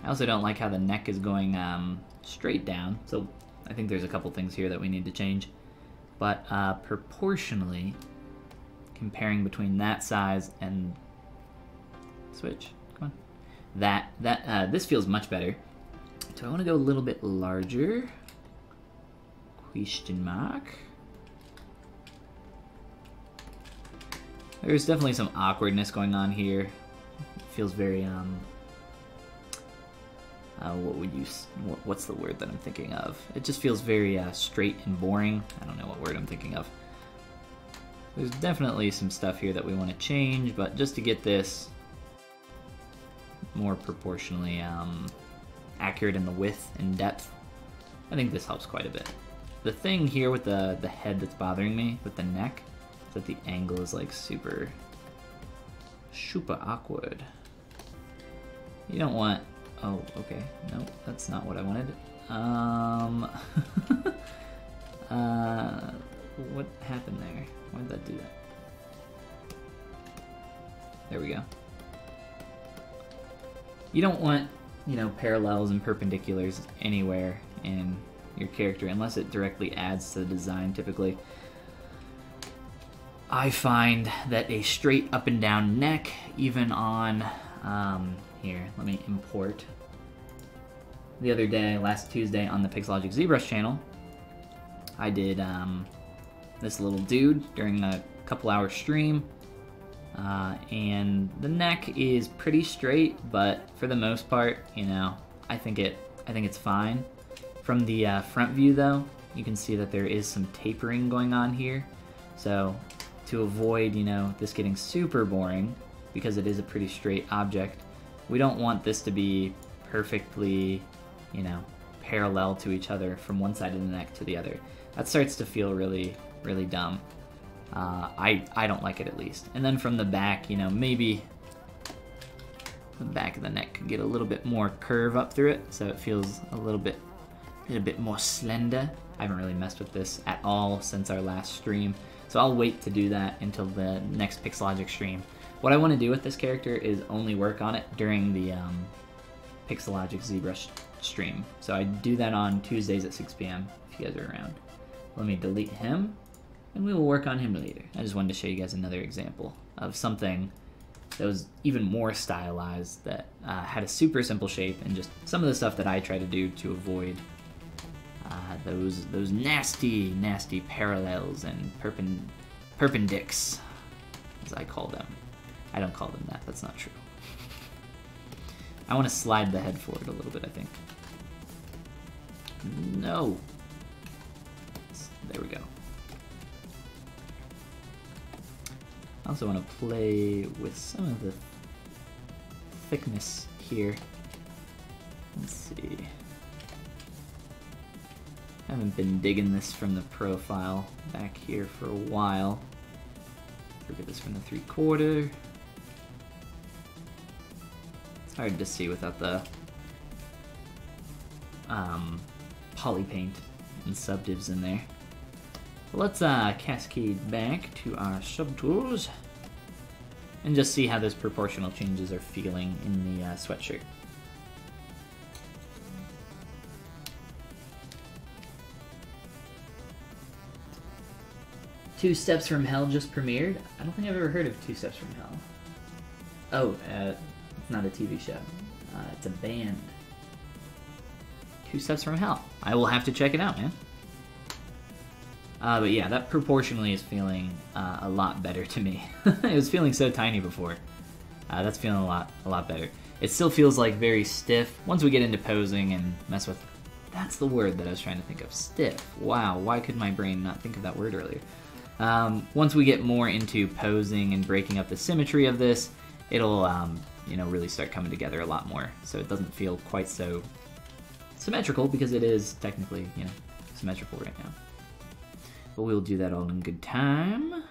I also don't like how the neck is going straight down, so I think there's a couple things here that we need to change. But proportionally, comparing between that size and switch, come on, this feels much better. So I want to go a little bit larger. Question mark. There's definitely some awkwardness going on here. It feels very what's the word that I'm thinking of? It just feels very straight and boring. I don't know what word I'm thinking of. There's definitely some stuff here that we want to change, but just to get this more proportionally accurate in the width and depth, I think this helps quite a bit. The thing here with the head that's bothering me, with the neck, is that the angle is like super awkward. You don't want... Oh, okay. No, that's not what I wanted. What happened there? Why did that do that? There we go. You don't want, you know, parallels and perpendiculars anywhere in your character unless it directly adds to the design, typically. I find that a straight up and down neck, even on... here, let me import. the other day, last Tuesday, on the Pixologic ZBrush channel, I did this little dude during a couple-hour stream, and the neck is pretty straight, but for the most part, you know, I think it's fine. From the front view, though, you can see that there is some tapering going on here. So to avoid, you know, this getting super boring, because it is a pretty straight object, we don't want this to be perfectly, you know, parallel to each other from one side of the neck to the other. That starts to feel really, really dumb. I don't like it, at least. And then from the back, you know, maybe the back of the neck could get a little bit more curve up through it, so it feels a little bit more slender. I haven't really messed with this at all since our last stream, so I'll wait to do that until the next Pixologic stream. What I want to do with this character is only work on it during the Pixologic ZBrush stream. So I do that on Tuesdays at 6 p.m. if you guys are around. Let me delete him, and we will work on him later. I just wanted to show you guys another example of something that was even more stylized, that had a super simple shape, and just some of the stuff that I try to do to avoid those nasty, nasty parallels and perpendics, as I call them. I don't call them that, that's not true. I want to slide the head forward a little bit, I think. No. There we go. I also want to play with some of the thickness here. Let's see. I haven't been digging this from the profile back here for a while. Look at this from the 3/4. It's hard to see without the poly paint and subdivs in there. Let's cascade back to our subtools and just see how those proportional changes are feeling in the sweatshirt. Two Steps from Hell just premiered? I don't think I've ever heard of Two Steps from Hell. Oh, it's not a TV show. It's a band. Two Steps from Hell. I will have to check it out, man. But yeah, that proportionally is feeling a lot better to me. It was feeling so tiny before. That's feeling a lot better. It still feels like very stiff. Once we get into posing and mess with... That's the word that I was trying to think of. Stiff. Wow, why could my brain not think of that word earlier? Once we get more into posing and breaking up the symmetry of this, it'll, you know, really start coming together a lot more. So it doesn't feel quite so symmetrical, because it is technically, you know, symmetrical right now. But we'll do that all in good time.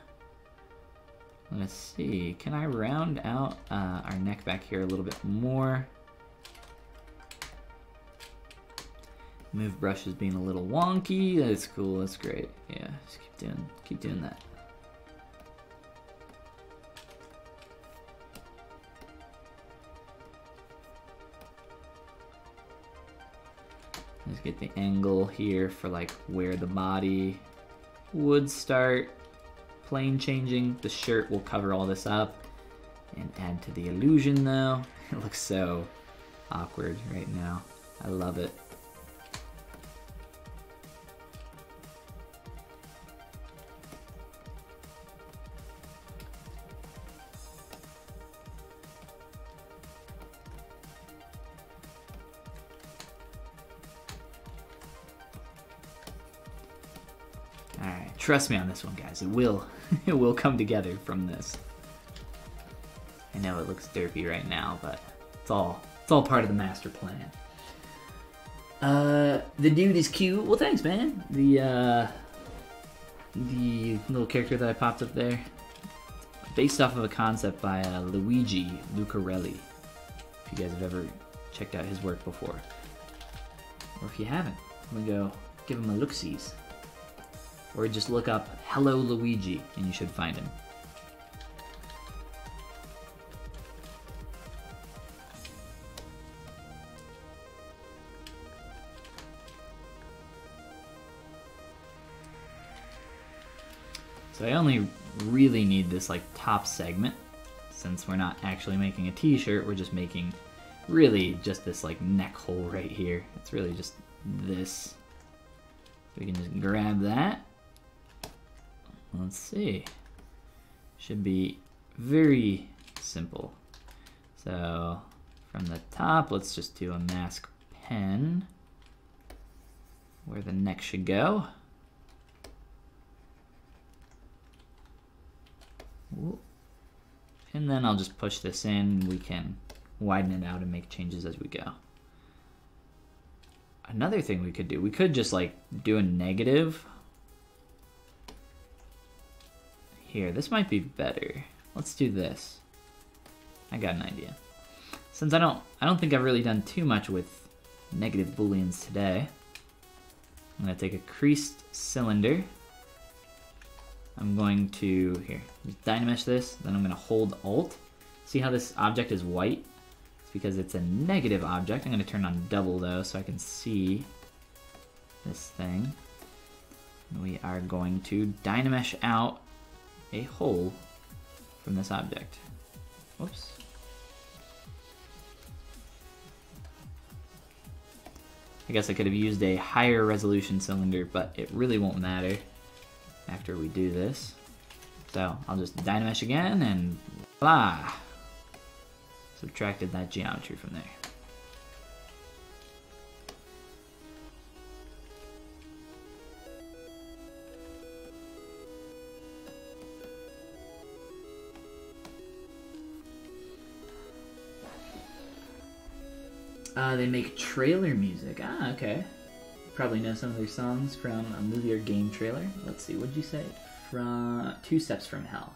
Let's see, can I round out our neck back here a little bit more? Move brush is being a little wonky. That's cool, that's great. Yeah, just keep doing that. Let's get the angle here for like where the body would start plane changing. The shirt will cover all this up and add to the illusion though. It looks so awkward right now. I love it. Alright, trust me on this one, guys. It will come together from this. I know it looks derpy right now, but it's all part of the master plan. The dude is cute. Well, thanks, man. The little character that I popped up there, based off of a concept by Luigi Lucarelli. If you guys have ever checked out his work before, or if you haven't, I'm gonna go give him a look-sees. Or just look up Hello Luigi and you should find him. So I only really need this like top segment, since we're not actually making a t-shirt, we're just making really just this like neck hole right here. It's really just this. So we can just grab that. Let's see. Should be very simple. So from the top, let's just do a mask pen where the neck should go. And then I'll just push this in. We can widen it out and make changes as we go. Another thing we could do, we could just like do a negative. Here, this might be better. Let's do this. I got an idea. Since I don't think I've really done too much with negative booleans today, I'm gonna take a creased cylinder. I'm going to, here, just dynamesh this, then I'm gonna hold Alt. See how this object is white? It's because it's a negative object. I'm gonna turn on double though so I can see this thing. And we are going to dynamesh out a hole from this object. Whoops. I guess I could have used a higher resolution cylinder, but it really won't matter after we do this. So I'll just dynamesh again and voila! Subtracted that geometry from there. They make trailer music. Ah, okay. Probably know some of their songs from a movie or game trailer. Let's see, what'd you say? From 2 Steps from Hell.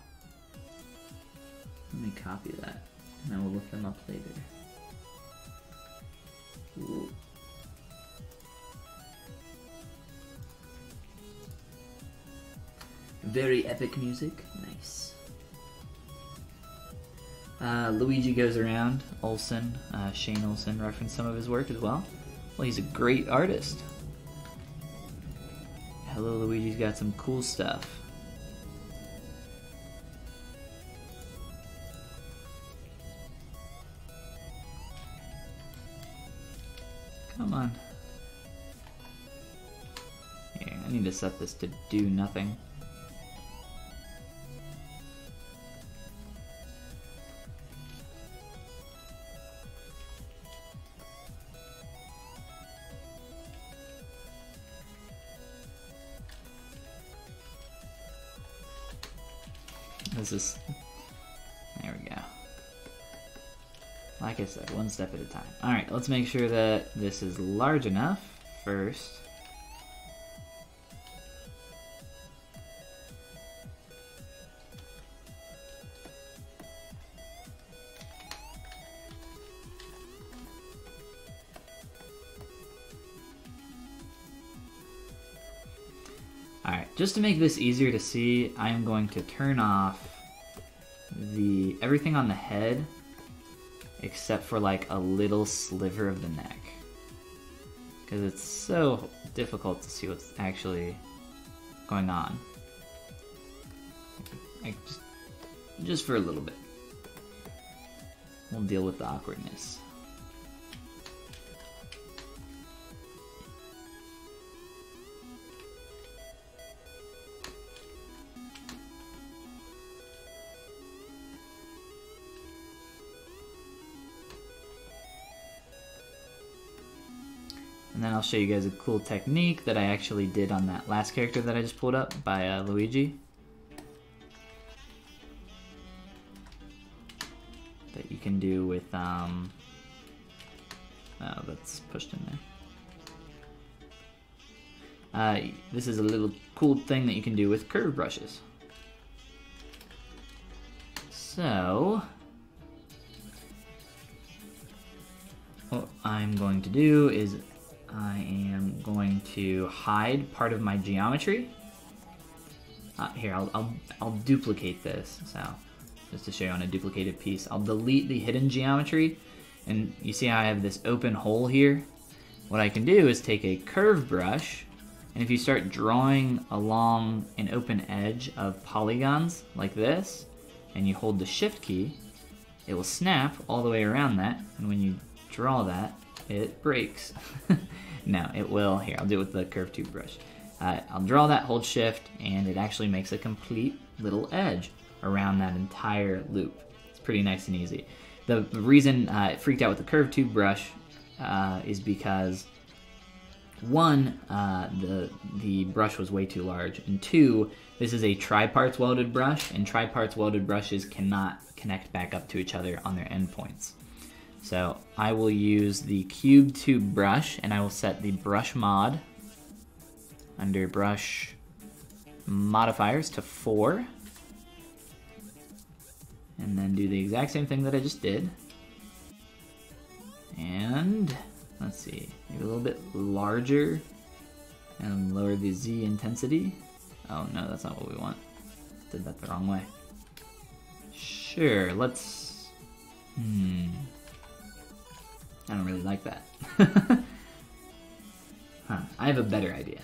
Let me copy that, and then we'll look them up later. Ooh. Very epic music. Nice. Luigi Goes Around, Olsen, Shane Olsen referenced some of his work as well. Well, he's a great artist. Hello Luigi's got some cool stuff. Come on. Here, I need to set this to do nothing. This is, there we go. Like I said, one step at a time. Alright, let's make sure that this is large enough first. Alright, just to make this easier to see, I am going to turn off everything on the head except for like a little sliver of the neck, because it's so difficult to see what's actually going on. Just for a little bit. We'll deal with the awkwardness. And then I'll show you guys a cool technique that I actually did on that last character that I just pulled up by Luigi. That you can do with, oh, that's pushed in there. This is a little cool thing that you can do with curve brushes. So, what I'm going to do is I am going to hide part of my geometry. Here, I'll duplicate this. So, just to show you on a duplicated piece, I'll delete the hidden geometry, and you see how I have this open hole here? What I can do is take a curve brush, and if you start drawing along an open edge of polygons like this, and you hold the shift key, it will snap all the way around that, and when you draw that, it breaks. No, it will. Here, I'll do it with the curved tube brush. I'll draw that, hold shift, and it actually makes a complete little edge around that entire loop. It's pretty nice and easy. The reason it freaked out with the curved tube brush is because one, the brush was way too large, and two, this is a tri-parts welded brush, and tri-parts welded brushes cannot connect back up to each other on their endpoints. So I will use the cube tube brush, and I will set the brush mod under brush modifiers to 4, and then do the exact same thing that I just did. And let's see, maybe a little bit larger and lower the Z intensity. Oh no, that's not what we want. Did that the wrong way. Sure, let's, I don't really like that. I have a better idea.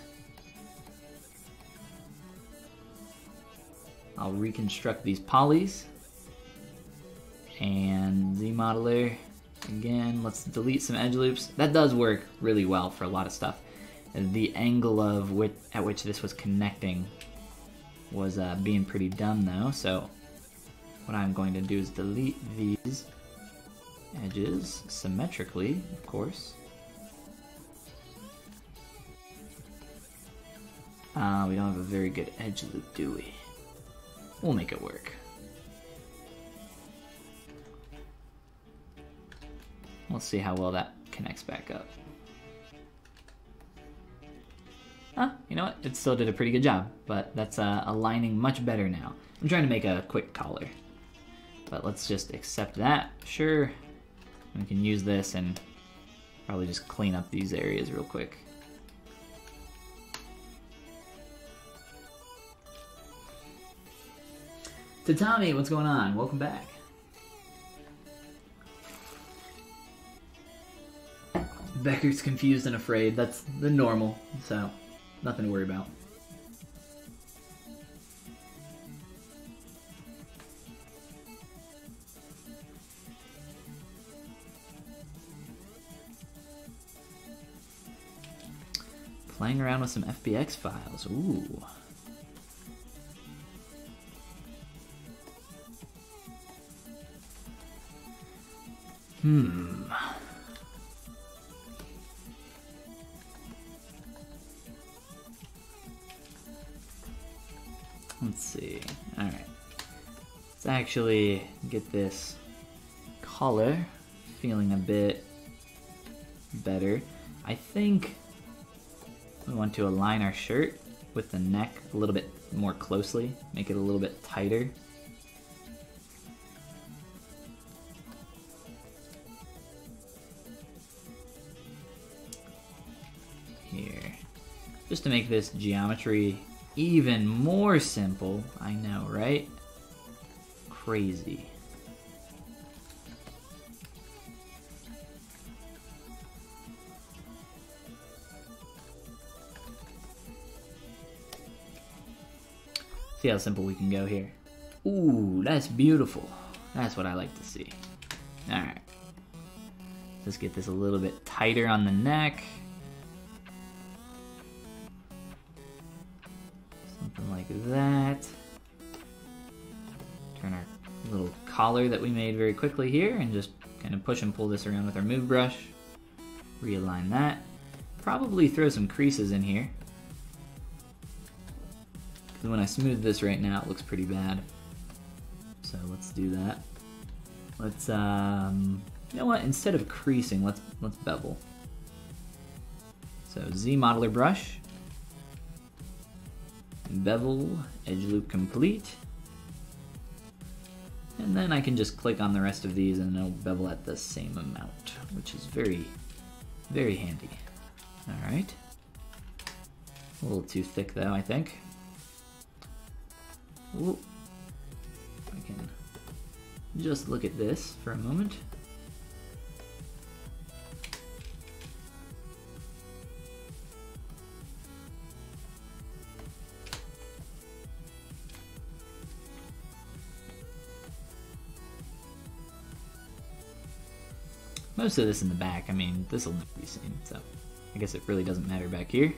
I'll reconstruct these polys. And Z-modeler, again, let's delete some edge loops. That does work really well for a lot of stuff. The angle of at which this was connecting was being pretty dumb though, so what I'm going to do is delete these edges symmetrically, of course. We don't have a very good edge loop, do we? We'll make it work. We'll see how well that connects back up. You know what? It still did a pretty good job, but that's aligning much better now. I'm trying to make a quick collar, but let's just accept that. Sure, we can use this and probably just clean up these areas real quick. Tatami, what's going on? Welcome back. Becker's confused and afraid. That's the normal, so nothing to worry about. Playing around with some FBX files. Ooh. Let's see. Alright. Let's actually get this collar feeling a bit better. I think we want to align our shirt with the neck a little bit more closely, make it a little bit tighter. Here. Just to make this geometry even more simple. I know, right? Crazy. See how simple we can go here. Ooh, that's beautiful. That's what I like to see. Alright. Let's get this a little bit tighter on the neck. Something like that. Turn our little collar that we made very quickly here and just kind of push and pull this around with our move brush. Realign that. Probably throw some creases in here. Because when I smooth this right now, it looks pretty bad. So let's do that. Let's, you know what? Instead of creasing, let's bevel. So Z-modeler brush. Bevel, edge loop complete. And then I can just click on the rest of these and it'll bevel at the same amount, which is very, very handy. All right. A little too thick though, I think. Ooh. I can just look at this for a moment. Most of this in the back, I mean, this will never be seen, so I guess it really doesn't matter back here.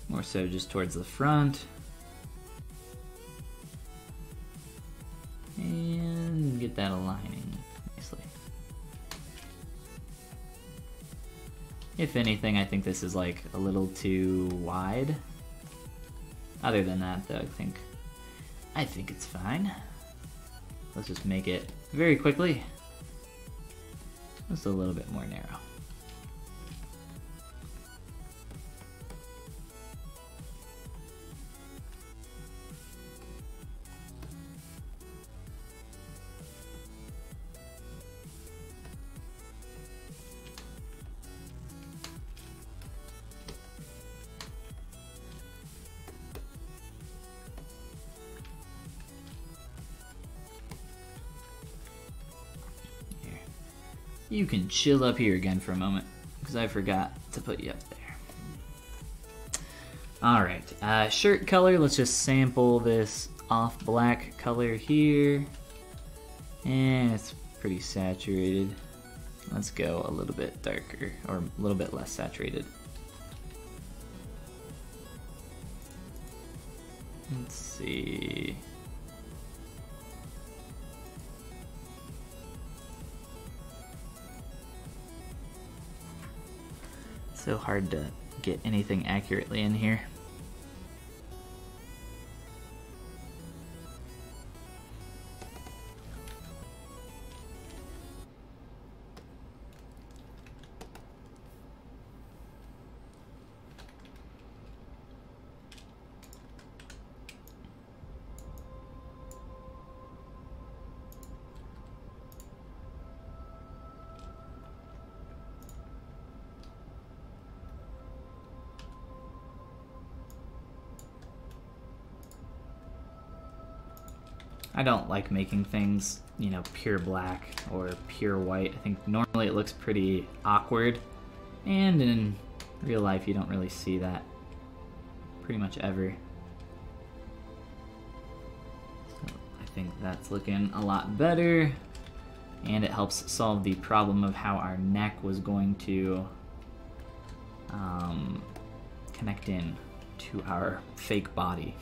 More so just towards the front. And get that aligning nicely. If anything, I think this is like a little too wide. Other than that, though, I think it's fine. Let's just make it very quickly just a little bit more narrow. You can chill up here again for a moment, because I forgot to put you up there. Alright, shirt color, let's just sample this off black color here. And it's pretty saturated. Let's go a little bit darker, or a little bit less saturated. Let's see. So hard to get anything accurately in here. I don't like making things, you know, pure black or pure white. I think normally it looks pretty awkward, and in real life you don't really see that pretty much ever. So I think that's looking a lot better, and it helps solve the problem of how our neck was going to connect in to our fake body.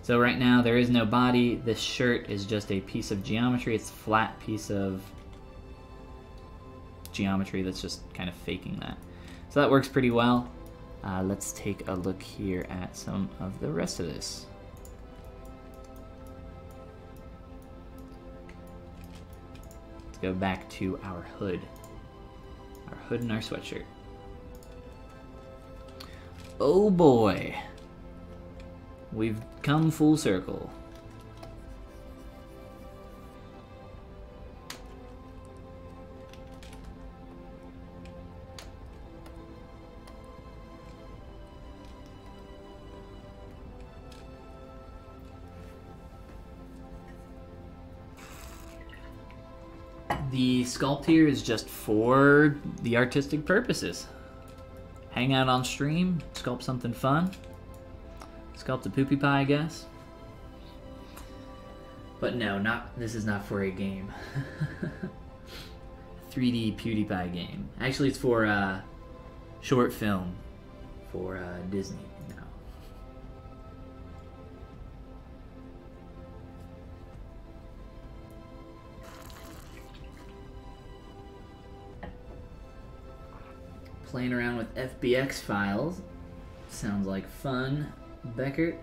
So right now there is no body. This shirt is just a piece of geometry. It's a flat piece of geometry that's just kind of faking that. So that works pretty well. Let's take a look here at some of the rest of this. Let's go back to our hood. Our hood and our sweatshirt. Oh boy. We've come full circle. The sculpt here is just for the artistic purposes. Hang out on stream, sculpt something fun. Sculpt a PewDiePie, I guess. But no, this is not for a game. 3D PewDiePie game. Actually, it's for a short film for Disney now. Playing around with FBX files. Sounds like fun. Becker.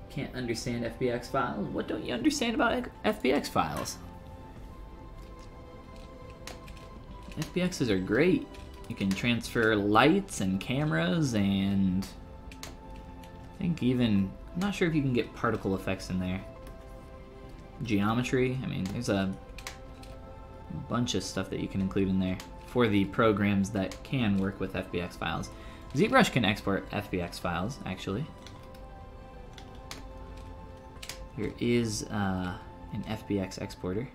Can't understand FBX files? What don't you understand about FBX files? FBXs are great. You can transfer lights and cameras, and I think even, I'm not sure if you can get particle effects in there. Geometry, I mean, there's a bunch of stuff that you can include in there for the programs that can work with FBX files. ZBrush can export FBX files, actually. Here is an FBX exporter.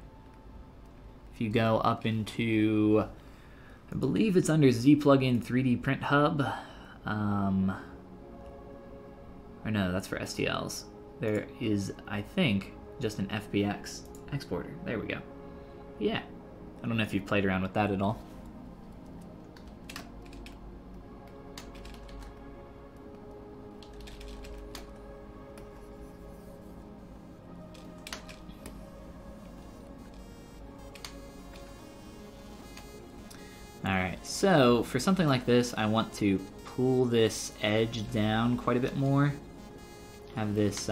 If you go up into, I believe it's under ZPlugin 3D Print Hub, or no, that's for STLs. there is, I think, just an FBX exporter. There we go. Yeah. I don't know if you've played around with that at all. Alright, so for something like this, I want to pull this edge down quite a bit more. Have this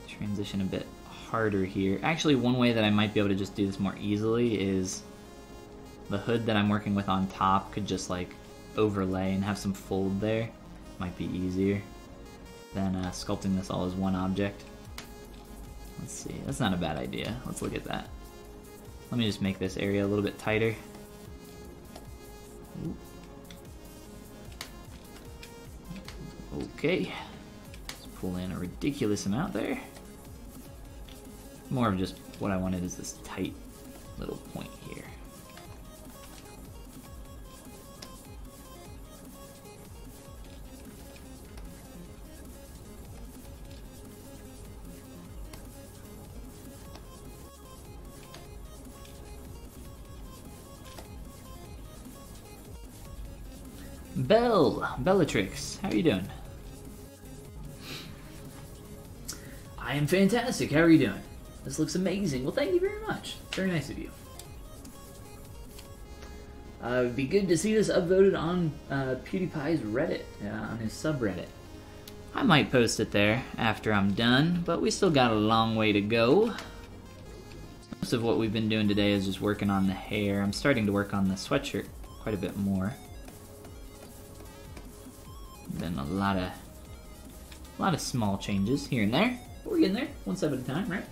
transition a bit harder here. Actually, one way that I might be able to just do this more easily is the hood that I'm working with on top could just like overlay and have some fold there. Might be easier than sculpting this all as one object. Let's see, that's not a bad idea. Let's look at that. Let me just make this area a little bit tighter. Ooh. Okay, let's pull in a ridiculous amount there. More of just what I wanted is this tight little point here. Bellatrix, how are you doing? I am fantastic, how are you doing? This looks amazing. Well, thank you very much. Very nice of you. It would be good to see this upvoted on PewDiePie's Reddit, on his subreddit. I might post it there after I'm done, but we still got a long way to go. Most of what we've been doing today is just working on the hair. I'm starting to work on the sweatshirt quite a bit more. Been a lot of small changes here and there. But we're getting there, one step at a time, right?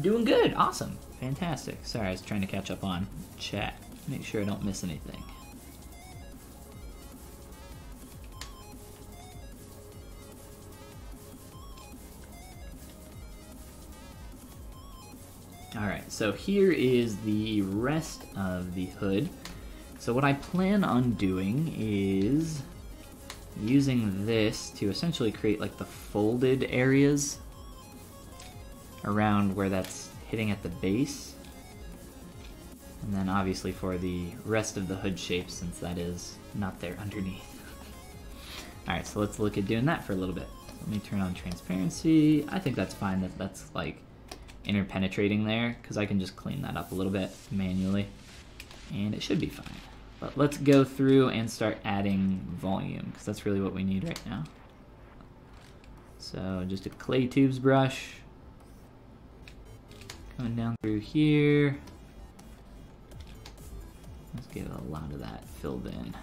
Doing good, awesome, fantastic. Sorry, I was trying to catch up on chat. Make sure I don't miss anything. Alright, so here is the rest of the hood. So what I plan on doing is using this to essentially create like the folded areas around where that's hitting at the base. And then obviously for the rest of the hood shape, since that is not there underneath. Alright, so let's look at doing that for a little bit. Let me turn on transparency. I think that's fine that that's like interpenetrating there, because I can just clean that up a little bit manually and it should be fine. But let's go through and start adding volume, because that's really what we need right now. So just a clay tubes brush coming down through here. Let's get a lot of that filled in.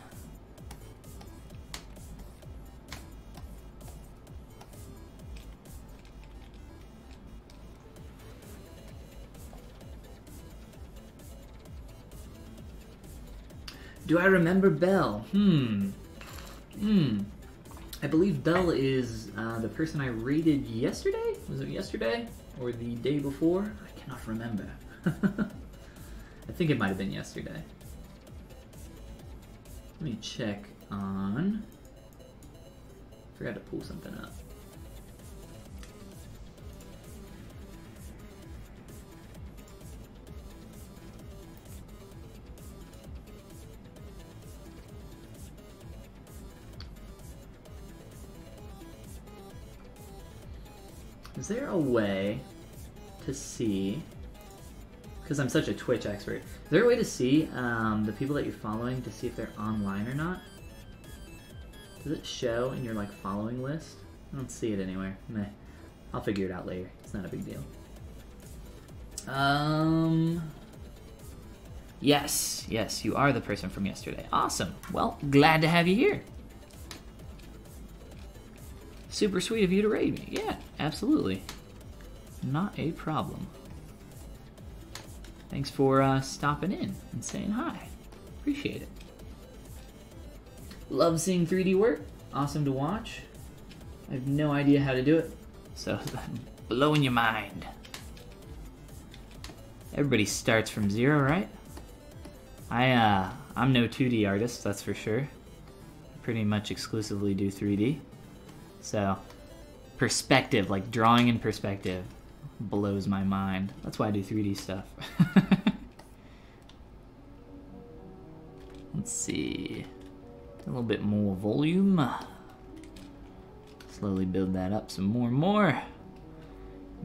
Do I remember Belle? I believe Belle is the person I raided yesterday? Was it yesterday? Or the day before? I cannot remember. I think it might have been yesterday. Let me check on... Forgot to pull something up. Is there a way to see, because I'm such a Twitch expert, is there a way to see the people that you're following to see if they're online or not? Does it show in your like following list? I don't see it anywhere. Meh. I'll figure it out later. It's not a big deal. Yes, you are the person from yesterday. Awesome. Well, glad to have you here. Super sweet of you to raid me. Yeah, absolutely. Not a problem. Thanks for stopping in and saying hi. Appreciate it. Love seeing 3D work. Awesome to watch. I have no idea how to do it, so blowing your mind. Everybody starts from zero, right? I'm no 2D artist, that's for sure. Pretty much exclusively do 3D. So, perspective, like drawing in perspective, blows my mind. That's why I do 3D stuff. Let's see. A little bit more volume. Slowly build that up some more and more.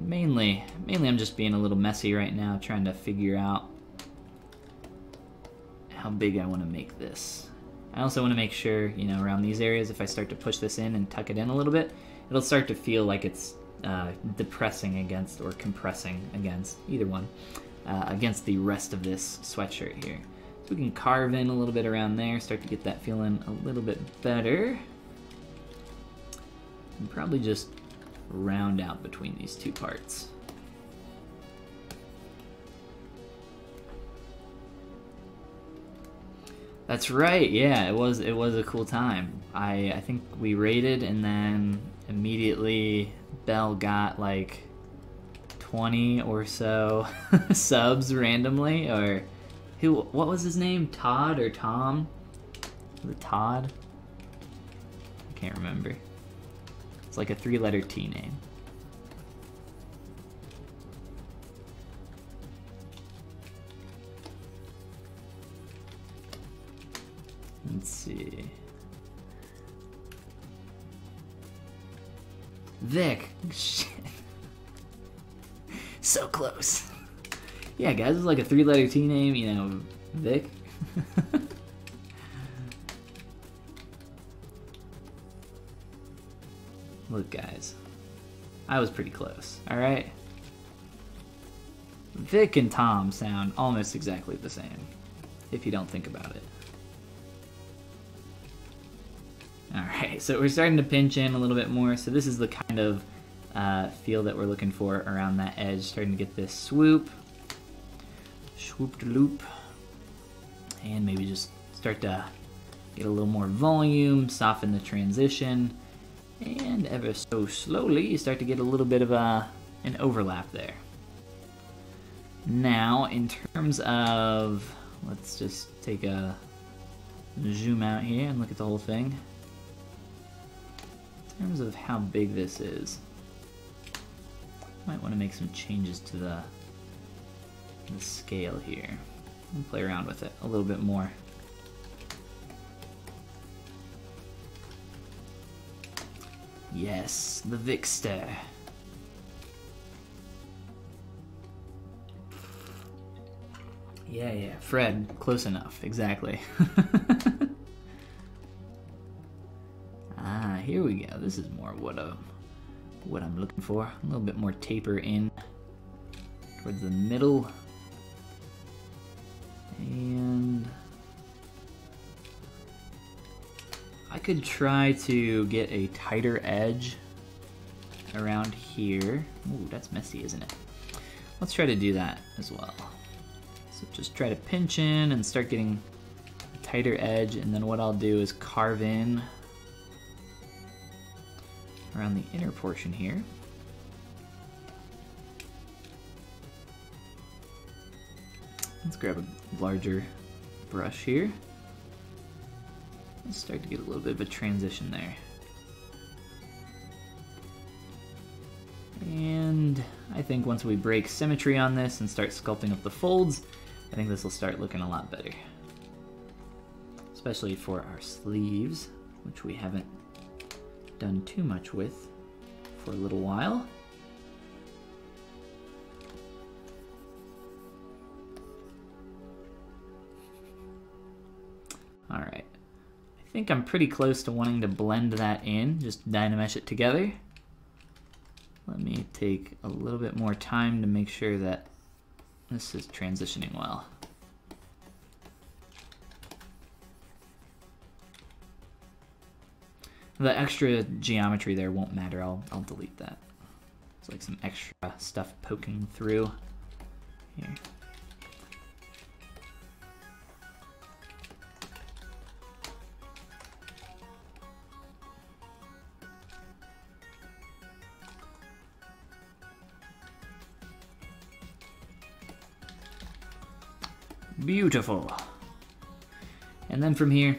Mainly I'm just being a little messy right now, trying to figure out how big I want to make this. I also want to make sure, you know, around these areas, if I start to push this in and tuck it in a little bit, it'll start to feel like it's depressing against or compressing against, either one, against the rest of this sweatshirt here. So we can carve in a little bit around there, start to get that feeling a little bit better. And probably just round out between these two parts. That's right, yeah, it was a cool time. I think we raided and then immediately Bell got like 20 or so subs randomly, or what was his name? Todd or Tom? Was it Todd? I can't remember. It's like a 3-letter T name. Let's see. Vic. Shit. So close. Yeah, guys, it's like a 3-letter T name, you know, Vic. Look, guys. I was pretty close, alright? Vic and Tom sound almost exactly the same, if you don't think about it. Alright, so we're starting to pinch in a little bit more, so this is the kind of feel that we're looking for around that edge, starting to get this swoop, swoop-de-loop, and maybe just start to get a little more volume, soften the transition, and ever so slowly you start to get a little bit of an overlap there. Now, in terms of, let's just take a zoom out here and look at the whole thing. In terms of how big this is, might want to make some changes to the scale here and play around with it a little bit more. Yes, the Vixter. Yeah, Fred, close enough, exactly. Ah, here we go. This is more what I'm looking for. A little bit more taper in towards the middle. And I could try to get a tighter edge around here. Ooh, that's messy, isn't it? Let's try to do that as well. So just try to pinch in and start getting a tighter edge, and then what I'll do is carve in around the inner portion here. Let's grab a larger brush here. Let's start to get a little bit of a transition there. And I think once we break symmetry on this and start sculpting up the folds, I think this will start looking a lot better. Especially for our sleeves, which we haven't done too much with for a little while. Alright, I think I'm pretty close to wanting to blend that in, just Dynamesh it together. Let me take a little bit more time to make sure that this is transitioning well. The extra geometry there won't matter, I'll delete that. It's like some extra stuff poking through here. Beautiful. And then from here,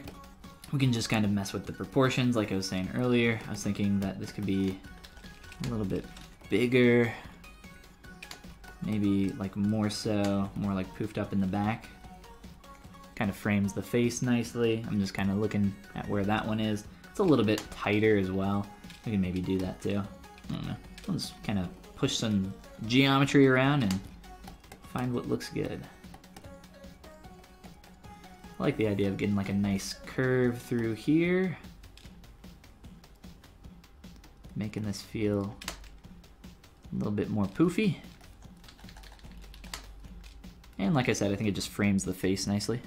we can just kind of mess with the proportions like I was saying earlier. I was thinking that this could be a little bit bigger, maybe like more like poofed up in the back. Kind of frames the face nicely. I'm just kind of looking at where that one is. It's a little bit tighter as well. We can maybe do that too. I don't know. I'll just kind of push some geometry around and find what looks good. I like the idea of getting like a nice curve through here. Making this feel a little bit more poofy. And like I said, I think it just frames the face nicely.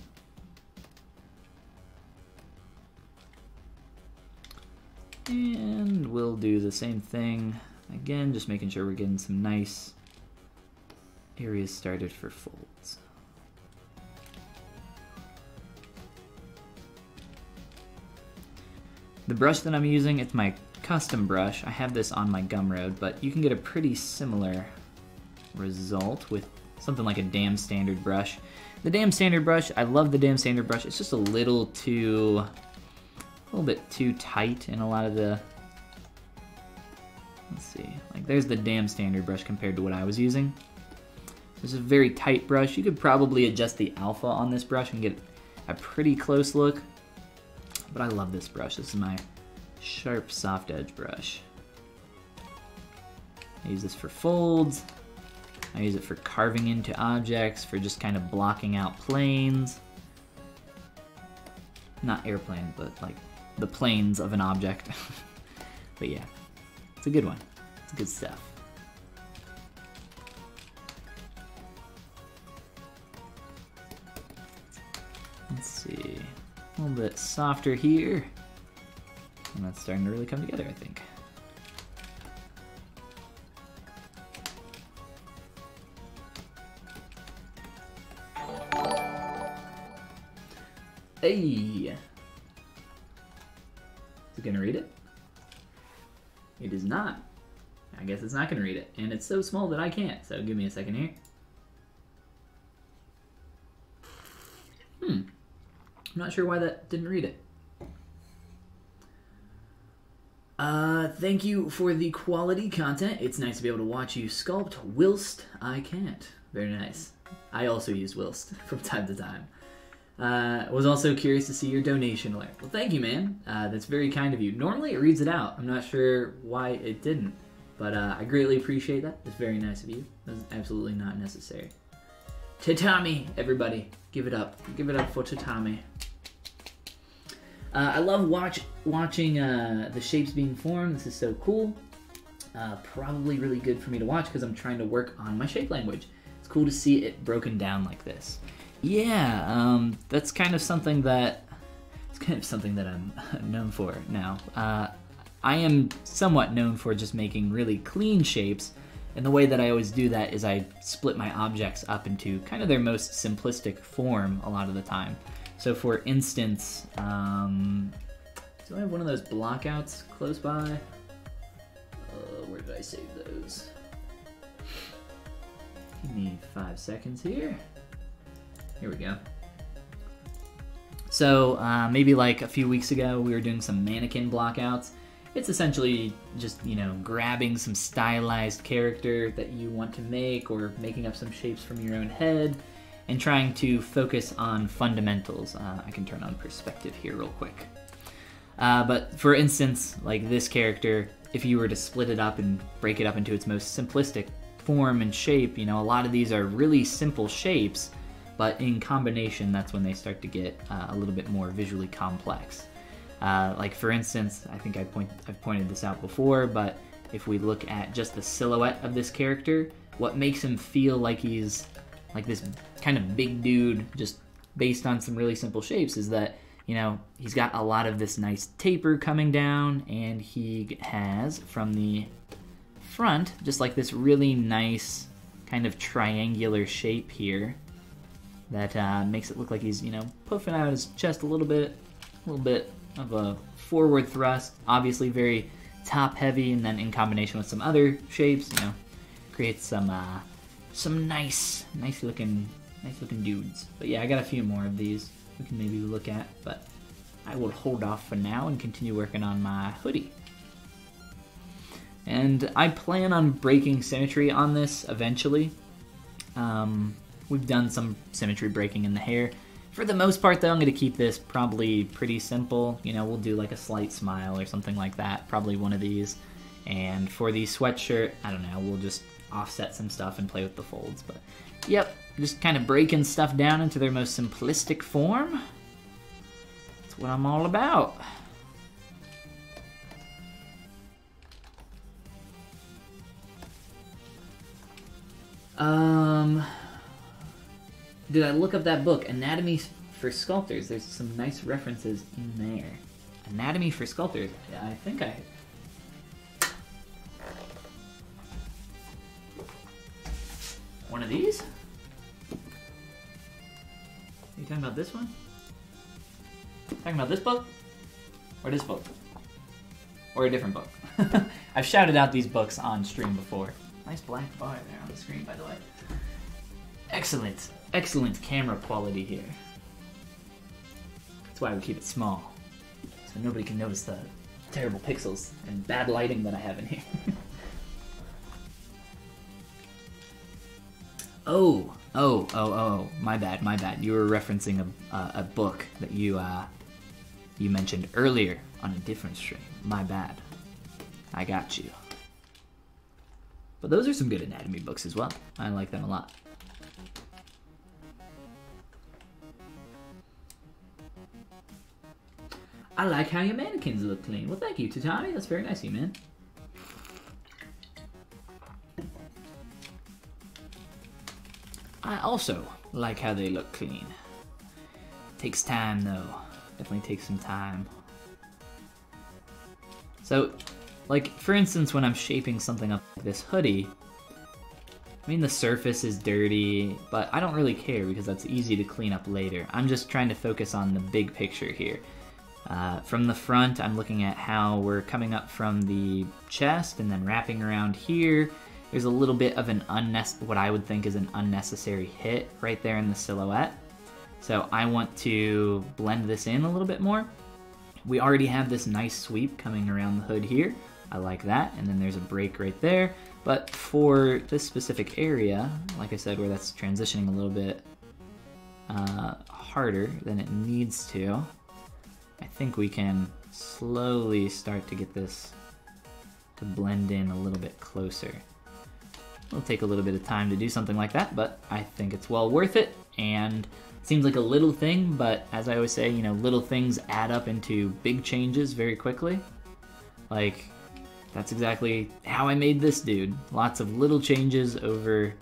And we'll do the same thing again, just making sure we're getting some nice areas started for folds. The brush that I'm using, it's my custom brush. I have this on my Gumroad, but you can get a pretty similar result with something like a Damn Standard brush. The Damn Standard brush, I love the Damn Standard brush. It's just a little bit too tight in a lot of the, let's see, like there's the Damn Standard brush compared to what I was using. This is a very tight brush. You could probably adjust the alpha on this brush and get a pretty close look. But I love this brush. This is my sharp soft edge brush. I use this for folds. I use it for carving into objects, for just kind of blocking out planes. Not airplane, but like the planes of an object. But yeah, it's a good one. It's good stuff. Let's see. A little bit softer here. And that's starting to really come together, I think. Hey! Is it gonna read it? It is not. I guess it's not gonna read it. And it's so small that I can't, so give me a second here. I'm not sure why that didn't read it. Thank you for the quality content. It's nice to be able to watch you sculpt whilst I can't. Very nice. I also use whilst from time to time. Was also curious to see your donation alert. Well, thank you, man. That's very kind of you. Normally it reads it out. I'm not sure why it didn't, but I greatly appreciate that. It's very nice of you. That's absolutely not necessary. Tatami, everybody. Give it up. Give it up for Tatami. I love watching the shapes being formed. This is so cool. Probably really good for me to watch because I'm trying to work on my shape language. It's cool to see it broken down like this. Yeah, that's kind of something that I'm known for now. I am somewhat known for just making really clean shapes, and the way that I always do that is I split my objects up into kind of their most simplistic form a lot of the time. So for instance, do I have one of those blockouts close by? Where did I save those? Give me 5 seconds here. Here we go. So maybe like a few weeks ago, we were doing some mannequin blockouts. It's essentially just, you know, grabbing some stylized character that you want to make or making up some shapes from your own head and trying to focus on fundamentals. I can turn on perspective here real quick. But for instance, like this character, if you were to split it up and break it up into its most simplistic form and shape, you know, a lot of these are really simple shapes, but in combination, that's when they start to get a little bit more visually complex. Like for instance, I think I've pointed this out before, but if we look at just the silhouette of this character, what makes him feel like he's like this kind of big dude just based on some really simple shapes is that, you know, he's got a lot of this nice taper coming down, and he has from the front just like this really nice kind of triangular shape here that makes it look like he's, you know, puffing out his chest a little bit of a forward thrust, obviously very top heavy, and then in combination with some other shapes, you know, creates some nice looking dudes. But yeah, I got a few more of these. we can maybe look at, but I will hold off for now and continue working on my hoodie. And I plan on breaking symmetry on this eventually. We've done some symmetry breaking in the hair. For the most part, though, I'm going to keep this probably pretty simple. You know, we'll do like a slight smile or something like that, probably one of these. And for the sweatshirt, I don't know, we'll just offset some stuff and play with the folds. But yep, just kind of breaking stuff down into their most simplistic form. That's what I'm all about. Did I look up that book, Anatomy for Sculptors? There's some nice references in there. Anatomy for Sculptors. Yeah, I think I... One of these? Are you talking about this one? Talking about this book? Or this book? Or a different book? I've shouted out these books on stream before. Nice black bar there on the screen, by the way. Excellent, excellent camera quality here. That's why we keep it small, so nobody can notice the terrible pixels and bad lighting that I have in here. Oh, my bad. You were referencing a book that you mentioned earlier on a different stream. My bad. I got you. But those are some good anatomy books as well. I like them a lot. I like how your mannequins look clean. Well, thank you, Tatami. That's very nice of you, man. I also like how they look clean. Takes time, though. Definitely takes some time. So, like, for instance, when I'm shaping something up like this hoodie, I mean, the surface is dirty, but I don't really care because that's easy to clean up later. I'm just trying to focus on the big picture here. From the front, I'm looking at how we're coming up from the chest and then wrapping around here. There's a little bit of what I would think is an unnecessary hit right there in the silhouette. So I want to blend this in a little bit more. We already have this nice sweep coming around the hood here. I like that, and then there's a break right there. But for this specific area, like I said, where that's transitioning a little bit harder than it needs to, I think we can slowly start to get this to blend in a little bit closer. It'll take a little bit of time to do something like that, but I think it's well worth it, and it seems like a little thing, but as I always say, you know, little things add up into big changes very quickly. Like, that's exactly how I made this dude. Lots of little changes over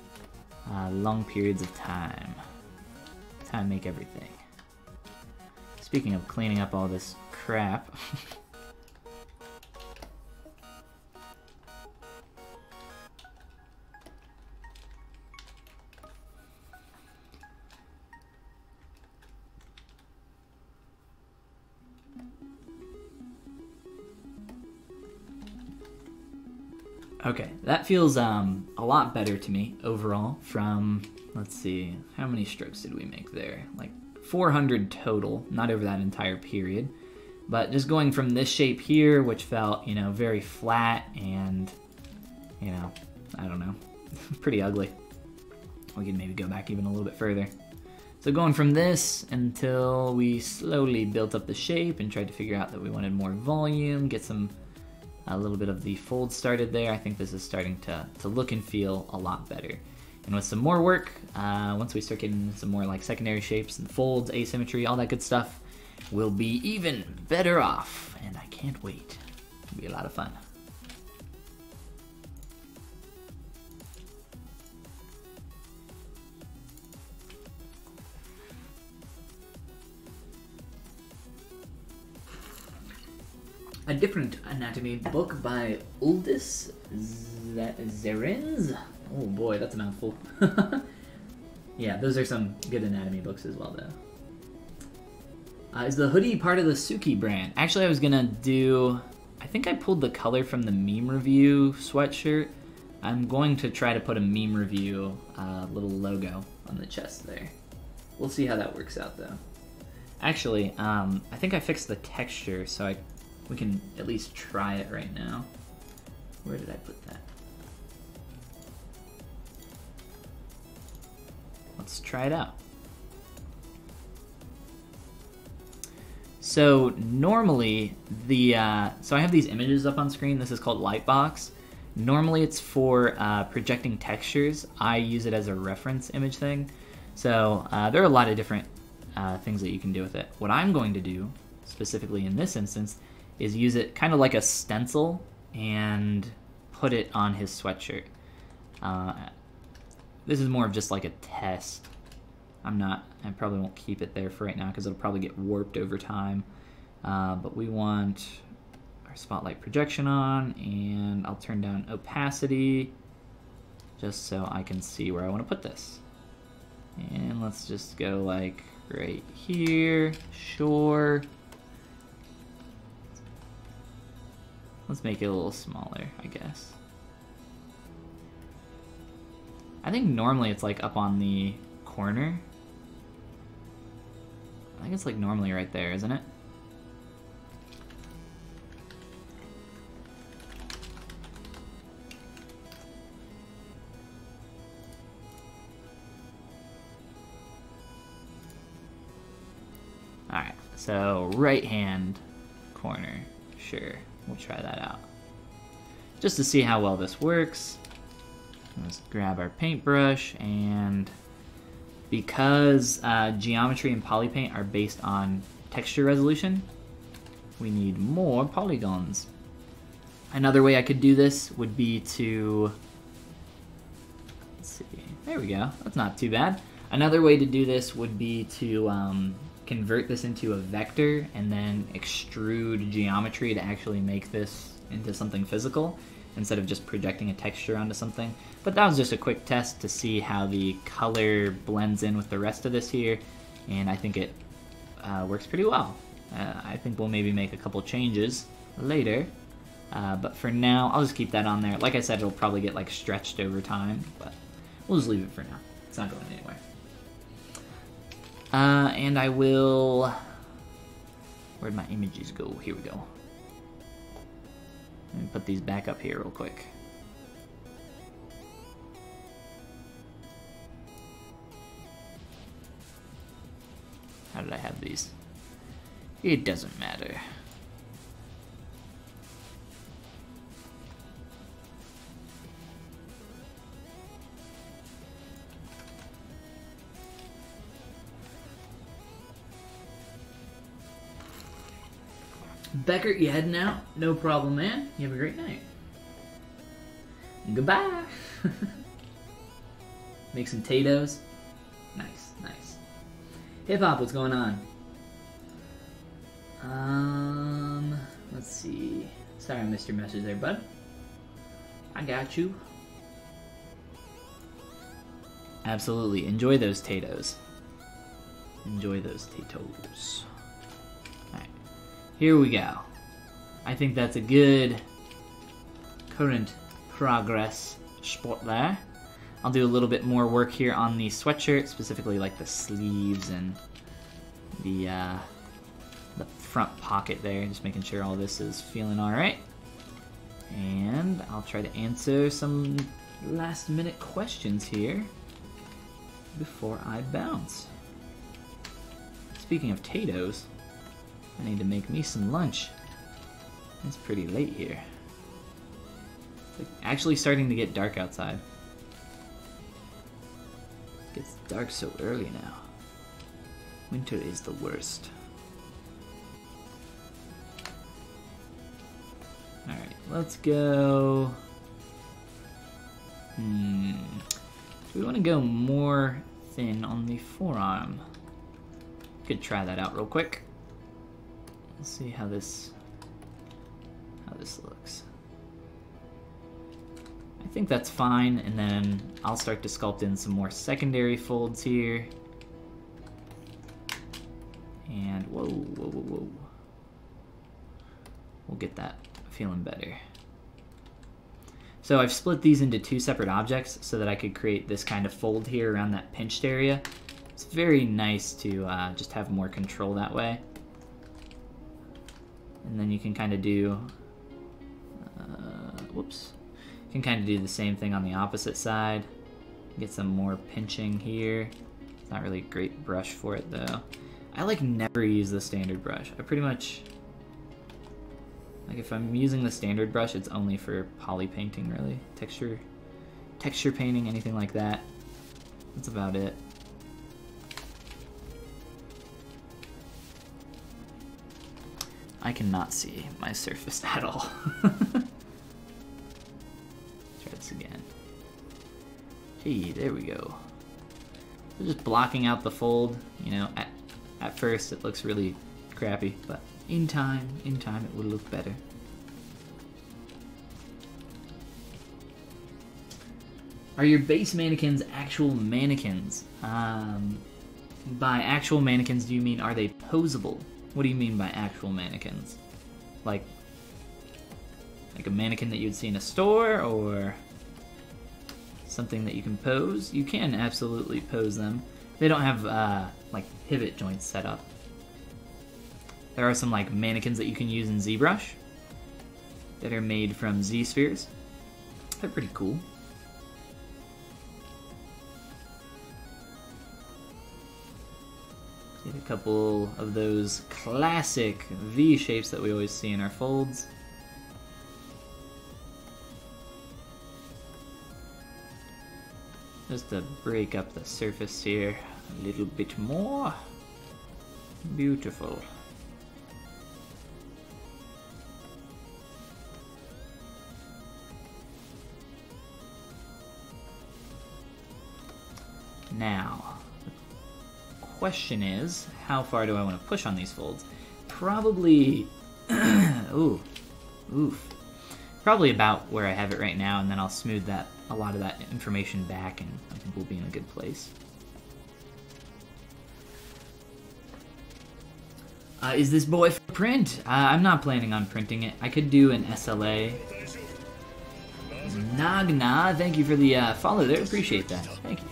long periods of time. Time to make everything. Speaking of cleaning up all this crap. Okay, that feels a lot better to me overall from, let's see, how many strokes did we make there? Like 400 total, not over that entire period. But just going from this shape here, which felt, you know, very flat and, you know, I don't know, pretty ugly. We can maybe go back even a little bit further. So going from this until we slowly built up the shape and tried to figure out that we wanted more volume, get a little bit of the fold started there. I think this is starting to look and feel a lot better. And with some more work, once we start getting some more like secondary shapes and folds, asymmetry, all that good stuff, we'll be even better off. And I can't wait. It'll be a lot of fun. A different anatomy book by Uldis Zerins. Oh boy, that's a mouthful. Yeah, those are some good anatomy books as well, though. Is the hoodie part of the Suki brand? Actually, I was gonna do... I think I pulled the color from the meme review sweatshirt. I'm going to try to put a meme review little logo on the chest there. We'll see how that works out, though. Actually, I think I fixed the texture, so we can at least try it right now. Where did I put that? Let's try it out. So normally so I have these images up on screen. This is called Lightbox. Normally it's for projecting textures. I use it as a reference image thing. So there are a lot of different things that you can do with it. What I'm going to do, specifically in this instance, is use it kind of like a stencil and put it on his sweatshirt. This is more of just like a test. I probably won't keep it there for right now because it'll probably get warped over time. But we want our spotlight projection on, and I'll turn down opacity just so I can see where I want to put this. And let's just go like right here, sure. Let's make it a little smaller, I guess. I think normally it's like up on the corner. I think it's like normally right there, isn't it? Alright, so right hand corner, sure, we'll try that out. Just to see how well this works, let's grab our paintbrush, and because geometry and polypaint are based on texture resolution, we need more polygons. Another way I could do this would be to, let's see, there we go, that's not too bad. Another way to do this would be to convert this into a vector and then extrude geometry to actually make this into something physical instead of just projecting a texture onto something. But that was just a quick test to see how the color blends in with the rest of this here, and I think it works pretty well. I think we'll maybe make a couple changes later, but for now I'll just keep that on there. Like I said, it'll probably get like stretched over time, but we'll just leave it for now. It's not going anywhere. And I will, where'd my images go? Here we go. Let me put these back up here real quick. How did I have these? It doesn't matter. Becker, you heading out? No problem, man. You have a great night. Goodbye. Make some potatoes. Nice, nice. Hip hop, what's going on? Let's see. Sorry I missed your message there, bud. I got you. Absolutely. Enjoy those potatoes. Enjoy those potatoes. Here we go. I think that's a good current progress spot there. I'll do a little bit more work here on the sweatshirt, specifically like the sleeves and the front pocket there, just making sure all this is feeling alright. And I'll try to answer some last minute questions here before I bounce. Speaking of potatoes, I need to make me some lunch. It's pretty late here. It's actually starting to get dark outside. It gets dark so early now. Winter is the worst. Alright, let's go. Do we want to go more thin on the forearm? Could try that out real quick. Let's see how this looks. I think that's fine, and then I'll start to sculpt in some more secondary folds here. And whoa, whoa, whoa, whoa. We'll get that feeling better. So I've split these into two separate objects so that I could create this kind of fold here around that pinched area. It's very nice to just have more control that way. And then you can kind of do, whoops, you can kind of do the same thing on the opposite side. Get some more pinching here. It's not really a great brush for it though. I like never use the standard brush. I pretty much, like if I'm using the standard brush, it's only for poly painting really. Texture painting, anything like that. That's about it. I cannot see my surface at all. Try this again. Gee, there we go. So just blocking out the fold, you know, at first it looks really crappy, but in time it will look better. Are your base mannequins actual mannequins? By actual mannequins, do you mean are they posable? What do you mean by actual mannequins? Like a mannequin that you would see in a store, or something that you can pose? You can absolutely pose them. They don't have like pivot joints set up. There are some like mannequins that you can use in ZBrush that are made from Z spheres. They're pretty cool. Get a couple of those classic V shapes that we always see in our folds. Just to break up the surface here a little bit more. Beautiful. Now, the question is, how far do I want to push on these folds? Probably, probably about where I have it right now, and then I'll smooth that, a lot of that information back, and I think we'll be in a good place. Is this boy for print? I'm not planning on printing it. I could do an SLA. Nagna, thank you for the follow there. Appreciate that. Thank you.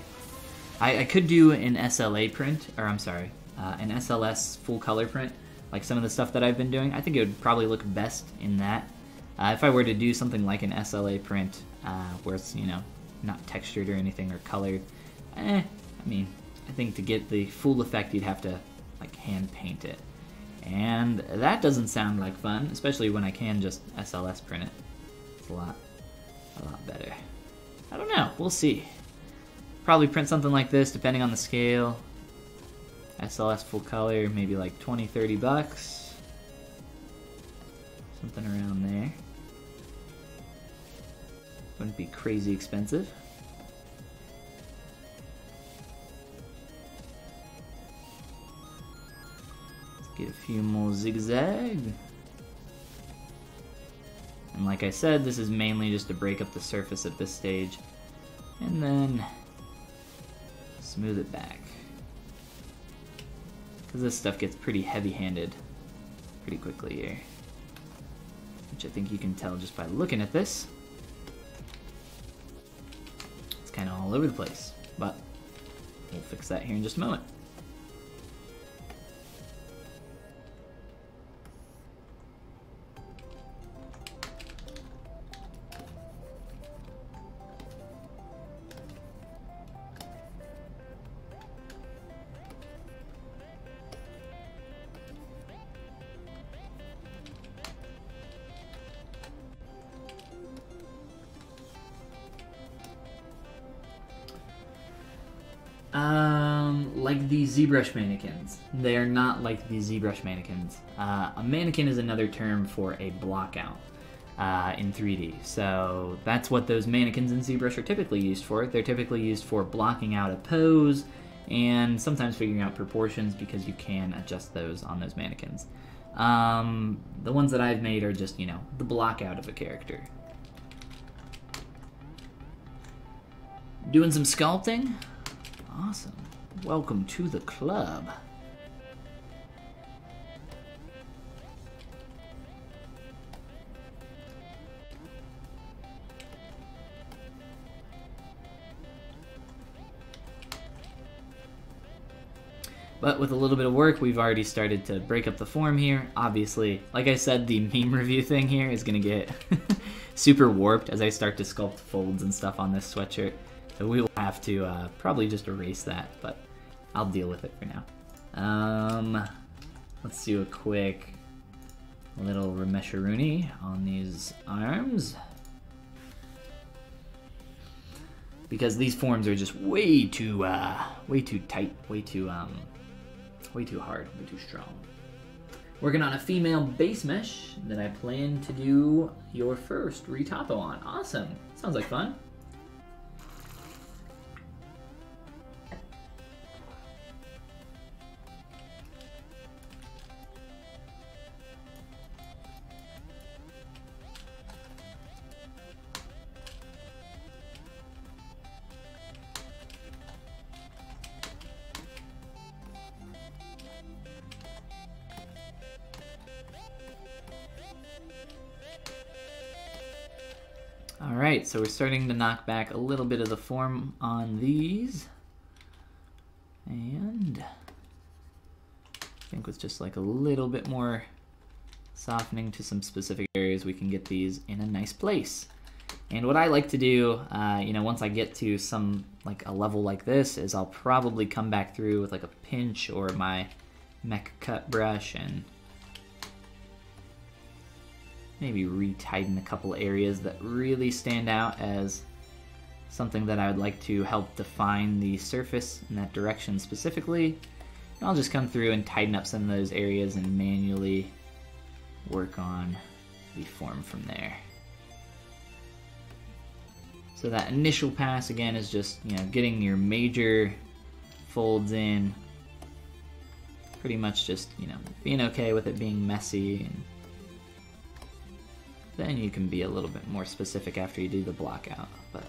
I could do an SLA print, or I'm sorry, an SLS full color print, like some of the stuff that I've been doing. I think it would probably look best in that. If I were to do something like an SLA print, where it's, you know, not textured or anything or colored, I mean, I think to get the full effect you'd have to like hand paint it. And that doesn't sound like fun, especially when I can just SLS print it. It's a lot better. I don't know, we'll see. Probably print something like this depending on the scale. SLS full color, maybe like 20-30 bucks. Something around there. Wouldn't be crazy expensive. Let's get a few more zigzag. And like I said, this is mainly just to break up the surface at this stage. And then smooth it back. Because this stuff gets pretty heavy-handed pretty quickly here. Which I think you can tell just by looking at this. It's kind of all over the place, but we'll fix that here in just a moment. Like the ZBrush mannequins. They are not like the ZBrush mannequins. A mannequin is another term for a blockout in 3D. So that's what those mannequins in ZBrush are typically used for. They're typically used for blocking out a pose and sometimes figuring out proportions, because you can adjust those on those mannequins. The ones that I've made are just, you know, the blockout of a character. Doing some sculpting? Awesome. Welcome to the club. But with a little bit of work, we've already started to break up the form here. Obviously, like I said, the meme review thing here is gonna get super warped as I start to sculpt folds and stuff on this sweatshirt. So we will have to probably just erase that, but I'll deal with it for now. Let's do a quick little remesharuni on these arms. Because these forms are just way too tight, way too hard, way too strong. Working on a female base mesh that I plan to do your first retopo on. Awesome, sounds like fun. Alright, so we're starting to knock back a little bit of the form on these. And I think with just like a little bit more softening to some specific areas, we can get these in a nice place. And what I like to do, you know, once I get to some, like a level like this, is I'll probably come back through with like a pinch or my mech cut brush and maybe retighten a couple areas that really stand out as something that I would like to help define the surface in that direction specifically. And I'll just come through and tighten up some of those areas and manually work on the form from there. So that initial pass again is just, you know, getting your major folds in, pretty much just, you know, being okay with it being messy, and then you can be a little bit more specific after you do the block out, but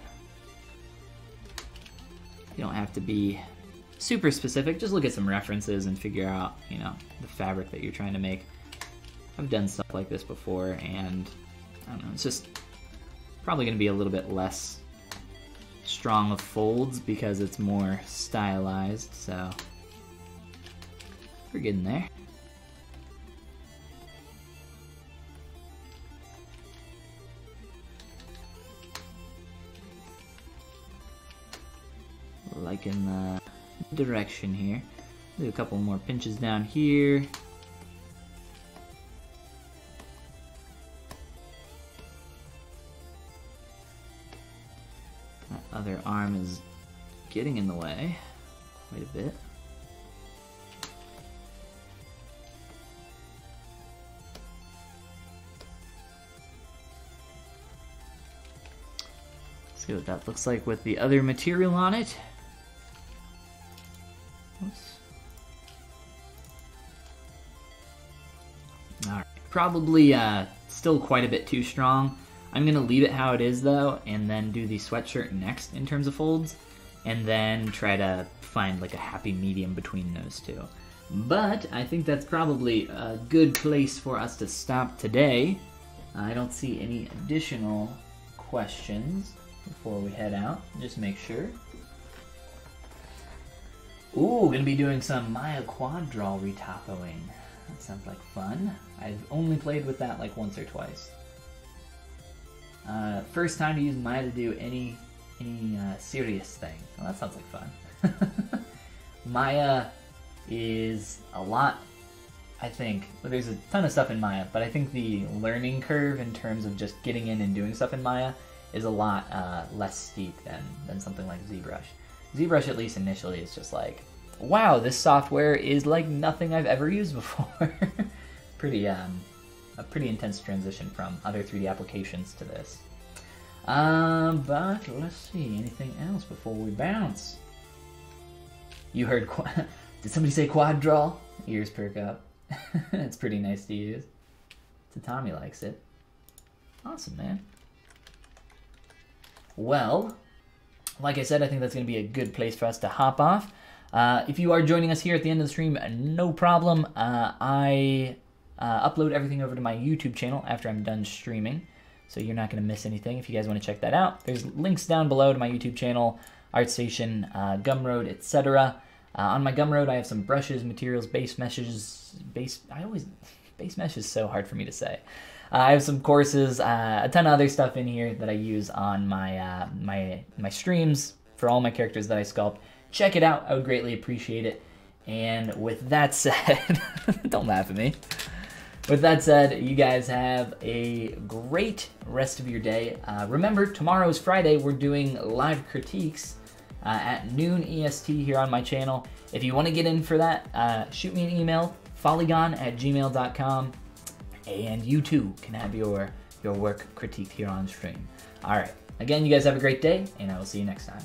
you don't have to be super specific. Just look at some references and figure out, you know, the fabric that you're trying to make. I've done stuff like this before, and I don't know, it's just probably going to be a little bit less strong of folds because it's more stylized, so we're getting there. Liking the direction here. Do a couple more pinches down here. That other arm is getting in the way quite a bit. See what that looks like with the other material on it. Oops. Alright, probably still quite a bit too strong. I'm going to leave it how it is though, and then do the sweatshirt next in terms of folds, and then try to find like a happy medium between those two. But I think that's probably a good place for us to stop today. I don't see any additional questions before we head out. Just make sure. Ooh, gonna be doing some Maya quad draw retopoing. That sounds like fun. I've only played with that like once or twice. First time to use Maya to do any serious thing. Well, that sounds like fun. Maya is a lot, I think. Well, there's a ton of stuff in Maya, but I think the learning curve in terms of just getting in and doing stuff in Maya is a lot less steep than something like ZBrush. ZBrush, at least initially, is just like, wow, this software is like nothing I've ever used before. A pretty intense transition from other 3D applications to this. But let's see, anything else before we bounce? You heard, did somebody say quad draw? Ears perk up. It's pretty nice to use. Tatami likes it. Awesome, man. Well, like I said, I think that's going to be a good place for us to hop off. If you are joining us here at the end of the stream, no problem. I upload everything over to my YouTube channel after I'm done streaming, so you're not going to miss anything if you guys want to check that out. There's links down below to my YouTube channel, ArtStation, Gumroad, etc. On my Gumroad, I have some brushes, materials, base meshes, base mesh is so hard for me to say. I have some courses, a ton of other stuff in here that I use on my my streams for all my characters that I sculpt. Check it out. I would greatly appreciate it. And with that said, don't laugh at me. With that said, you guys have a great rest of your day. Remember, tomorrow is Friday. We're doing live critiques at noon EST here on my channel. If you want to get in for that, shoot me an email, follygon@gmail.com, and you too can have your work critiqued here on stream. All right. Again, you guys have a great day, and I will see you next time.